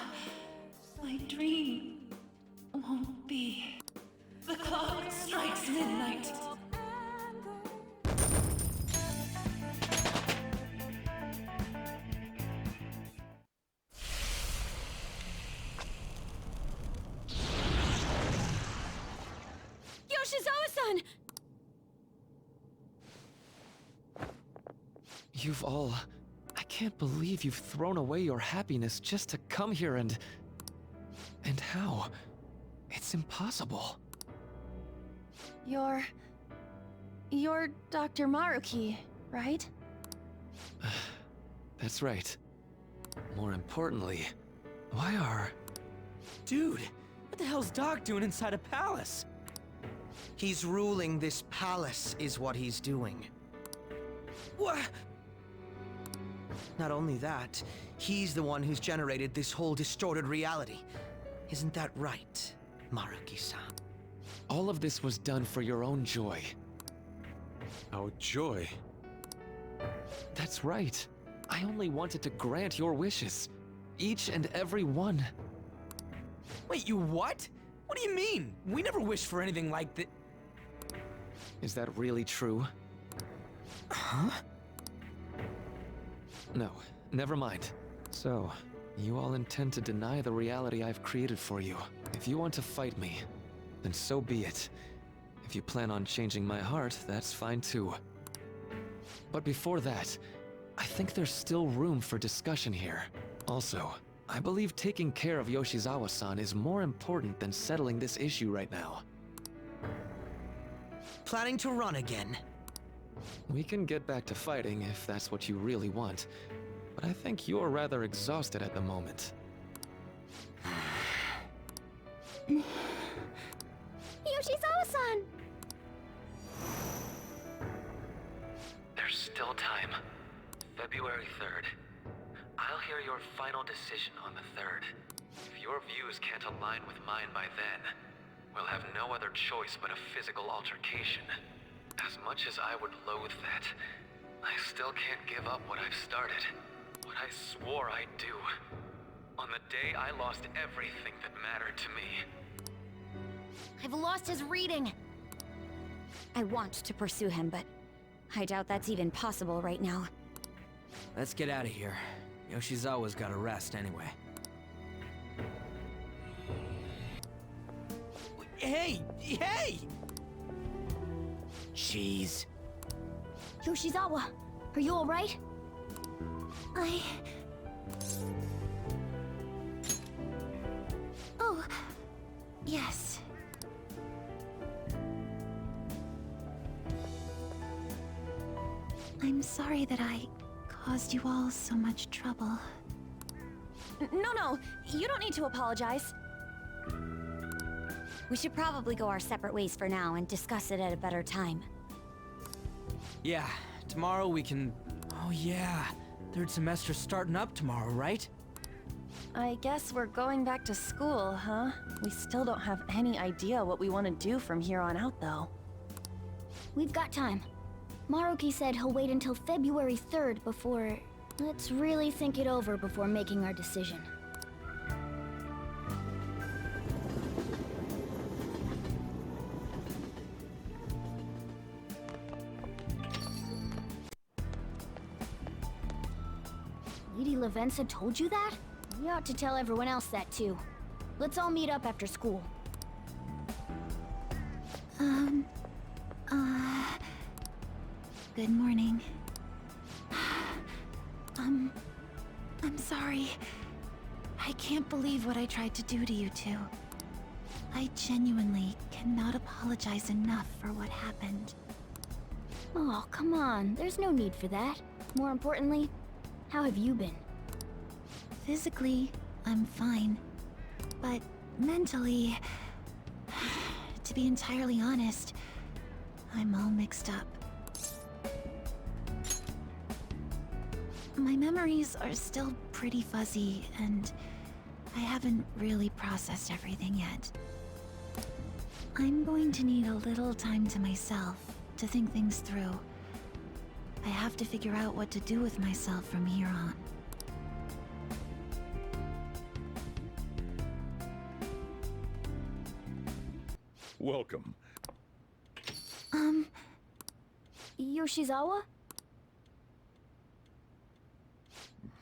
my dream won't be. The clock strikes midnight. Yoshizawa-san! You've all... I can't believe you've thrown away your happiness just to come here and... And how? It's impossible. You're Dr. Maruki, right? That's right. More importantly, why are... Dude, what the hell's Doc doing inside a palace? He's ruling this palace, is what he's doing. What? Not only that, he's the one who's generated this whole distorted reality. Isn't that right, Maruki-san? All of this was done for your own joy. Our joy. That's right. I only wanted to grant your wishes. Each and every one. Wait, you what? What do you mean? We never wished for anything like that. Is that really true? Huh? No, never mind. So, you all intend to deny the reality I've created for you. If you want to fight me, then so be it. If you plan on changing my heart, that's fine too. But before that, I think there's still room for discussion here. Also, I believe taking care of Yoshizawa-san is more important than settling this issue right now. Planning to run again? We can get back to fighting if that's what you really want, but I think you're rather exhausted at the moment. Yoshizawa-san! There's still time. February 3rd. I'll hear your final decision on the 3rd. If your views can't align with mine by then, we'll have no other choice but a physical altercation. As much as I would loathe that, I still can't give up what I've started. What I swore I'd do. On the day I lost everything that mattered to me. I've lost his reading. I want to pursue him, but I doubt that's even possible right now. Let's get out of here. Yoshizawa's gotta rest anyway. Hey! Hey! Jeez. Yoshizawa, are you alright? Oh, yes. I'm sorry that I caused you all so much trouble. No, you don't need to apologize. We should probably go our separate ways for now and discuss it at a better time. Yeah, tomorrow we can... Oh yeah, third semester's starting up tomorrow, right? I guess we're going back to school, huh? We still don't have any idea what we want to do from here on out, though. We've got time. Maruki said he'll wait until February 3rd before... Let's really think it over before making our decision. Lady Lavenza told you that? You ought to tell everyone else that too. Let's all meet up after school. Good morning. I'm sorry. I can't believe what I tried to do to you two. I genuinely cannot apologize enough for what happened. Oh, come on. There's no need for that. More importantly, how have you been? Physically, I'm fine. But mentally, to be entirely honest, I'm all mixed up. My memories are still pretty fuzzy, and I haven't really processed everything yet. I'm going to need a little time to myself to think things through. I have to figure out what to do with myself from here on. Welcome. Yoshizawa?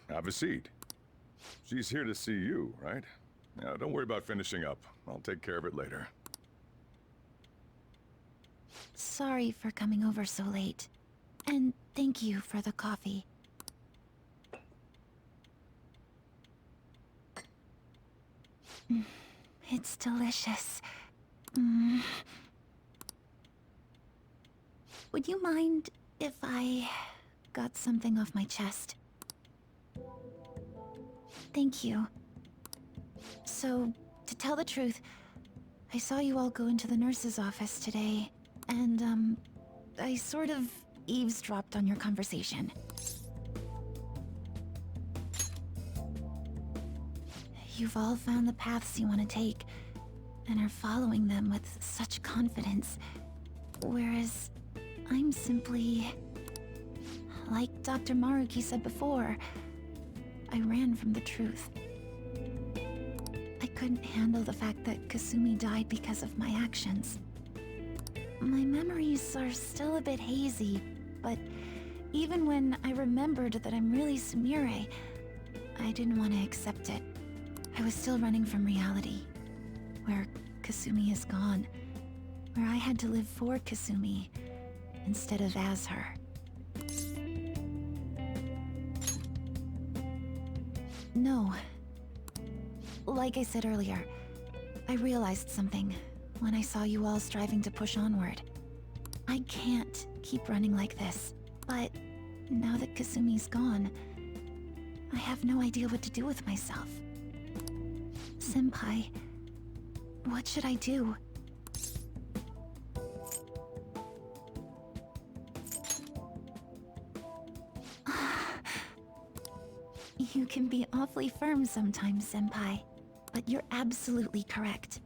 Have a seat. She's here to see you, right? Now, don't worry about finishing up. I'll take care of it later. Sorry for coming over so late. And thank you for the coffee. It's delicious. Would you mind if I got something off my chest? Thank you. So, to tell the truth, I saw you all go into the nurse's office today, and, I sort of eavesdropped on your conversation. You've all found the paths you want to take, and are following them with such confidence, whereas I'm simply... like Dr. Maruki said before, I ran from the truth. I couldn't handle the fact that Kasumi died because of my actions. My memories are still a bit hazy, but even when I remembered that I'm really Sumire, I didn't want to accept it. I was still running from reality, where Kasumi is gone, where I had to live for Kasumi instead of as her. No. Like I said earlier, I realized something when I saw you all striving to push onward. I can't keep running like this, but now that Kasumi's gone, I have no idea what to do with myself. Senpai, what should I do? You can be awfully firm sometimes, Senpai, but you're absolutely correct.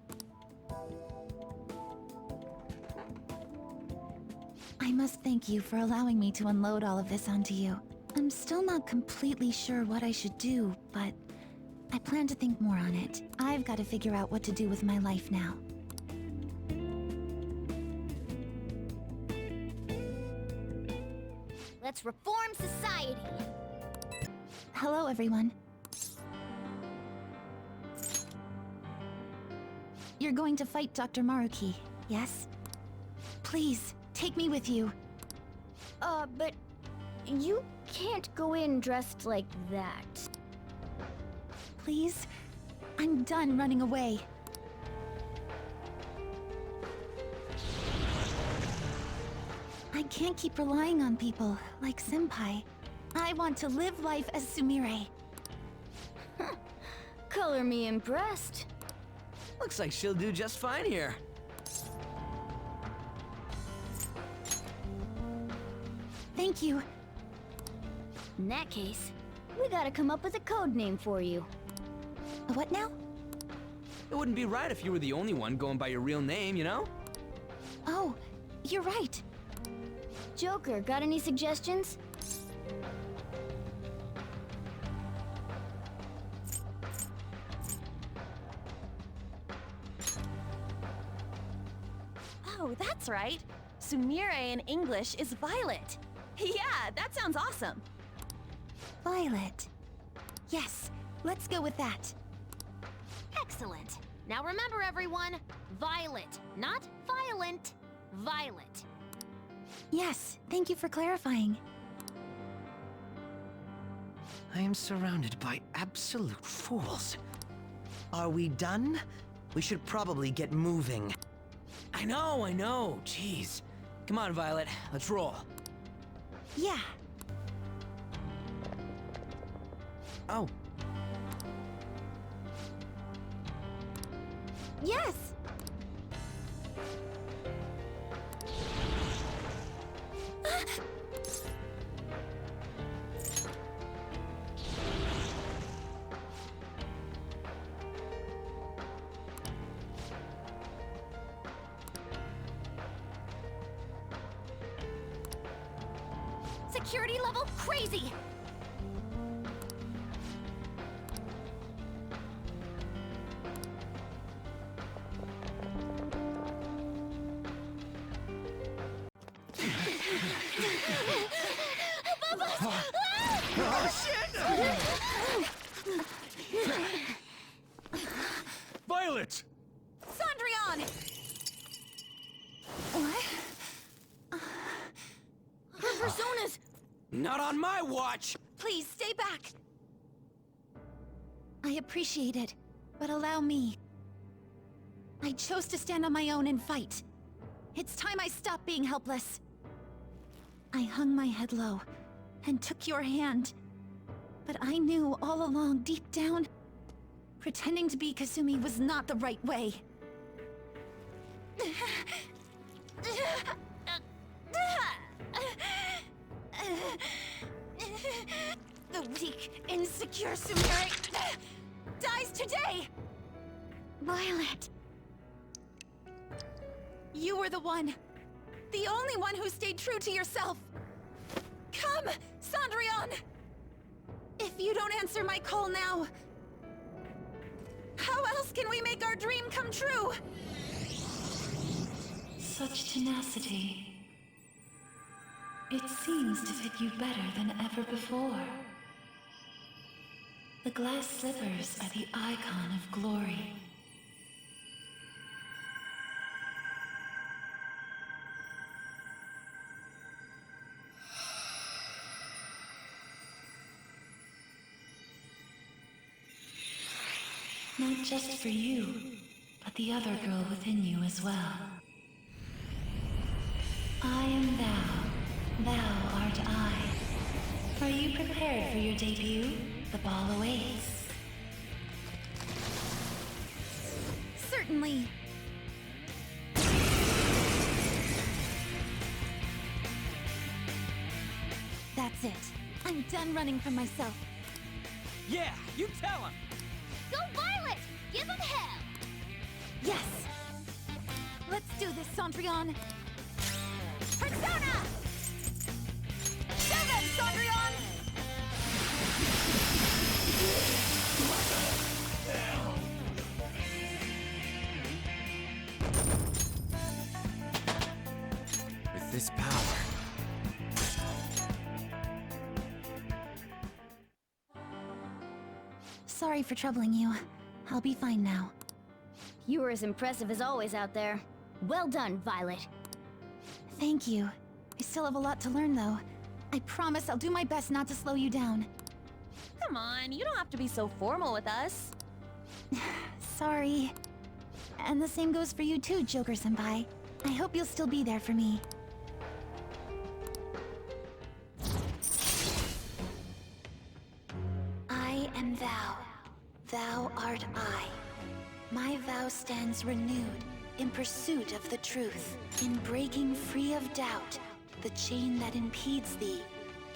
I must thank you for allowing me to unload all of this onto you. I'm still not completely sure what I should do, but I plan to think more on it. I've got to figure out what to do with my life now. Let's reform society. Hello, everyone. You're going to fight Dr. Maruki, yes? Please, take me with you. But you can't go in dressed like that. Please? I'm done running away. I can't keep relying on people like Senpai. I want to live life as Sumire. Color me impressed. Looks like she'll do just fine here. Thank you. In that case, we gotta come up with a code name for you. What now? It wouldn't be right if you were the only one going by your real name, you know? Oh, you're right. Joker, got any suggestions? Oh, that's right. Sumire in English is Violet. Yeah, that sounds awesome. Violet. Yes, let's go with that. Excellent. Now remember, everyone, Violet, not violent. Violet. Yes, thank you for clarifying. I am surrounded by absolute fools. Are we done? We should probably get moving. I know. Jeez. Come on, Violet. Let's roll. Yeah. Oh. Yes! Security level crazy! Violet! Cendrillon! What? Her personas! Not on my watch! Please, stay back! I appreciate it, but allow me. I chose to stand on my own and fight. It's time I stop being helpless. I hung my head low and took your hand. But I knew all along, deep down, pretending to be Kasumi was not the right way. The weak, insecure Sumire dies today! Violet! You were the one. The only one who stayed true to yourself! Come, Cendrillon! If you don't answer my call now, how else can we make our dream come true? Such tenacity. It seems to fit you better than ever before. The glass slippers are the icon of glory. Not just for you, but the other girl within you as well. I am thou, thou art I. Are you prepared for your debut? The ball awaits. Certainly. That's it. I'm done running from myself. Yeah, you tell him! Go Violet! Give him hell! Yes! Let's do this, Cendrillon! Persona! Show them, Cendrillon! With this power... Sorry for troubling you. I'll be fine now. You were as impressive as always out there. Well done, Violet. Thank you. I still have a lot to learn, though. I promise I'll do my best not to slow you down. Come on, you don't have to be so formal with us. Sorry. And the same goes for you too, Joker-senpai. I hope you'll still be there for me. I am thou. Thou art I. My vow stands renewed in pursuit of the truth. In breaking free of doubt, the chain that impedes thee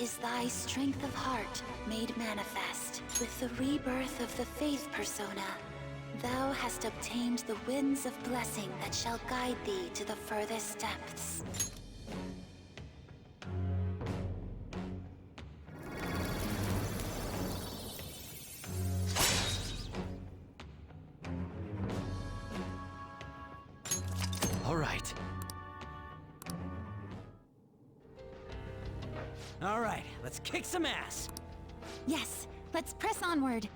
is thy strength of heart made manifest. With the rebirth of the faith persona, thou hast obtained the winds of blessing that shall guide thee to the furthest depths. All right, let's kick some ass. Yes, let's press onward.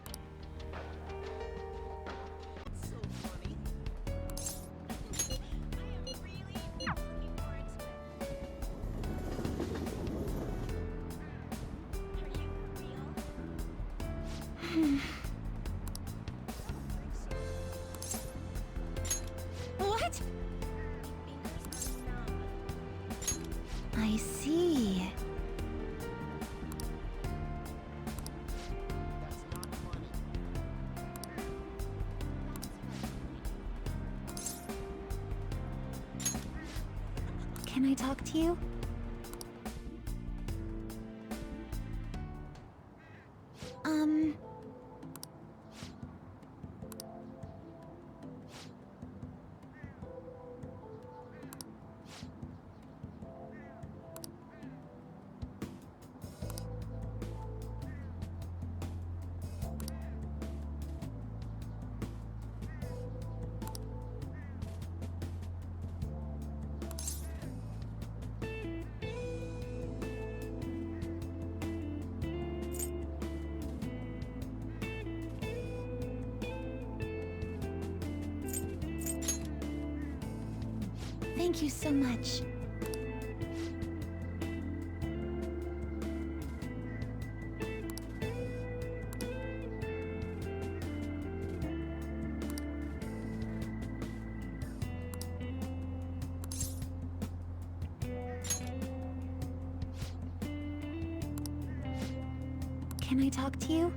What? I see. Can I talk to you? Thank you so much. Can I talk to you?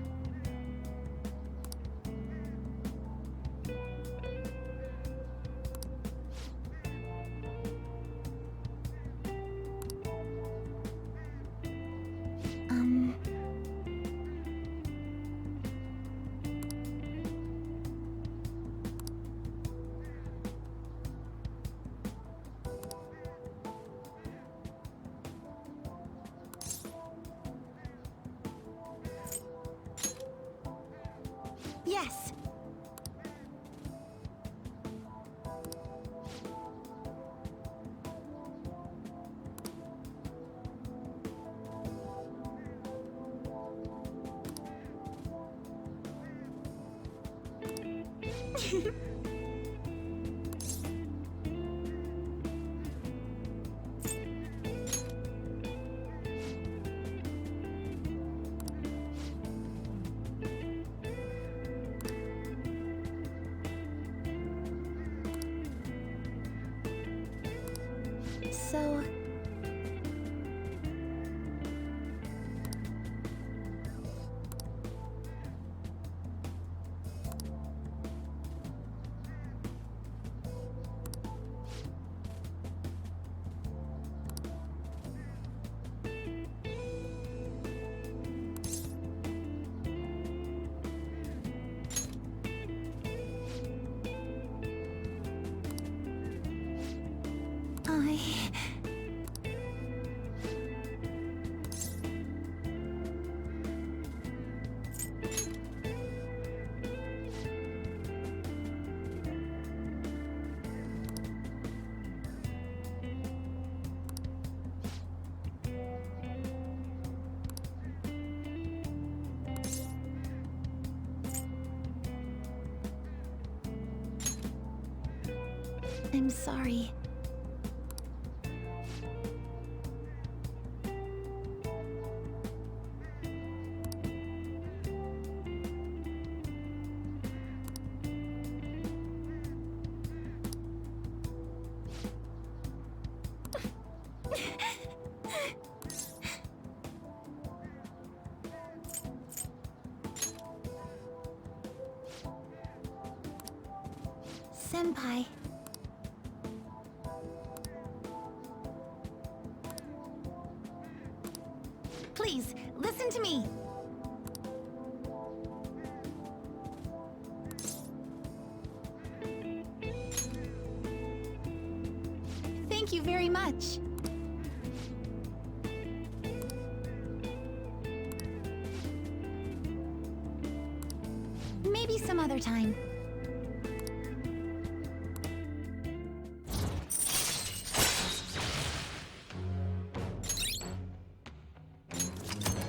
So... I'm sorry. Senpai. Please, listen to me. Thank you very much. Maybe some other time.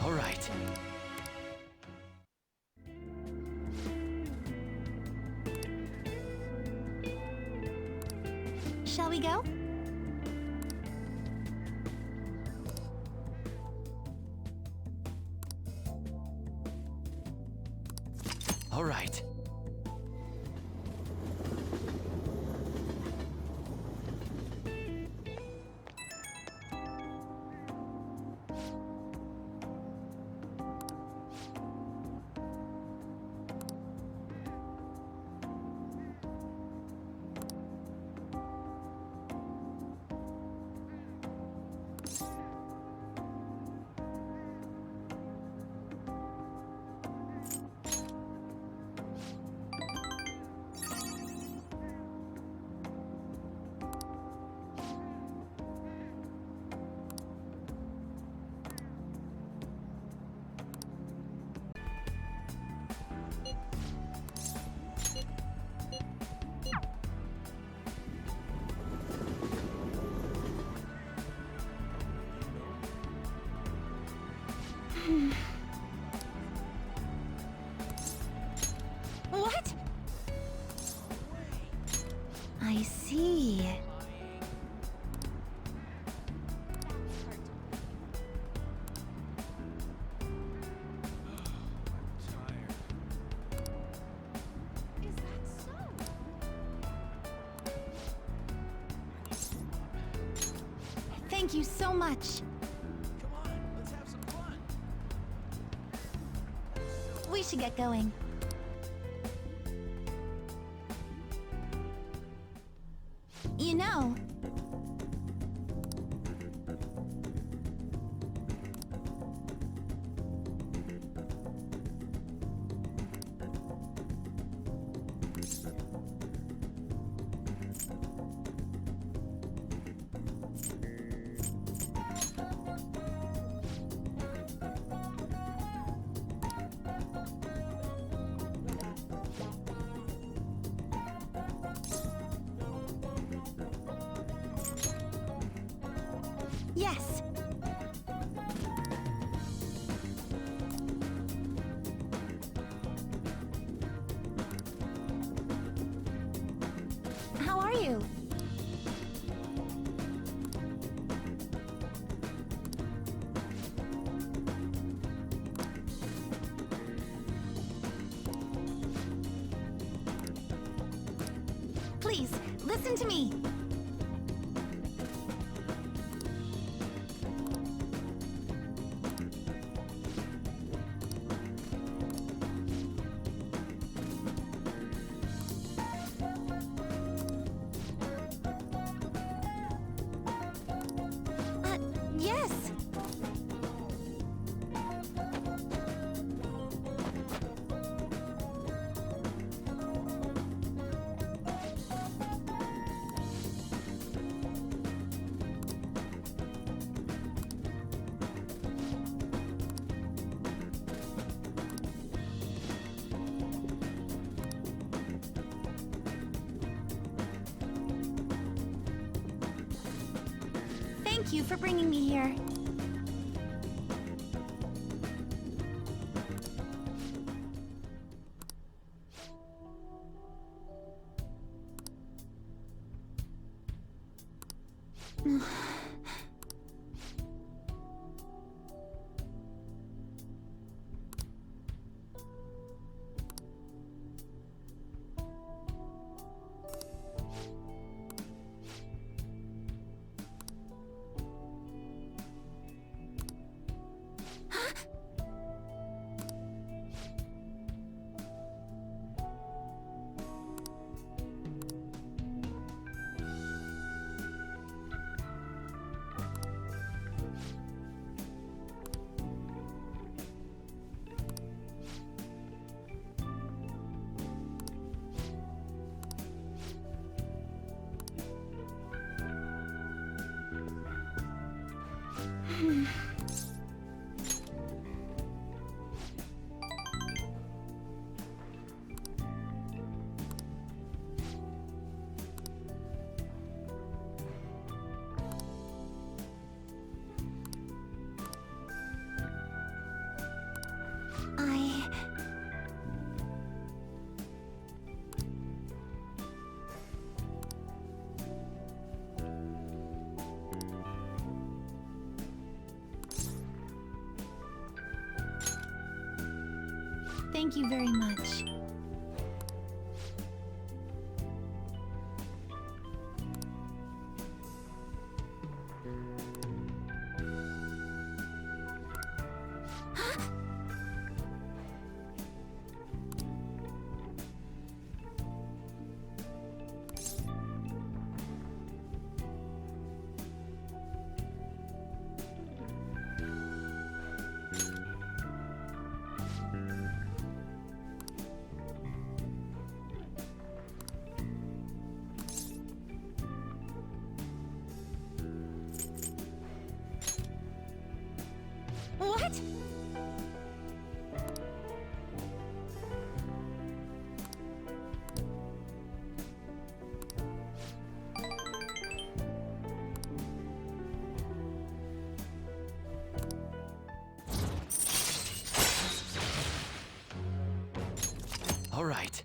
All right. Shall we go? All right. What? I see. Thank you so much. We should get going. You know... Yes. Please, listen to me. Yes. Thank you for bringing me here. Thank you very much. What? All right.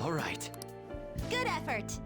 All right. Good effort.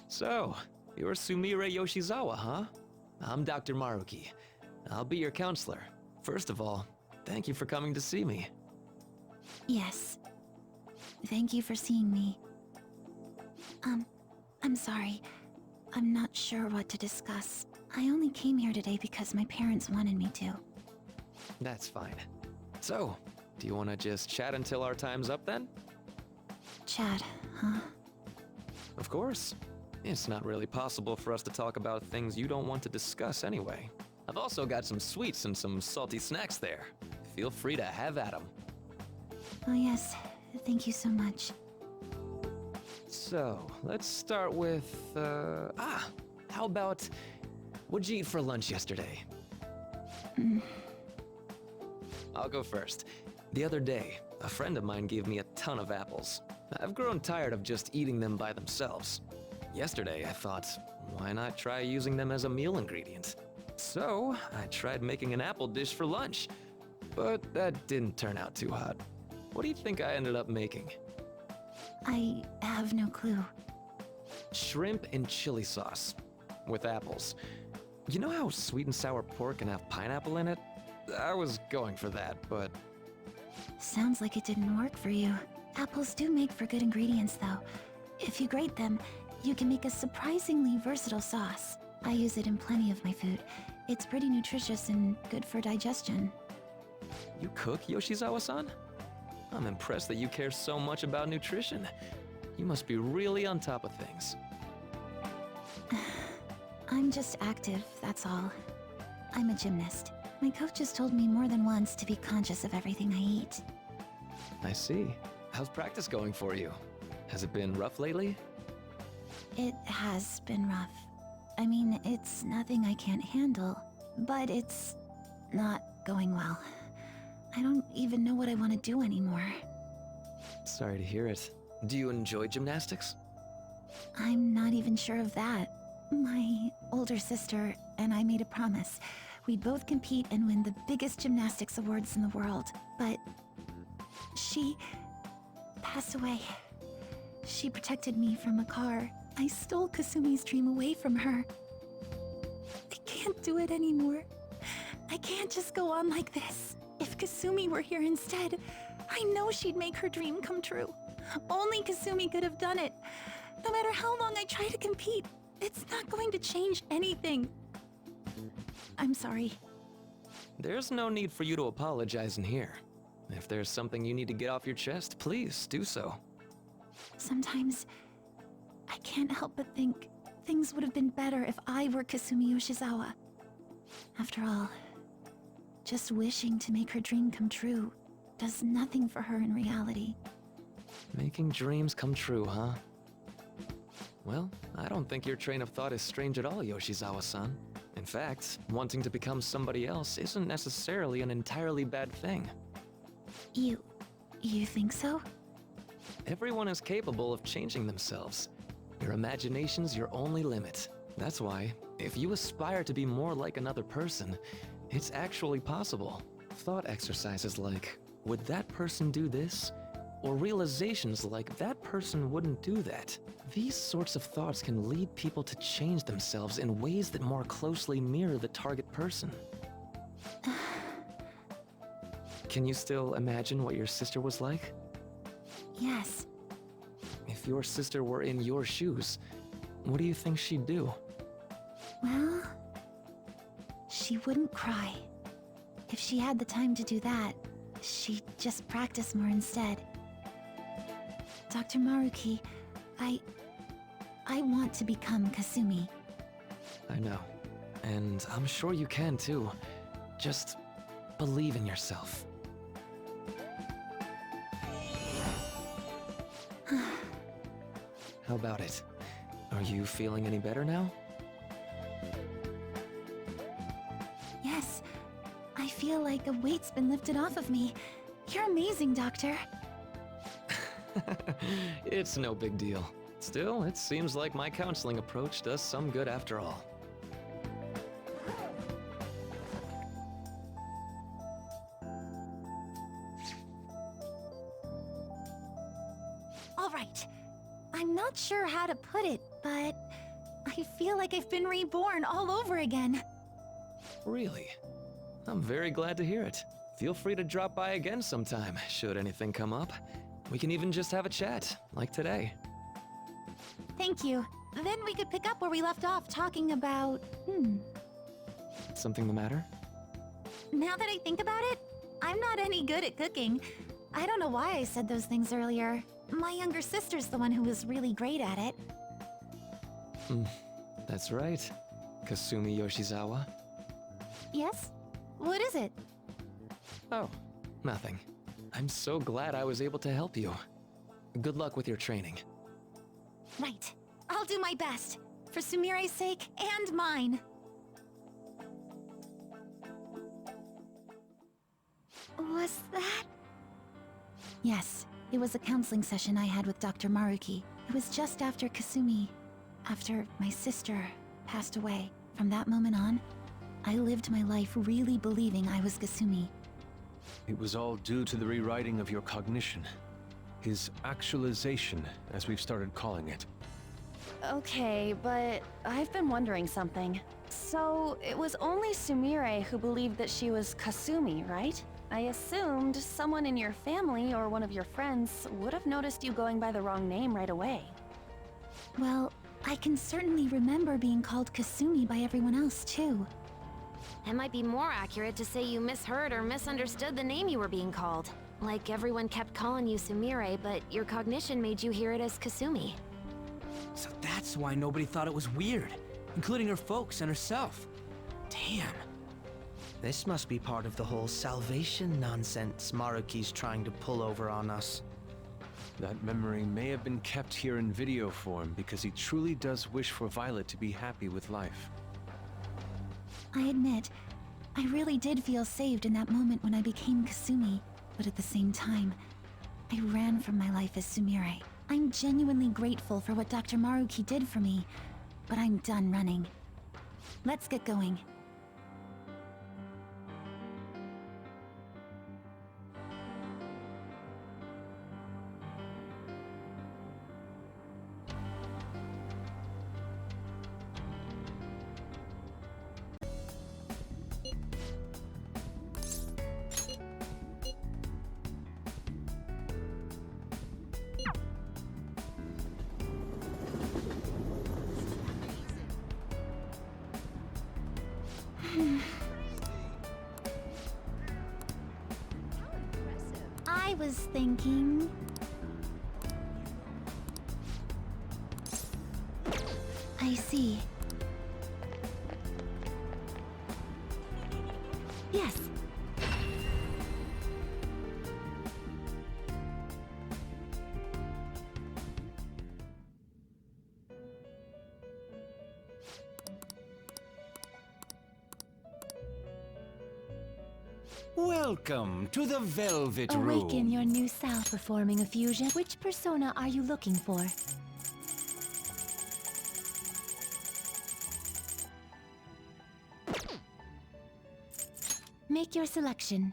So, you're Sumire Yoshizawa, huh? I'm Dr. Maruki. I'll be your counselor. First of all, thank you for coming to see me. Yes. Thank you for seeing me. I'm sorry. I'm not sure what to discuss. I only came here today because my parents wanted me to. That's fine. So, Do you want to just chat until our time's up then? Chat, huh? Of course. It's not really possible for us to talk about things you don't want to discuss anyway. I've also got some sweets and some salty snacks there. Feel free to have at 'em. Oh yes, thank you so much. So, let's start with, how about, what'd you eat for lunch yesterday? I'll go first. The other day, a friend of mine gave me a ton of apples. I've grown tired of just eating them by themselves. Yesterday, I thought, why not try using them as a meal ingredient? So, I tried making an apple dish for lunch, but that didn't turn out too hot. What do you think I ended up making? I have no clue. Shrimp and chili sauce with apples. You know how sweet and sour pork can have pineapple in it? I was going for that, but... Sounds like it didn't work for you. Apples do make for good ingredients, though. If you grate them, you can make a surprisingly versatile sauce. I use it in plenty of my food. It's pretty nutritious and good for digestion. You cook, Yoshizawa-san? I'm impressed that you care so much about nutrition. You must be really on top of things. I'm just active, that's all. I'm a gymnast. My coach has told me more than once to be conscious of everything I eat. I see. How's practice going for you? Has it been rough lately? It has been rough. I mean, it's nothing I can't handle, but it's not going well. I don't even know what I want to do anymore. Sorry to hear it. Do you enjoy gymnastics? I'm not even sure of that. My older sister and I made a promise. We'd both compete and win the biggest gymnastics awards in the world. But she passed away. She protected me from a car. I stole Kasumi's dream away from her. I can't do it anymore. I can't just go on like this. If Kasumi were here instead, I know she'd make her dream come true. Only Kasumi could have done it. No matter how long I try to compete, it's not going to change anything. I'm sorry. There's no need for you to apologize in here. If there's something you need to get off your chest, please do so. Sometimes I can't help but think things would have been better if I were Kasumi Yoshizawa. After all, just wishing to make her dream come true does nothing for her in reality. Making dreams come true, huh? Well, I don't think your train of thought is strange at all, Yoshizawa-san. In fact, wanting to become somebody else isn't necessarily an entirely bad thing. You think so? Everyone is capable of changing themselves. Your imagination's your only limit. That's why, if you aspire to be more like another person, it's actually possible. Thought exercises like, would that person do this? Or realizations like, that person wouldn't do that. These sorts of thoughts can lead people to change themselves in ways that more closely mirror the target person. Can you still imagine what your sister was like? Yes. If your sister were in your shoes, what do you think she'd do? Well, she wouldn't cry. If she had the time to do that, she'd just practice more instead. Dr. Maruki, I want to become Kasumi. I know. And I'm sure you can too. Just believe in yourself. How about it? Are you feeling any better now? Yes. I feel like a weight's been lifted off of me. You're amazing, Doctor. It's no big deal. Still, it seems like my counseling approach does some good after all. All right. I'm not sure how to put it, but I feel like I've been reborn all over again. Really? I'm very glad to hear it. Feel free to drop by again sometime, should anything come up. We can even just have a chat, like today. Thank you. Then we could pick up where we left off talking about... Something the matter? Now that I think about it, I'm not any good at cooking. I don't know why I said those things earlier. My younger sister's the one who was really great at it. That's right. Kasumi Yoshizawa. Yes? What is it? Oh, nothing. I'm so glad I was able to help you. Good luck with your training. Right. I'll do my best. For Sumire's sake and mine. Was that? Yes. It was a counseling session I had with Dr. Maruki. It was just after after my sister passed away. From that moment on, I lived my life really believing I was Kasumi. It was all due to the rewriting of your cognition. His actualization, as we've started calling it. Okay, but I've been wondering something. So, it was only Sumire who believed that she was Kasumi, right? I assumed someone in your family or one of your friends would have noticed you going by the wrong name right away. Well, I can certainly remember being called Kasumi by everyone else, too. It might be more accurate to say you misheard or misunderstood the name you were being called. Like everyone kept calling you Sumire, but your cognition made you hear it as Kasumi. So that's why nobody thought it was weird, including her folks and herself. Damn. This must be part of the whole salvation nonsense Maruki's trying to pull over on us. That memory may have been kept here in video form because he truly does wish for Violet to be happy with life. I admit, I really did feel saved in that moment when I became Kasumi, but at the same time, I ran from my life as Sumire. I'm genuinely grateful for what Dr. Maruki did for me, but I'm done running. Let's get going. I was thinking... I see. Yes. Welcome to the Velvet Room. Awaken your new self performing a fusion. Which persona are you looking for? Make your selection.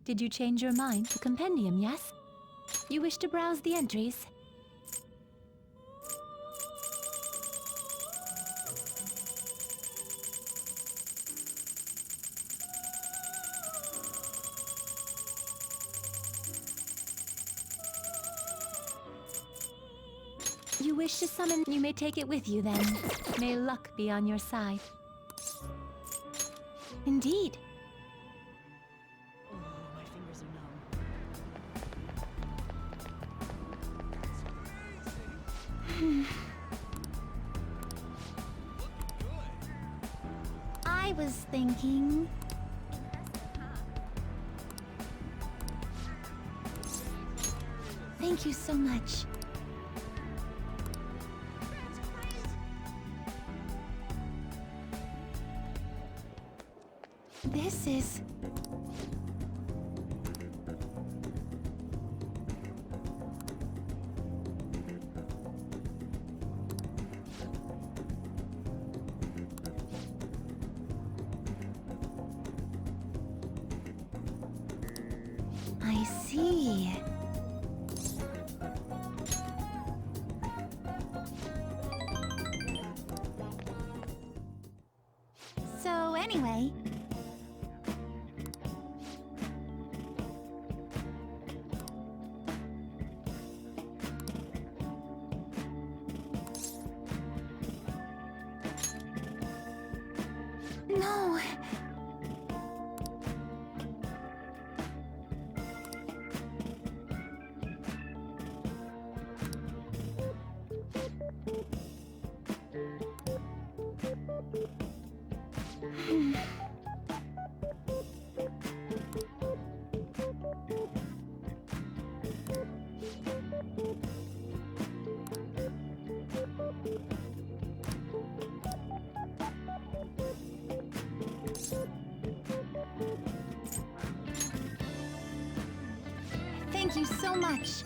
Did you change your mind to compendium, yes? You wish to browse the entries? You wish to summon, you may take it with you then. May luck be on your side. Indeed. My fingers are numb. I was thinking... Thank you so much. This is... I see. So anyway... No, Thank you so much.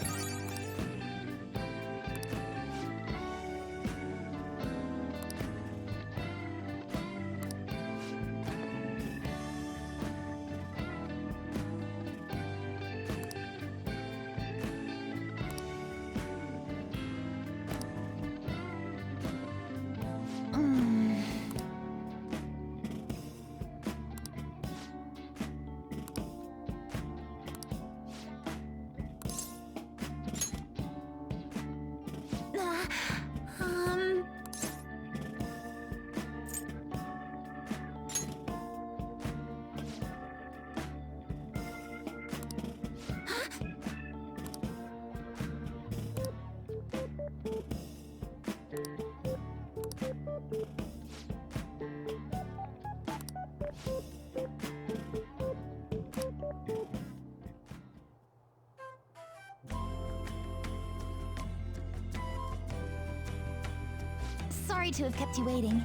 Sorry to have kept you waiting.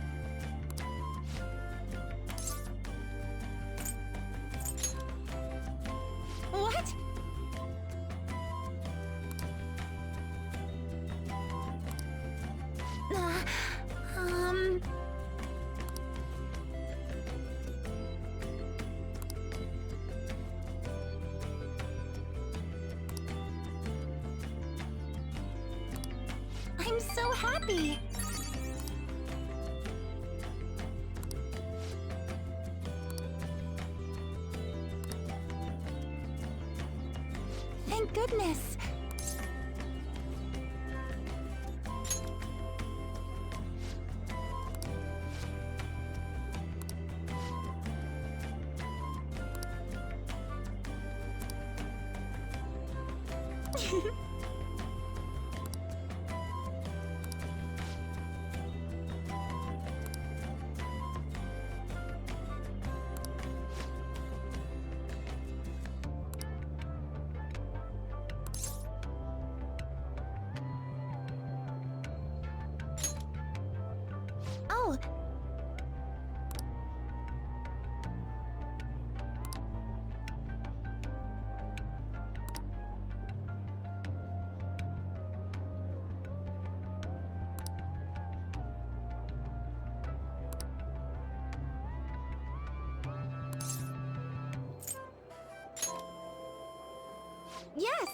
What? Um... I'm so happy! Thank goodness! Oh! Yes!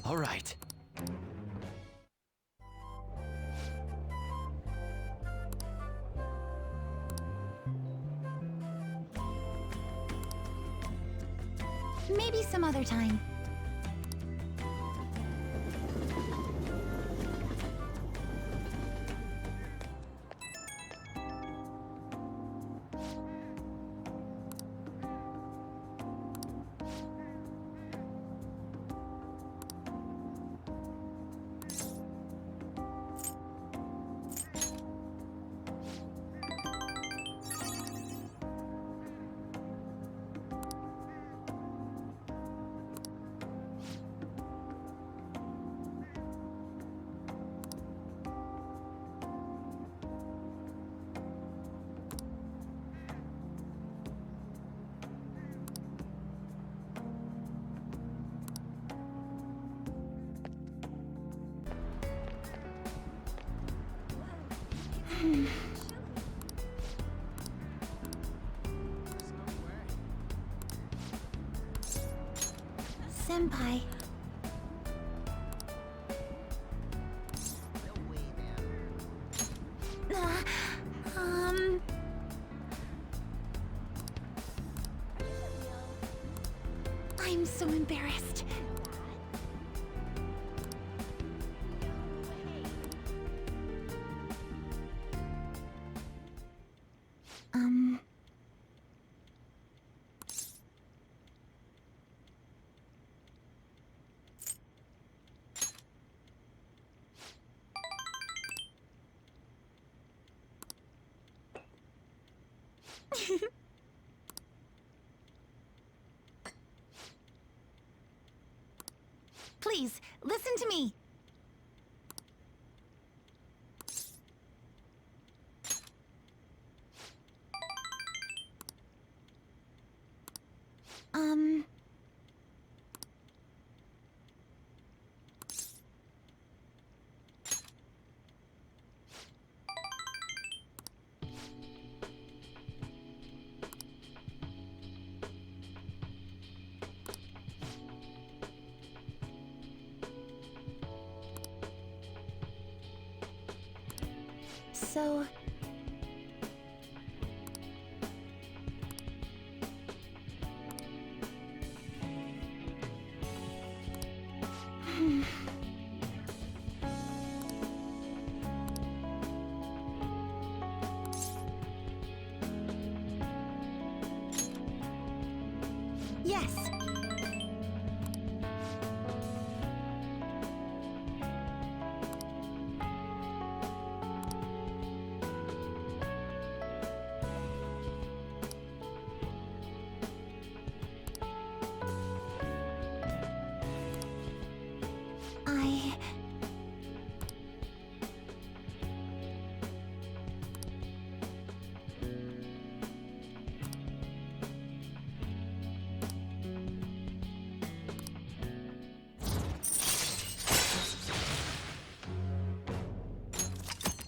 All right. Maybe some other time. Senpai. I'm so embarrassed. Please, listen to me. So... Yes.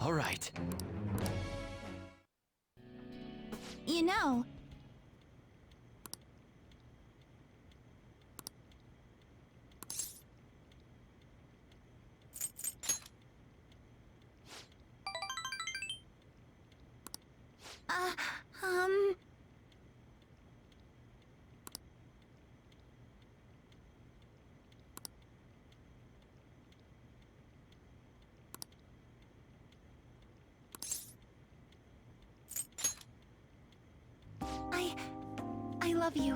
All right. You know... I love you.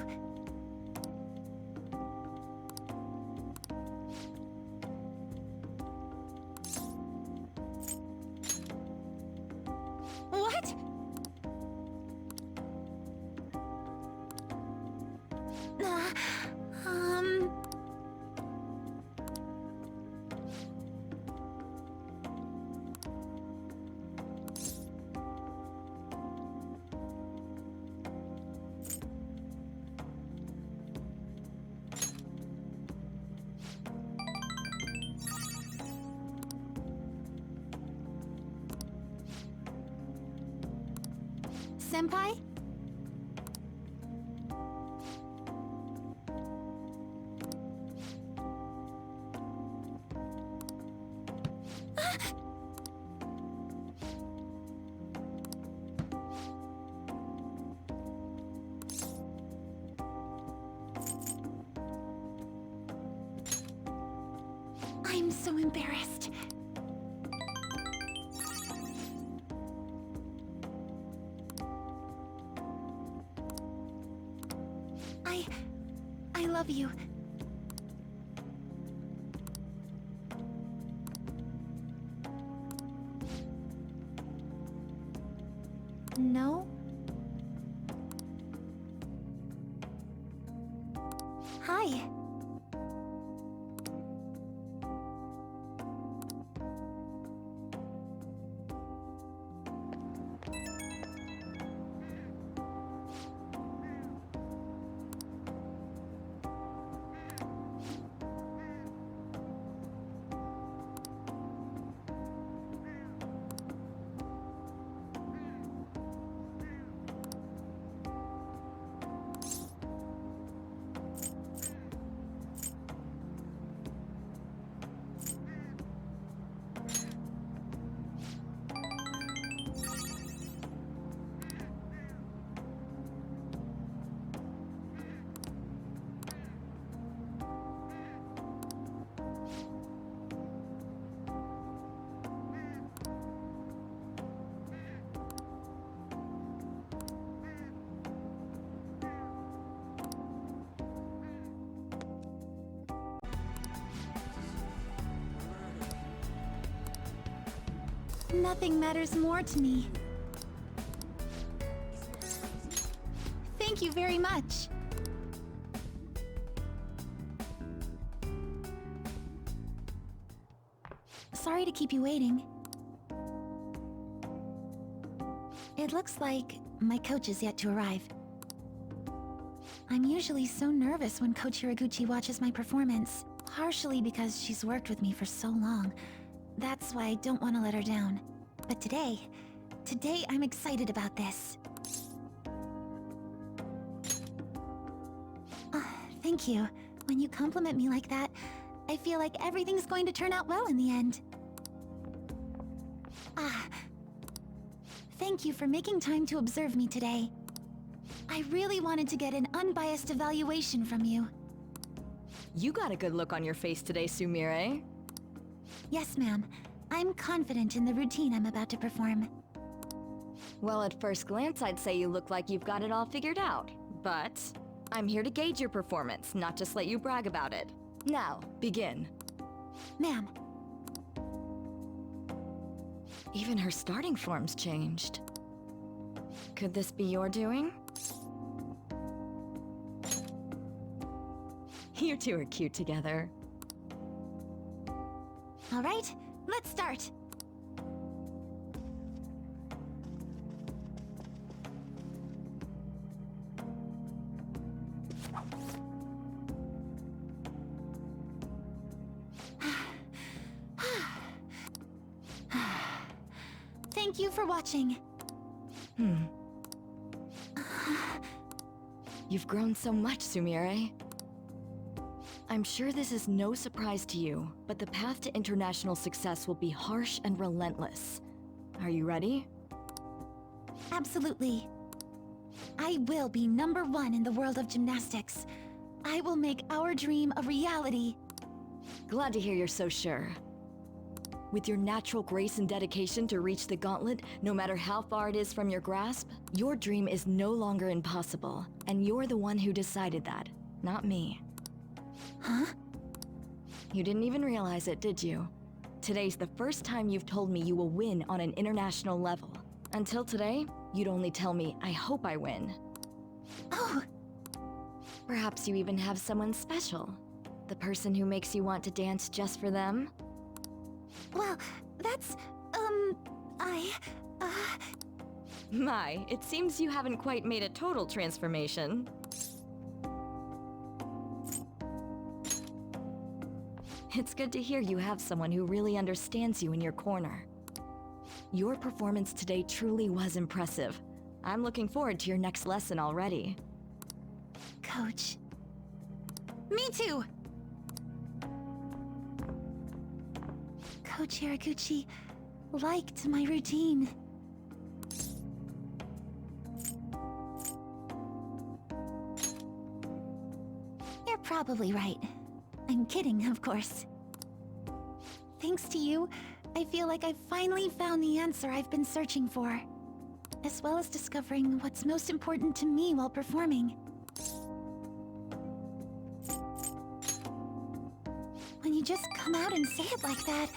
What? Senpai? I'm so embarrassed. I love you. No? Hi. Nothing matters more to me. Thank you very much. sorry to keep you waiting. It looks like my coach is yet to arrive. I'm usually so nervous when Coach Hiraguchi watches my performance, partially because she's worked with me for so long. That's why I don't want to let her down. But today I'm excited about this. Thank you. When you compliment me like that, I feel like everything's going to turn out well in the end. Thank you for making time to observe me today. I really wanted to get an unbiased evaluation from you. You got a good look on your face today, Sumire. Yes, ma'am. I'm confident in the routine I'm about to perform. Well, at first glance, I'd say you look like you've got it all figured out. But I'm here to gauge your performance, not just let you brag about it. Now, begin. Ma'am. Even her starting form's changed. Could this be your doing? You two are cute together. All right, let's start. Thank you for watching. You've grown so much, Sumire. I'm sure this is no surprise to you, but the path to international success will be harsh and relentless. Are you ready? Absolutely. I will be #1 in the world of gymnastics. I will make our dream a reality. Glad to hear you're so sure. With your natural grace and dedication to reach the gauntlet, no matter how far it is from your grasp, your dream is no longer impossible, and you're the one who decided that, not me. Huh? You didn't even realize it, did you? Today's the first time you've told me you will win on an international level. Until today, you'd only tell me, I hope I win. Oh! Perhaps you even have someone special. The person who makes you want to dance just for them? Well, that's, My, it seems you haven't quite made a total transformation. It's good to hear you have someone who really understands you in your corner. Your performance today truly was impressive. I'm looking forward to your next lesson already. Coach. Me too! Coach Hiraguchi liked my routine. You're probably right. I'm kidding, of course. Thanks to you, I feel like I've finally found the answer I've been searching for, as well as discovering what's most important to me while performing. When you just come out and say it like that,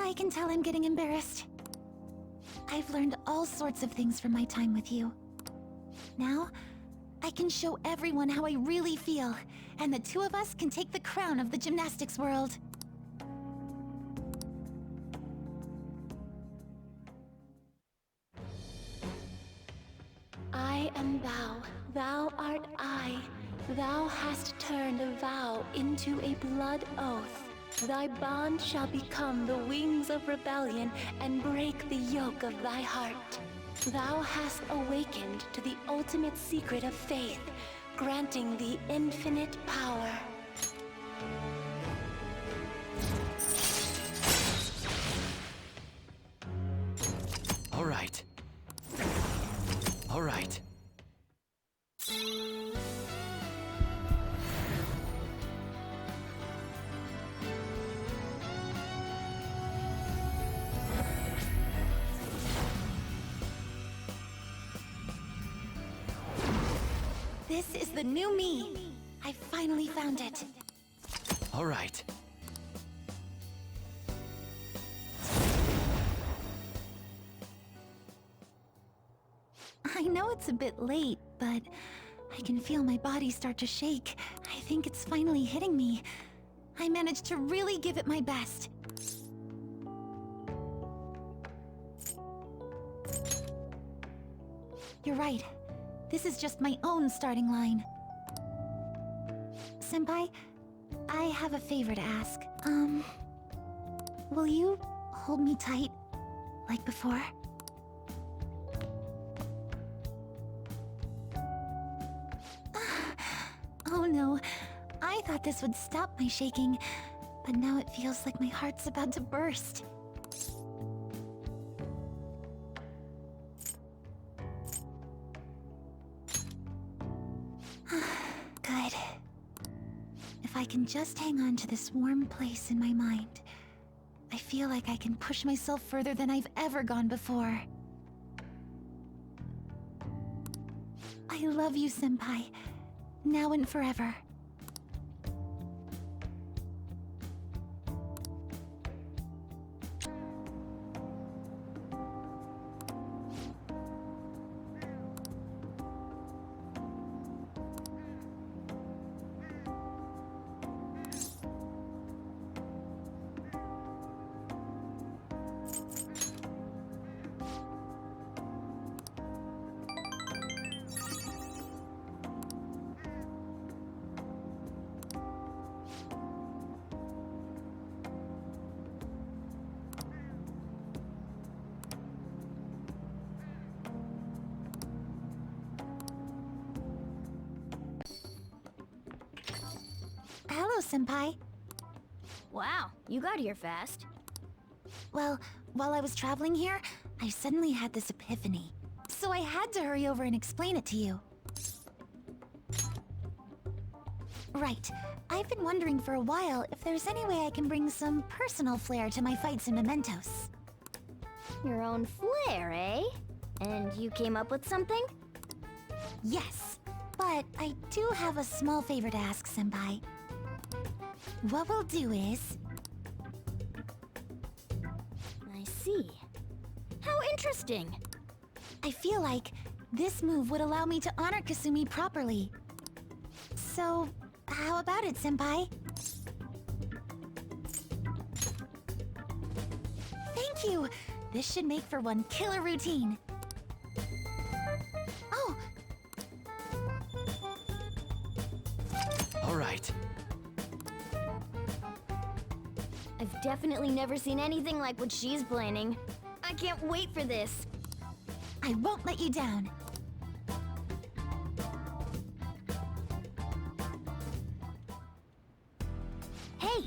I can tell I'm getting embarrassed. I've learned all sorts of things from my time with you. Now, I can show everyone how I really feel, and the two of us can take the crown of the gymnastics world. I am thou, thou art I. Thou hast turned a vow into a blood oath. Thy bond shall become the wings of rebellion and break the yoke of thy heart. Thou hast awakened to the ultimate secret of faith, granting thee infinite power. All right. All right. This is the new me. I finally found it. All right. I know it's a bit late, but I can feel my body start to shake. I think it's finally hitting me. I managed to really give it my best. You're right. This is just my own starting line. Senpai, I have a favor to ask. Will you hold me tight, like before? Oh no, I thought this would stop my shaking, but now it feels like my heart's about to burst. Good. If I can just hang on to this warm place in my mind, I feel like I can push myself further than I've ever gone before. I love you, Senpai. Now and forever. Hello, Senpai. Wow, you got here fast. Well, while I was traveling here, I suddenly had this epiphany. So I had to hurry over and explain it to you. Right. I've been wondering for a while if there's any way I can bring some personal flair to my fights in Mementos. Your own flair, eh? And you came up with something? Yes, but I do have a small favor to ask, Senpai. What we'll do is... I see. How interesting. I feel like this move would allow me to honor Kasumi properly. So, how about it, Senpai? Thank you! This should make for one killer routine. Oh! All right. I've definitely never seen anything like what she's planning. I can't wait for this. I won't let you down. Hey!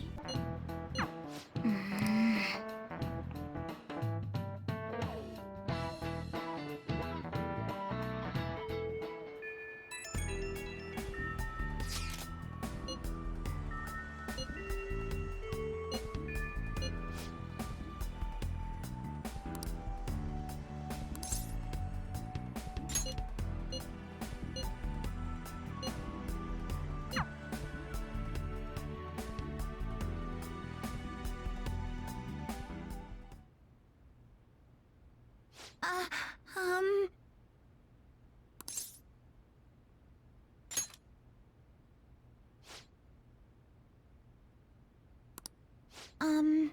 Um...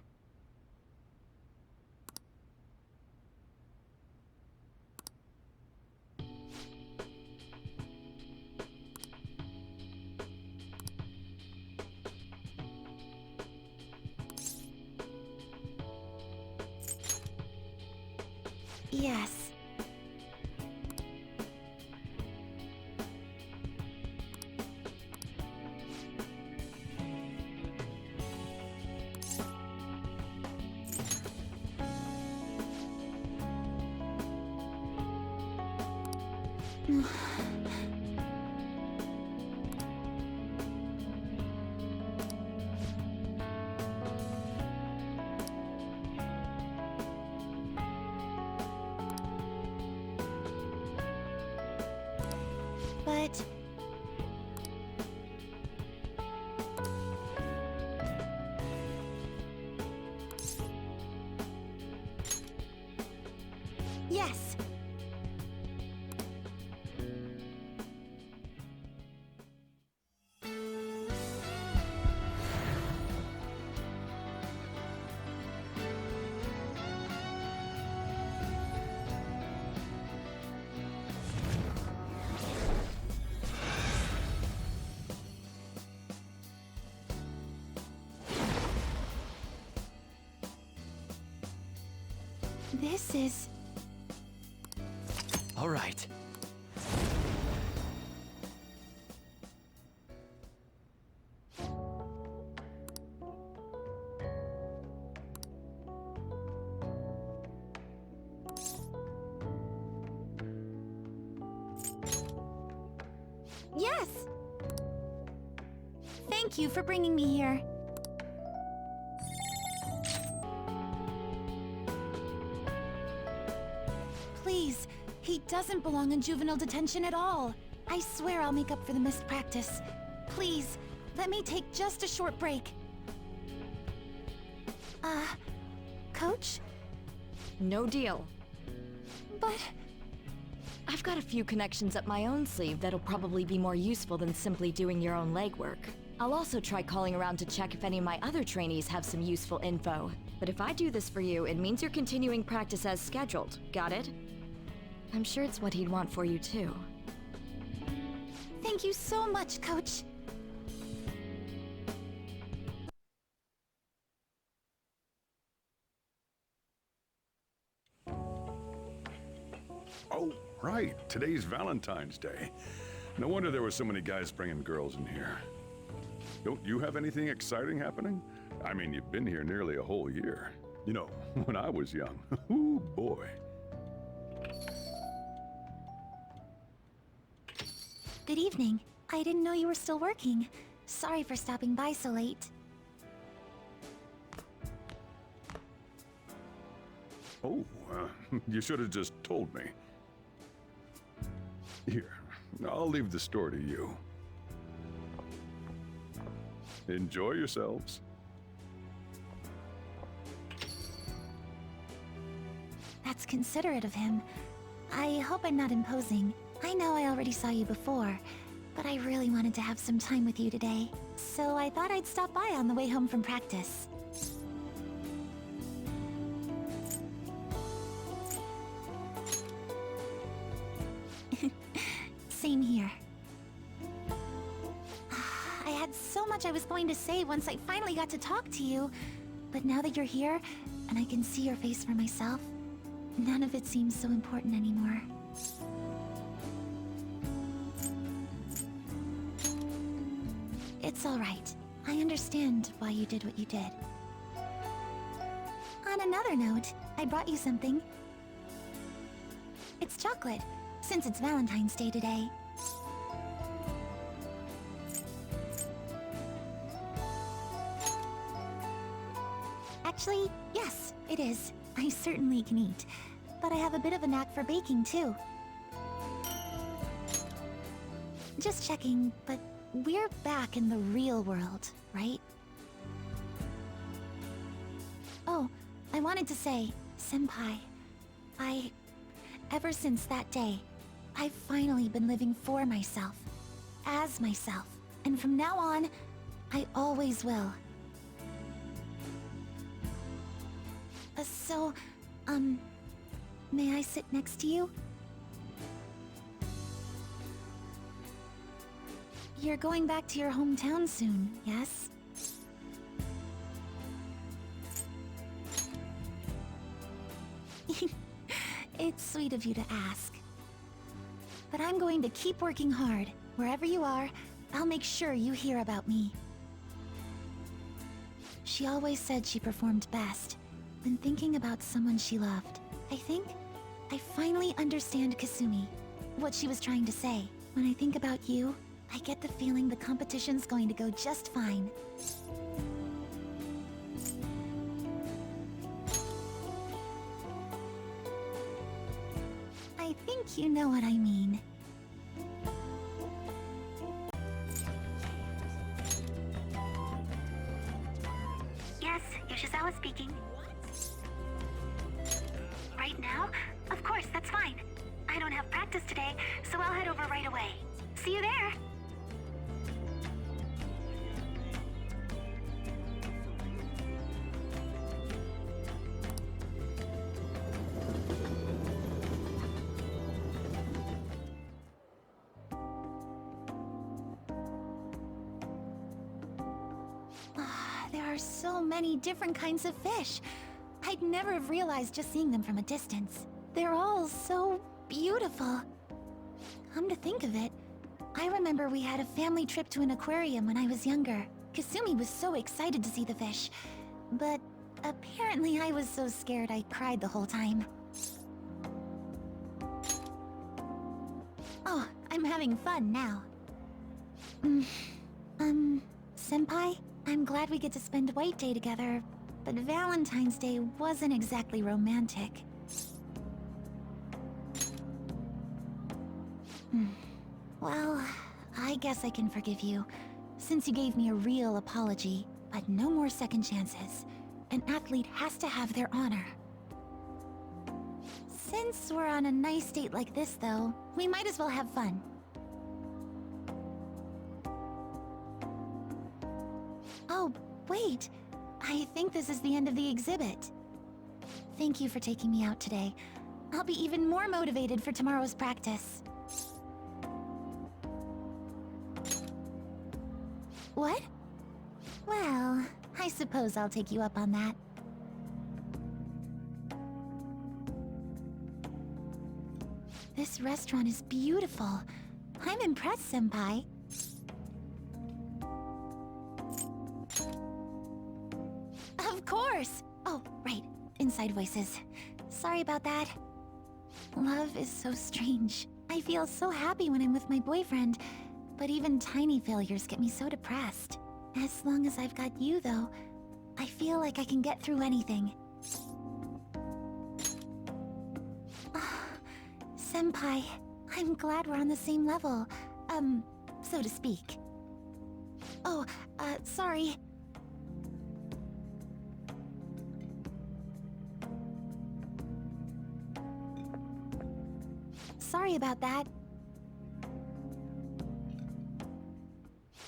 Yes. But... Yes! This is... All right. Yes! Thank you for bringing me here. Please, he doesn't belong in juvenile detention at all. I swear I'll make up for the missed practice. Please, let me take just a short break. Coach? No deal. But... I've got a few connections up my own sleeve that'll probably be more useful than simply doing your own legwork. I'll also try calling around to check if any of my other trainees have some useful info. But if I do this for you, it means you're continuing practice as scheduled. Got it? I'm sure it's what he'd want for you too. Thank you so much, Coach. Oh, right. Today's Valentine's Day. No wonder there were so many guys bringing girls in here. Don't you have anything exciting happening? I mean, you've been here nearly a whole year. You know, when I was young. Ooh, boy. Good evening. I didn't know you were still working. Sorry for stopping by so late. Oh, you should have just told me. Here, I'll leave the store to you. Enjoy yourselves. That's considerate of him. I hope I'm not imposing. I know I already saw you before, but I really wanted to have some time with you today. So I thought I'd stop by on the way home from practice. Same here. I had so much I was going to say once I finally got to talk to you. But now that you're here, and I can see your face for myself, none of it seems so important anymore. It's all right. I understand why you did what you did. On another note, I brought you something. It's chocolate, since it's Valentine's Day today. Actually, yes, it is. I certainly can eat. But I have a bit of a knack for baking, too. Just checking, but we're back in the real world, right? Oh, I wanted to say, Senpai, ever since that day, I've finally been living for myself, as myself, and from now on, I always will. So, may I sit next to you? You're going back to your hometown soon, yes? It's sweet of you to ask. But I'm going to keep working hard. Wherever you are, I'll make sure you hear about me. She always said she performed best when thinking about someone she loved. I think I finally understand Kasumi, what she was trying to say. When I think about you, I get the feeling the competition's going to go just fine. I think you know what I mean. Yes, Yoshizawa speaking. Right now? Of course, that's fine. I don't have practice today, so I'll head over right away. See you there! There are so many different kinds of fish. I'd never have realized just seeing them from a distance. They're all so beautiful. Come to think of it, I remember we had a family trip to an aquarium when I was younger. Kasumi was so excited to see the fish, but apparently I was so scared I cried the whole time. Oh, I'm having fun now. Senpai, I'm glad we get to spend White Day together, but Valentine's Day wasn't exactly romantic. Well, I guess I can forgive you, since you gave me a real apology, but no more second chances. An athlete has to have their honor. Since we're on a nice date like this, though, we might as well have fun. Oh, wait. I think this is the end of the exhibit. Thank you for taking me out today. I'll be even more motivated for tomorrow's practice. What? Well, I suppose I'll take you up on that. This restaurant is beautiful. I'm impressed, Senpai. Of course! Oh, right. Inside voices. Sorry about that. Love is so strange. I feel so happy when I'm with my boyfriend, but even tiny failures get me so depressed. As long as I've got you, though, I feel like I can get through anything. Senpai, I'm glad we're on the same level. So to speak. Oh, sorry. Sorry about that.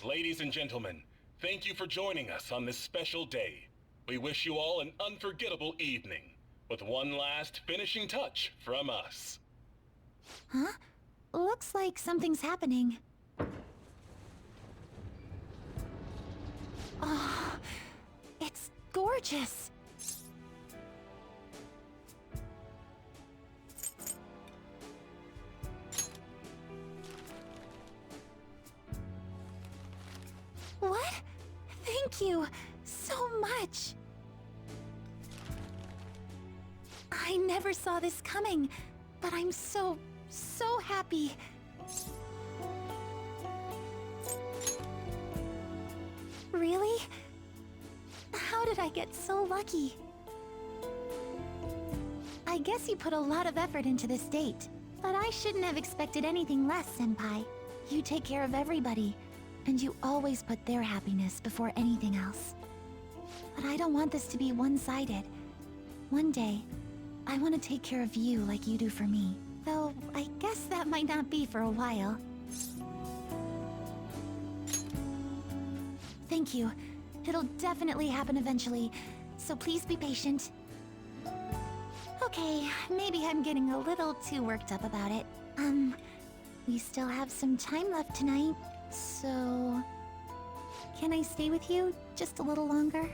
Ladies and gentlemen, thank you for joining us on this special day. We wish you all an unforgettable evening, with one last finishing touch from us. Huh? Looks like something's happening. Oh, it's gorgeous. What? Thank you so much. I never saw this coming, but I'm so happy. Really? How did I get so lucky? I guess you put a lot of effort into this date, but I shouldn't have expected anything less, Senpai. You take care of everybody, and you always put their happiness before anything else. But I don't want this to be one-sided. One day, I want to take care of you like you do for me. Though, I guess that might not be for a while. Thank you. It'll definitely happen eventually, so please be patient. Okay, maybe I'm getting a little too worked up about it. We still have some time left tonight, so... Can I stay with you just a little longer?